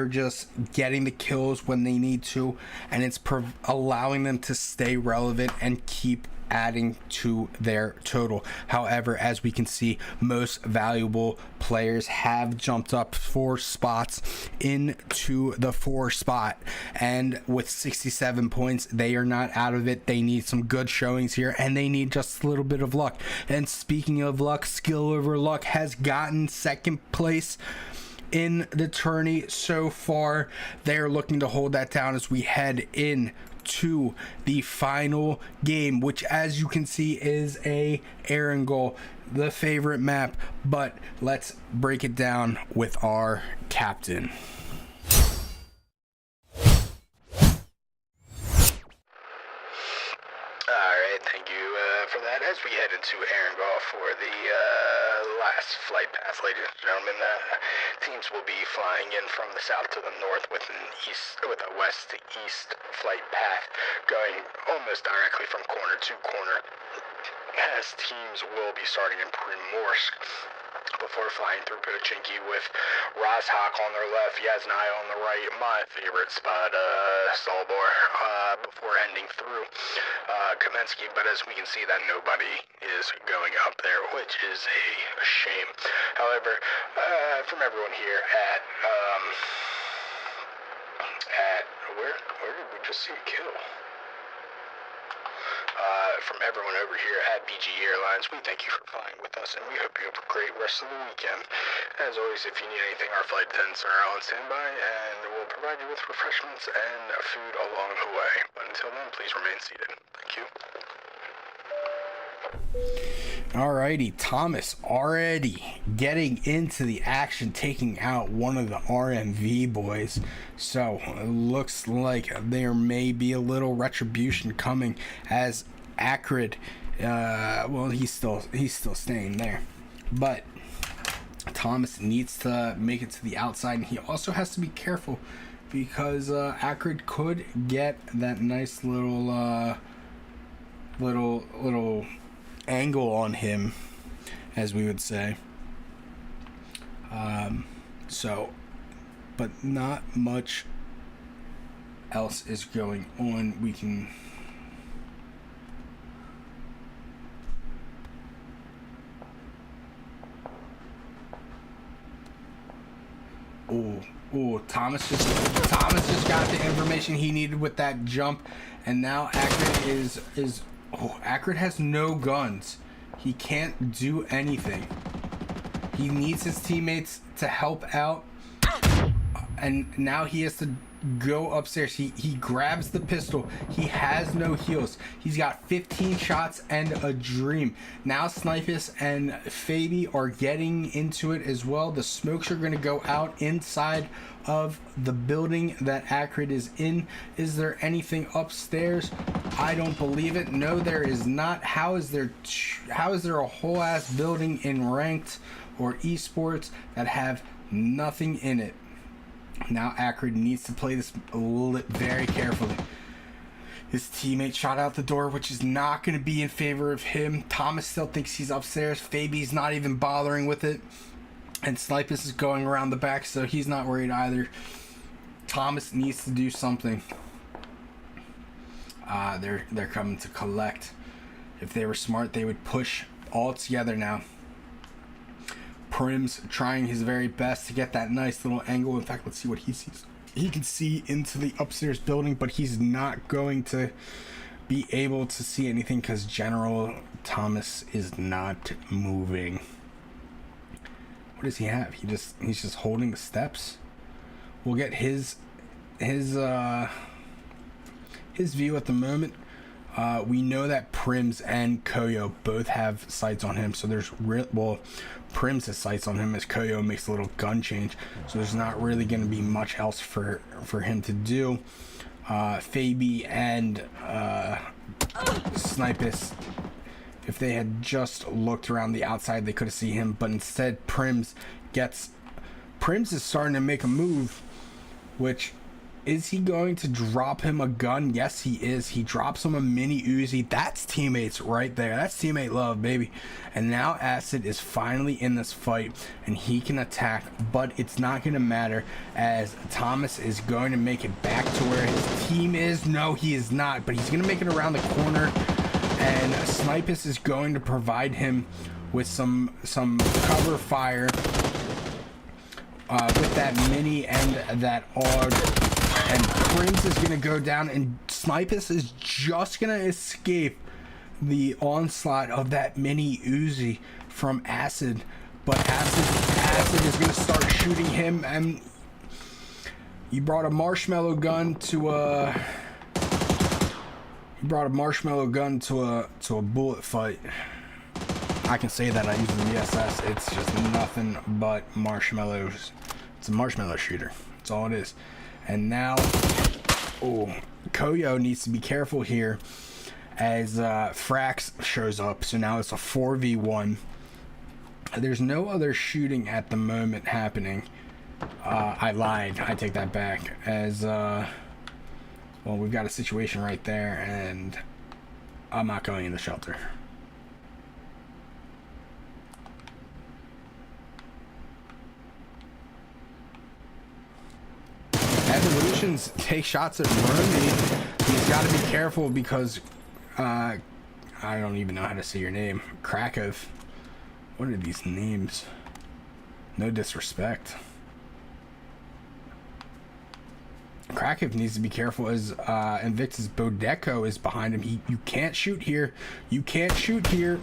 just getting the kills when they need to, and it's allowing them to stay relevant and keep adding to their total. However, as we can see, most valuable players have jumped up 4 spots into the 4 spot, and with 67 points, they are not out of it. They need some good showings here, and they need just a little bit of luck. And speaking of luck, skill over luck has gotten 2nd place in the tourney so far. They're looking to hold that down as we head in to the final game, which, as you can see, is a Aaron goal, the favorite map. But let's break it down with our captain. Alright, thank you for that. As we head into Erangel for the last flight path, ladies and gentlemen, teams will be flying in from the south to the north with a west to east flight path going almost directly from corner to corner, as teams will be starting in Primorsk before flying through Pochinki with Rozhok on their left, Yasnaya on the right, my favorite spot, Stalbor, before ending through Kamensky. But as we can see, that nobody is going up there, which is a shame. However, from everyone here at where did we just see a kill? From everyone over here at BGE Airlines, we thank you for flying with us, and we hope you have a great rest of the weekend. As always, if you need anything, our flight attendants are on standby, and we'll provide you with refreshments and food along the way. But until then, please remain seated. Thank you. Alrighty, Thomas already getting into the action, taking out one of the RMV boys. So it looks like there may be a little retribution coming, as Acrid, he's still staying there, but Thomas needs to make it to the outside, and he also has to be careful because Acrid could get that nice little angle on him, as we would say. But not much else is going on. We can Thomas just got the information he needed with that jump, and now Acrid Acrid has no guns. He can't do anything. He needs his teammates to help out, and now he has to go upstairs. He grabs the pistol. He has no heals. He's got 15 shots and a dream. Now Snipus and Fabi are getting into it as well. The smokes are going to go out inside of the building that Acrid is in. Is there anything upstairs? I don't believe it. No, there is not. How is there a whole ass building in ranked or esports that have nothing in it? Now Acrid needs to play this very carefully. His teammate shot out the door, which is not going to be in favor of him. Thomas still thinks he's upstairs. Fabi's not even bothering with it. And Snipus is going around the back, so he's not worried either. Thomas needs to do something. They're coming to collect. If they were smart, they would push all together now. Prim's trying his very best to get that nice little angle. In fact, let's see what he sees. He can see into the upstairs building, but he's not going to be able to see anything because General Thomas is not moving. What does he have? He's just holding the steps. we'll get his view at the moment. We know that Prims and Koyo both have sights on him, so there's Prims has sights on him as Koyo makes a little gun change, so there's not really going to be much else for him to do. Fabi and Snipus, if they had just looked around the outside, they could have seen him, but instead Prims is starting to make a move, which, is he going to drop him a gun? Yes, he is. He drops him a mini Uzi. That's teammates right there. That's teammate love, baby. And now Acid is finally in this fight, and he can attack, but it's not going to matter, as Thomas is going to make it back to where his team is. No, he is not, but he's going to make it around the corner, and Snipus is going to provide him with some cover fire with that mini and that AUG. And Prince is going to go down, and Snipus is just going to escape the onslaught of that mini Uzi from Acid. But Acid is going to start shooting him, and he brought a marshmallow gun to a bullet fight. I can say that I use the VSS. It's just nothing but marshmallows. It's a marshmallow shooter. That's all it is. And now, Koyo needs to be careful here as Frax shows up. So now it's a 4v1. There's no other shooting at the moment happening. I lied. I take that back. As, well, we've got a situation right there, and I'm not going in the shelter. Evolutions take shots at Romy. He's got to be careful because I don't even know how to say your name. Krakow. What are these names? No disrespect. Krakow needs to be careful as Invictus Bodeco is behind him. You can't shoot here. You can't shoot here.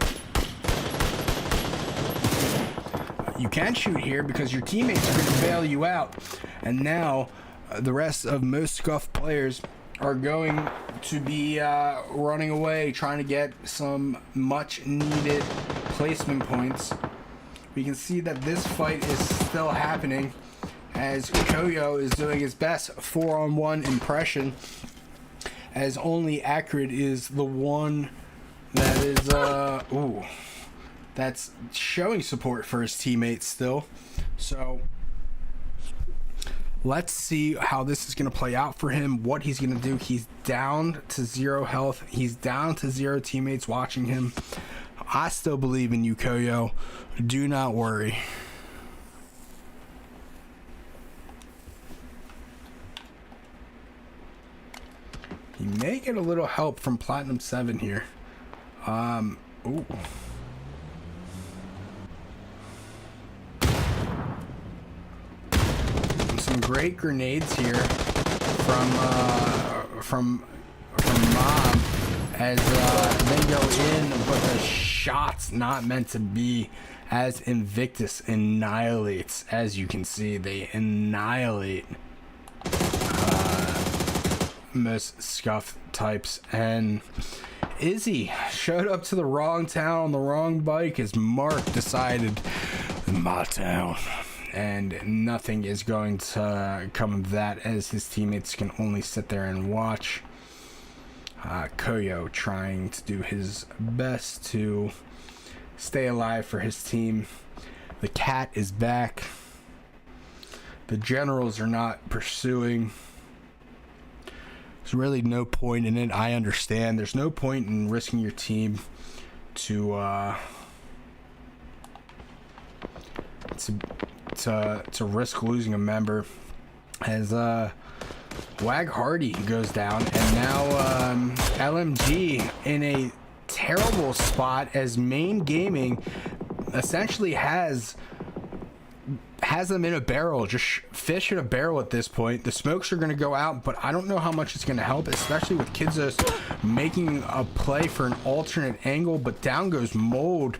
You can shoot here because your teammates are going to bail you out. And now the rest of most scuffed players are going to be running away, trying to get some much needed placement points. We can see that this fight is still happening as Koyo is doing his best 4-on-1 impression, as only Accurate is the one that is that's showing support for his teammates still. So let's see how this is going to play out for him, what he's going to do. He's down to 0 health. He's down to 0 teammates watching him. I still believe in you, Koyo. Do not worry. He may get a little help from Platinum 7 here. Ooh. Some great grenades here from Mob as they go in, but the shot's not meant to be, as Invictus annihilates. As you can see, they annihilate most scuffed types. And Izzy showed up to the wrong town on the wrong bike as Mark decided, my town. And nothing is going to come of that, as his teammates can only sit there and watch. Koyo trying to do his best to stay alive for his team. The cat is back. The generals are not pursuing. There's really no point in it. I understand. There's no point in risking your team to risk losing a member, as Wag Hardy goes down, and now LMG in a terrible spot, as Main Gaming essentially has them in a barrel, just fish in a barrel at this point. The smokes are going to go out, but I don't know how much it's going to help, especially with Kidsos making a play for an alternate angle. But down goes Mold.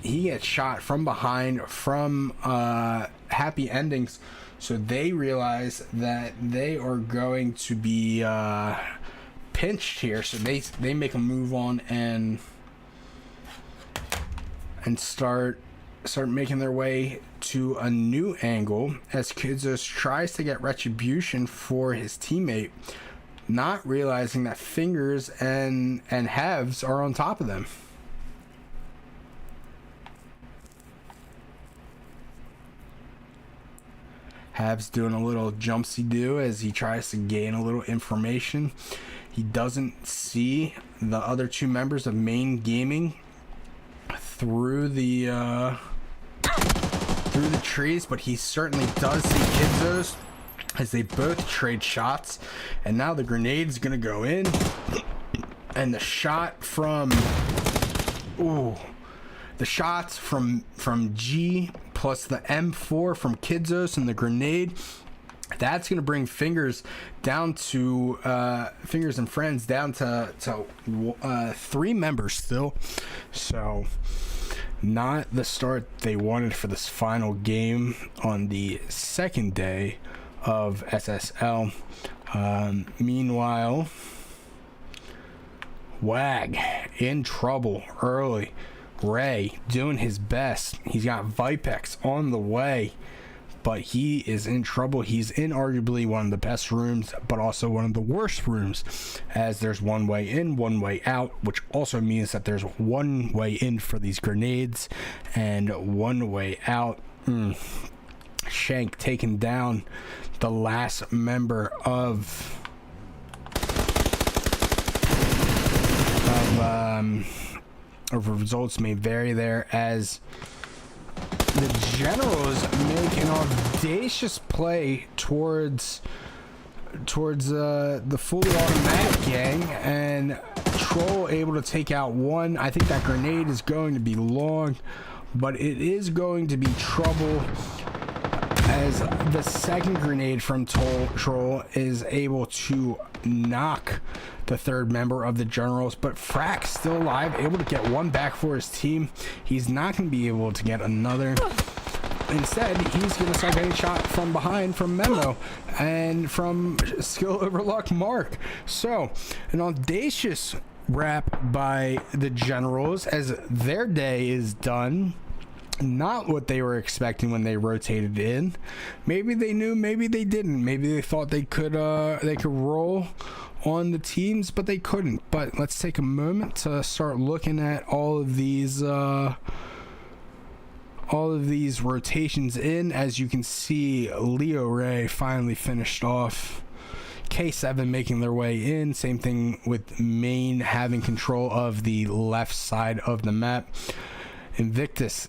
he gets shot from behind from Happy Endings. So they realize that they are going to be pinched here. So they make a move on and start making their way to a new angle as Kizos tries to get retribution for his teammate, not realizing that Fingers and Halves are on top of them. Halves doing a little jumpsy-do as he tries to gain a little information. He doesn't see the other two members of Main Gaming through the trees, but he certainly does see Kizos as they both trade shots. And now the grenade's gonna go in, and the shot from the shots from G plus the M4 from Kizos and the grenade, that's gonna bring Fingers down to Fingers and Friends down to 3 members still. So not the start they wanted for this final game on the second day of SSL. Meanwhile, Wag in trouble early. Ray doing his best. He's got Vipex on the way, but he is in trouble. He's in arguably one of the best rooms, but also one of the worst rooms, as there's one way in, one way out, which also means that there's one way in for these grenades and one way out. Shank taking down the last member of results may vary there, as the Generals make an audacious play towards the fully automatic gang, and Troll able to take out one. I think that grenade is going to be long, but it is going to be trouble, as the second grenade from Troll is able to knock the third member of the Generals, but Frack's still alive, able to get one back for his team. He's not going to be able to get another. Instead, he's going to start getting shot from behind from Memo and from Skill Overlock Mark. So, an audacious wrap by the Generals as their day is done. Not what they were expecting when they rotated in. Maybe they knew, maybe they didn't. Maybe they thought they could roll on the teams, but they couldn't. But let's take a moment to start looking at all of these rotations in. As you can see, Leo Ray finally finished off. K7 making their way in. Same thing with Main having control of the left side of the map. Invictus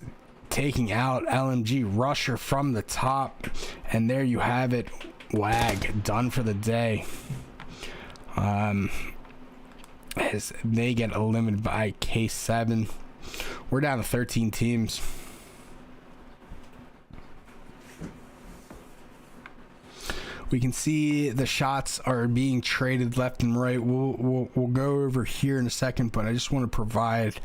taking out LMG Rusher from the top, and there you have it. Wag done for the day. As they get eliminated by K7. We're down to 13 teams. We can see the shots are being traded left and right. We'll go over here in a second, but I just want to provide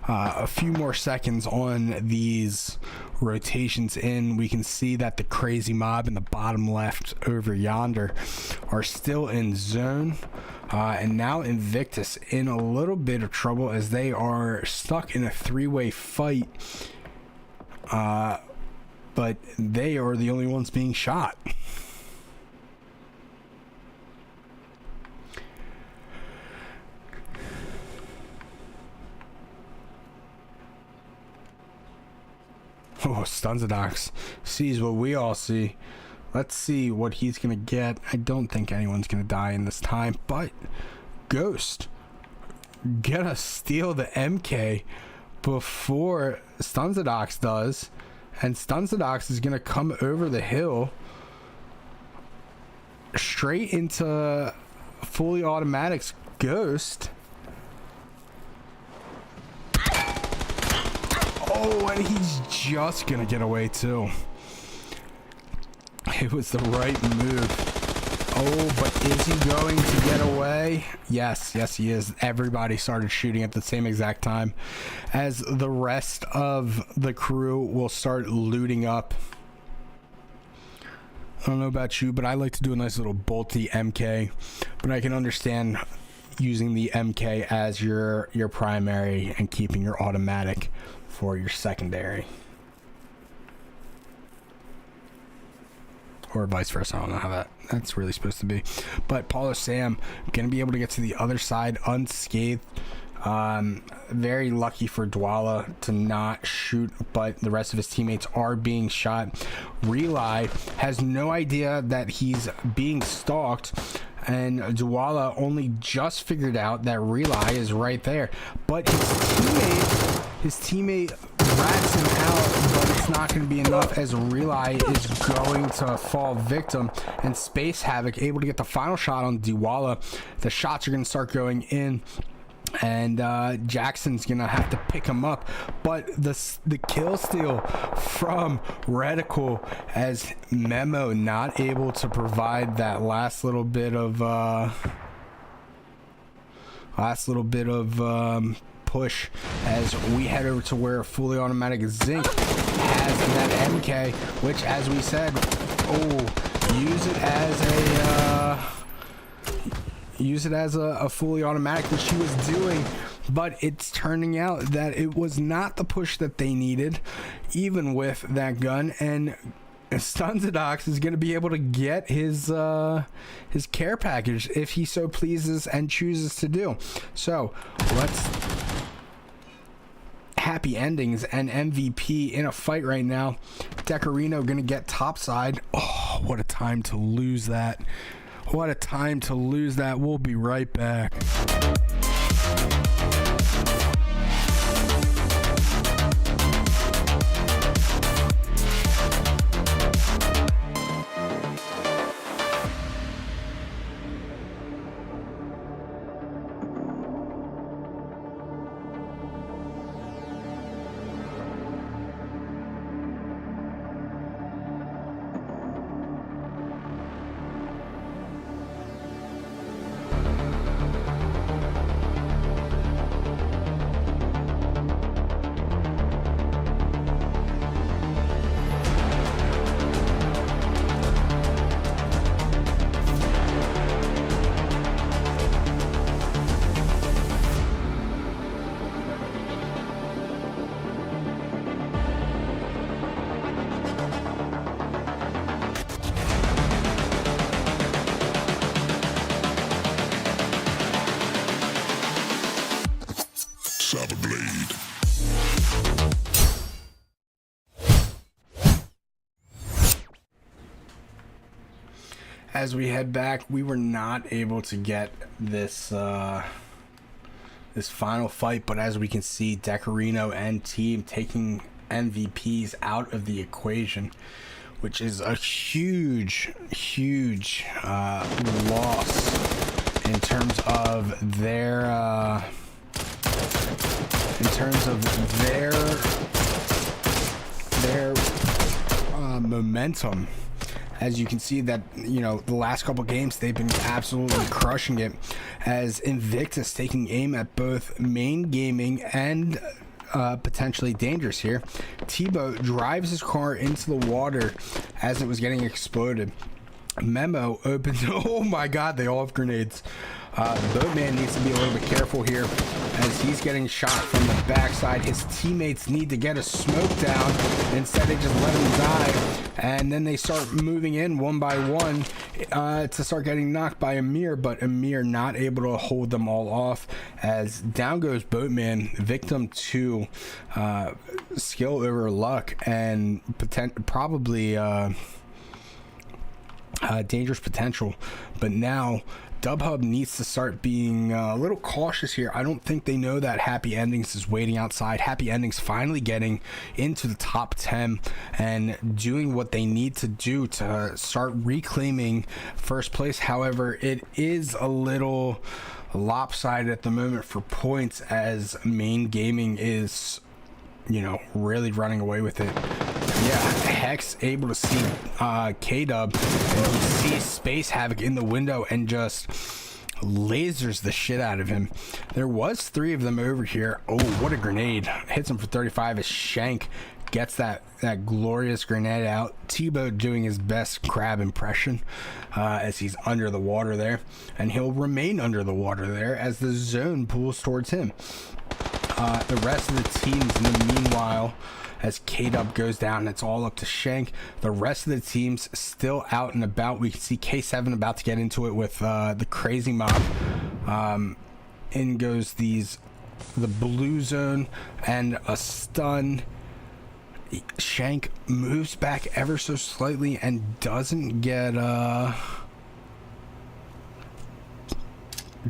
a few more seconds on these rotations in. We can see that the Crazy Mob in the bottom left over yonder are still in zone. And now Invictus in a little bit of trouble as they are stuck in a 3-way fight. But they are the only ones being shot. Oh, Stunzadox sees what we all see. Let's see what he's going to get. I don't think anyone's going to die in this time, but Ghost gonna steal the MK before Stunzadox does, and Stunzadox is going to come over the hill straight into fully automatics Ghost. Oh, and he's just gonna get away too. It was the right move. Oh, but is he going to get away? Yes, he is. Everybody started shooting at the same exact time as the rest of the crew will start looting up. I don't know about you, but I like to do a nice little bolty MK, but I can understand using the MK as your primary and keeping your automatic for your secondary. Or vice versa. I don't know how that's really supposed to be. But Paulo Sam gonna be able to get to the other side unscathed. Very lucky for Dwala to not shoot, but the rest of his teammates are being shot. Relay has no idea that he's being stalked, and Dwala only just figured out that Relay is right there. But his teammate rats him out, but it's not going to be enough as Relay is going to fall victim, and Space Havoc able to get the final shot on Dwala. The shots are going to start going in, and Jackson's gonna have to pick him up, but the kill steal from Reticle as Memo not able to provide that last little bit of push as we head over to where fully automatic Zinc has that MK, which, as we said, use it as a fully automatic, which she was doing, but it's turning out that it was not the push that they needed, even with that gun, and Stunzadox is going to be able to get his care package if he so pleases and chooses to do. So let's happy endings and MVP in a fight right now. Decorino going to get topside. Oh, what a time to lose that. What a time to lose that. We'll be right back. As we head back, we were not able to get this this final fight, but as we can see, Decorino and team taking MVPs out of the equation, which is a huge loss in terms of their momentum. As you can see that, you know, the last couple games they've been absolutely crushing it, as Invictus taking aim at both Main Gaming and potentially Dangerous here. Tebow drives his car into the water as it was getting exploded. Memo opens. Oh my god, they all have grenades. The Boatman needs to be a little bit careful here as he's getting shot from the backside. His teammates need to get a smoke down. Instead, they just let him die. And then they start moving in one by one to start getting knocked by Amir. But Amir not able to hold them all off as down goes Boatman, victim to skill over luck and probably dangerous potential. But now Dubhub needs to start being a little cautious here. I don't think they know that Happy Endings is waiting outside. Happy Endings finally getting into the top 10 and doing what they need to do to start reclaiming first place. However, it is a little lopsided at the moment for points as Main Gaming is, you know, really running away with it. Yeah, Hex able to see K-Dub, and he sees Space Havoc in the window and just lasers the shit out of him. There was 3 of them over here. Oh, what a grenade. Hits him for 35 as Shank gets that glorious grenade out. T-Bow doing his best crab impression as he's under the water there, and he'll remain under the water there as the zone pulls towards him. The rest of the teams in the meanwhile, as K-Dub goes down, it's all up to Shank. The rest of the teams still out and about. We can see K7 about to get into it with the crazy mob. In goes the blue zone and a stun. Shank moves back ever so slightly and doesn't get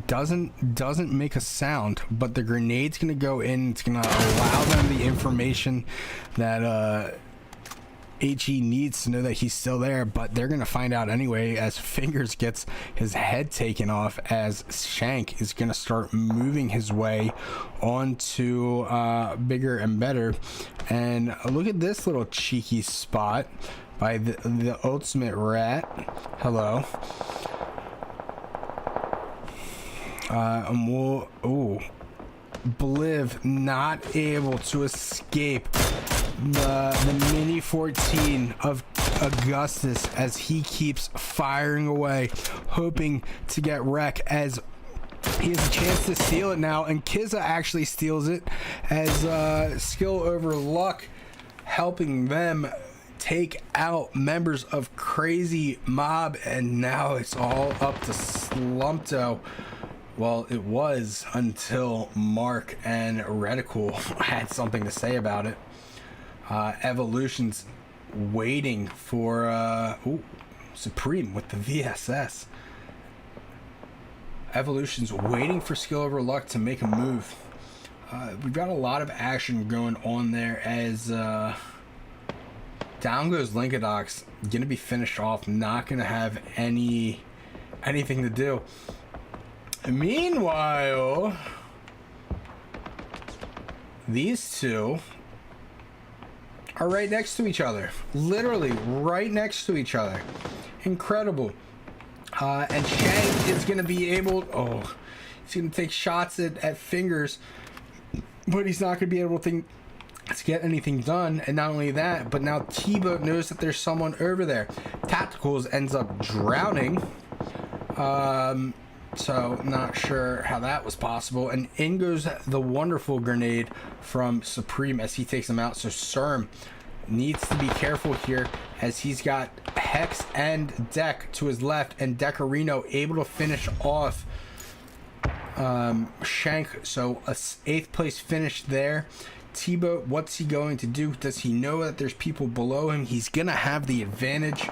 doesn't make a sound, but the grenade's gonna go in. It's gonna allow them the information that HE needs to know that he's still there, but they're gonna find out anyway as Fingers gets his head taken off, as Shank is gonna start moving his way onto bigger and better. And look at this little cheeky spot by the ultimate rat. Hello. And we'll, Bliv not able to escape the mini 14 of Augustus as he keeps firing away, hoping to get wreck as he has a chance to steal it now, and Kizza actually steals it as skill over luck helping them take out members of Crazy Mob, and now it's all up to Slumpto. Well, it was until Mark and Reticle had something to say about it. Evolution's waiting for Supreme with the VSS. Evolution's waiting for skill over luck to make a move. We've got a lot of action going on there as down goes Linkadox, gonna be finished off, not gonna have anything to do. Meanwhile, these two are right next to each other. Literally right next to each other. Incredible. And Shank is going to be able... he's going to take shots at Fingers, but he's not going to be able to get anything done. And not only that, but now T-Boat knows that there's someone over there. Tacticals ends up drowning. So not sure how that was possible. And in goes the wonderful grenade from Supreme as he takes him out. So Serm needs to be careful here as he's got Hex and Deck to his left, and Decarino able to finish off Shank. So a 8th place finish there. T-Boat, what's he going to do? Does he know that there's people below him? He's gonna have the advantage.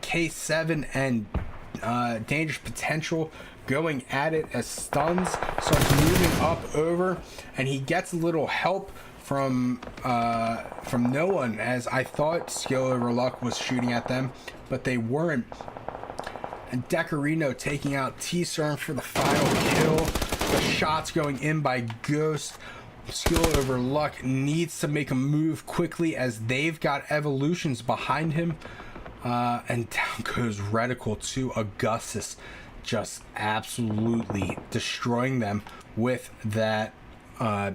K7 and Dangerous Potential going at it as stuns starts moving up over, and he gets a little help from no one, as I thought skill over luck was shooting at them, but they weren't. And Decarino taking out T-Serm for the final kill. The shots going in by Ghost. Skill over luck needs to make a move quickly as they've got Evolutions behind him. And down goes Reticle to Augustus, just absolutely destroying them with that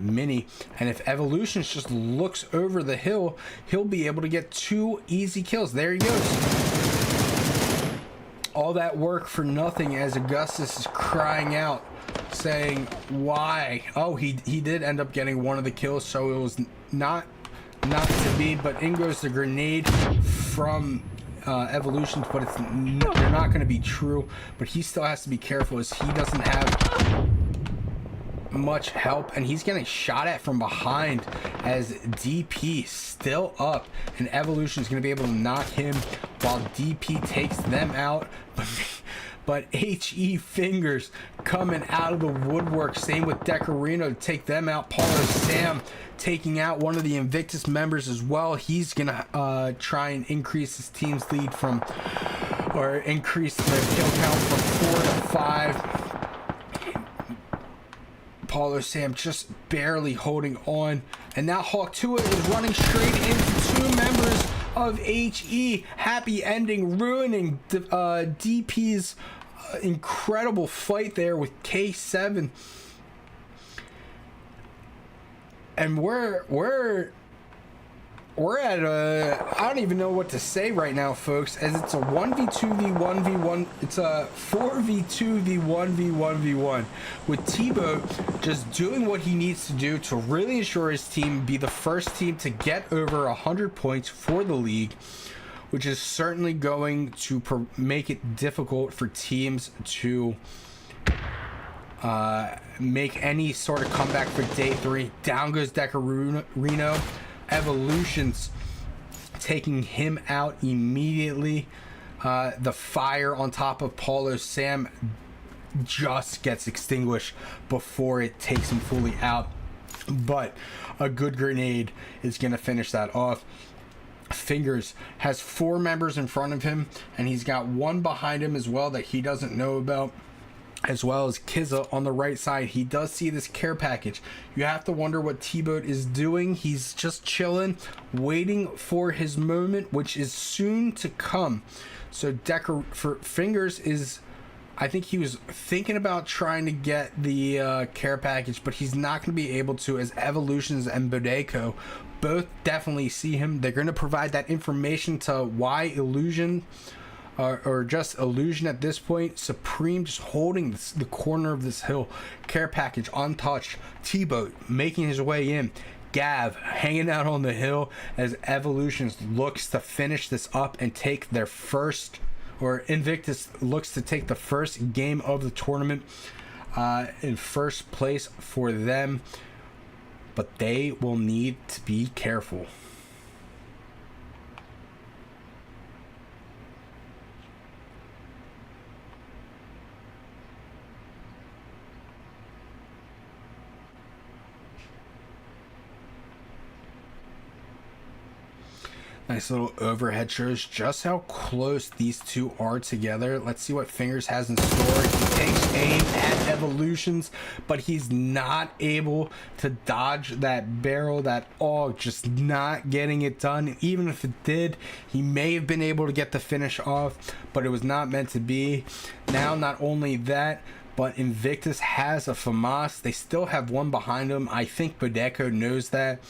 mini. And if Evolutions just looks over the hill, he'll be able to get 2 easy kills. There he goes. All that work for nothing as Augustus is crying out, saying why. Oh, he did end up getting one of the kills, so it was not to be. But in goes the grenade from Evolutions, but they're not going to be true. But he still has to be careful as he doesn't have much help, and he's getting shot at from behind as DP still up, and Evolution is going to be able to knock him while DP takes them out. But HE Fingers coming out of the woodwork, same with Decarino to take them out. Paulo Sam taking out one of the Invictus members as well. He's gonna try and increase his team's lead increase the kill count from 4 to 5. Paulo Sam just barely holding on. And now Hawk Tua is running straight into two members of HE. Happy ending, ruining DP's incredible fight there with K7. And we're at a, I don't even know what to say right now, folks, as it's a 1v2v1v1, it's a 4v2v1v1v1 with T-Boat just doing what he needs to do to really ensure his team be the first team to get over 100 points for the league, which is certainly going to make it difficult for teams to make any sort of comeback for day 3. Down goes Decarino. Evolutions taking him out immediately. The fire on top of Paulo Sam just gets extinguished before it takes him fully out, but a good grenade is going to finish that off. Fingers has 4 members in front of him, and he's got 1 behind him as well that he doesn't know about, as well as Kizza on the right side. He does see this care package. You have to wonder what T-Boat is doing. He's just chilling, waiting for his moment, which is soon to come. So for Fingers is, I think he was thinking about trying to get the care package, but he's not going to be able to, as Evolutions and Bodeko both definitely see him. They're going to provide that information to why Illusion or just Illusion at this point. Supreme just holding the corner of this hill. Care package untouched. T-Boat making his way in. Gav hanging out on the hill as Evolutions looks to finish this up and take their first, or Invictus looks to take the first game of the tournament in first place for them. But they will need to be careful. Nice little overhead shows just how close these two are together. Let's see what Fingers has in store. He takes aim at Evolutions, but he's not able to dodge that barrel, that AUG, just not getting it done. Even if it did, he may have been able to get the finish off, but it was not meant to be. Now, not only that, but Invictus has a FAMAS. They still have 1 behind him. I think Bodeko knows that.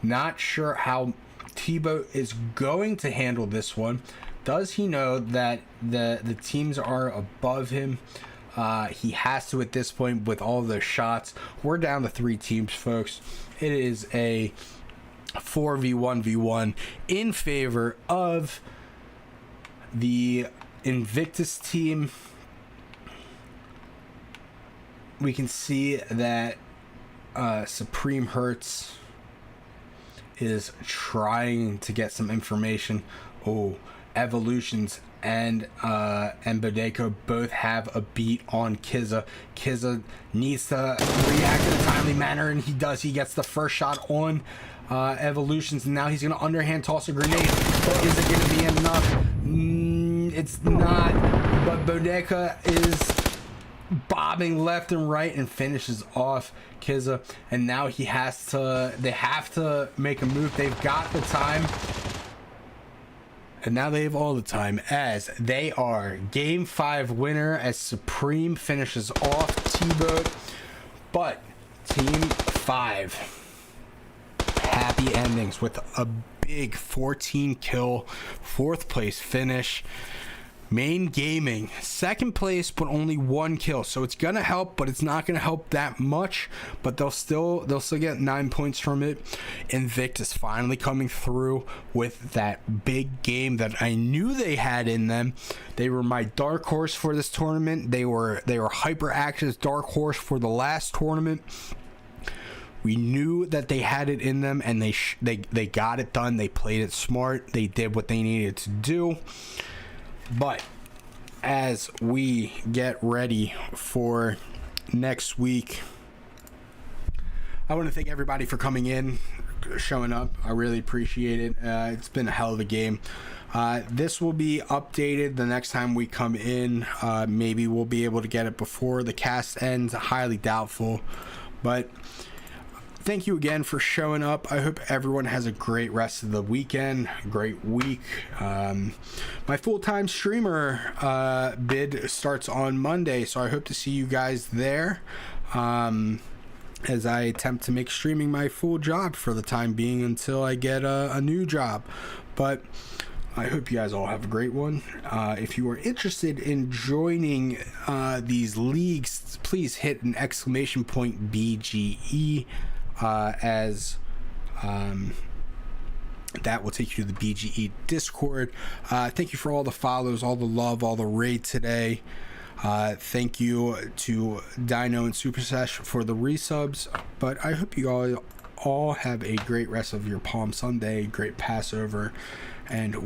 Not sure how T-Boat is going to handle this one. Does he know that the teams are above him? He has to at this point with all of those shots. We're down to 3 teams, folks. It is a 4v1v1 in favor of the Invictus team. We can see that Supreme Hertz is trying to get some information. Oh, Evolutions and Bodeko both have a beat on Kizza. Kizza needs to react in a timely manner, and he does. He gets the first shot on Evolutions, and now he's going to underhand toss a grenade. But is it going to be enough? It's not, but Bodeka is bobbing left and right and finishes off Kizza, and now they have to make a move. They've got the time, and now they have all the time, as they are game 5 winner as Supreme finishes off T-Boat. But team 5, happy endings with a big 14 kill 4th place finish. Main Gaming 2nd place, but only 1 kill, so it's gonna help, but it's not gonna help that much. But they'll still get 9 points from it. Invictus finally coming through with that big game that I knew they had in them. They were my dark horse for this tournament. They were HyperAction's dark horse for the last tournament. We knew that they had it in them, and they got it done. They played it smart. They did what they needed to do. But as we get ready for next week, I want to thank everybody for coming in, showing up. I really appreciate it. It's been a hell of a game. This will be updated the next time we come in. Maybe we'll be able to get it before the cast ends. Highly doubtful. But thank you again for showing up. I hope everyone has a great rest of the weekend, great week. My full-time streamer bid starts on Monday, so I hope to see you guys there as I attempt to make streaming my full job for the time being until I get a new job. But I hope you guys all have a great one. If you are interested in joining these leagues, please hit an exclamation point BGE as that will take you to the BGE Discord. Thank you for all the follows, all the love, all the raid today. Thank you to Dino and Super Sesh for the resubs. But I hope you all have a great rest of your Palm Sunday, great Passover, and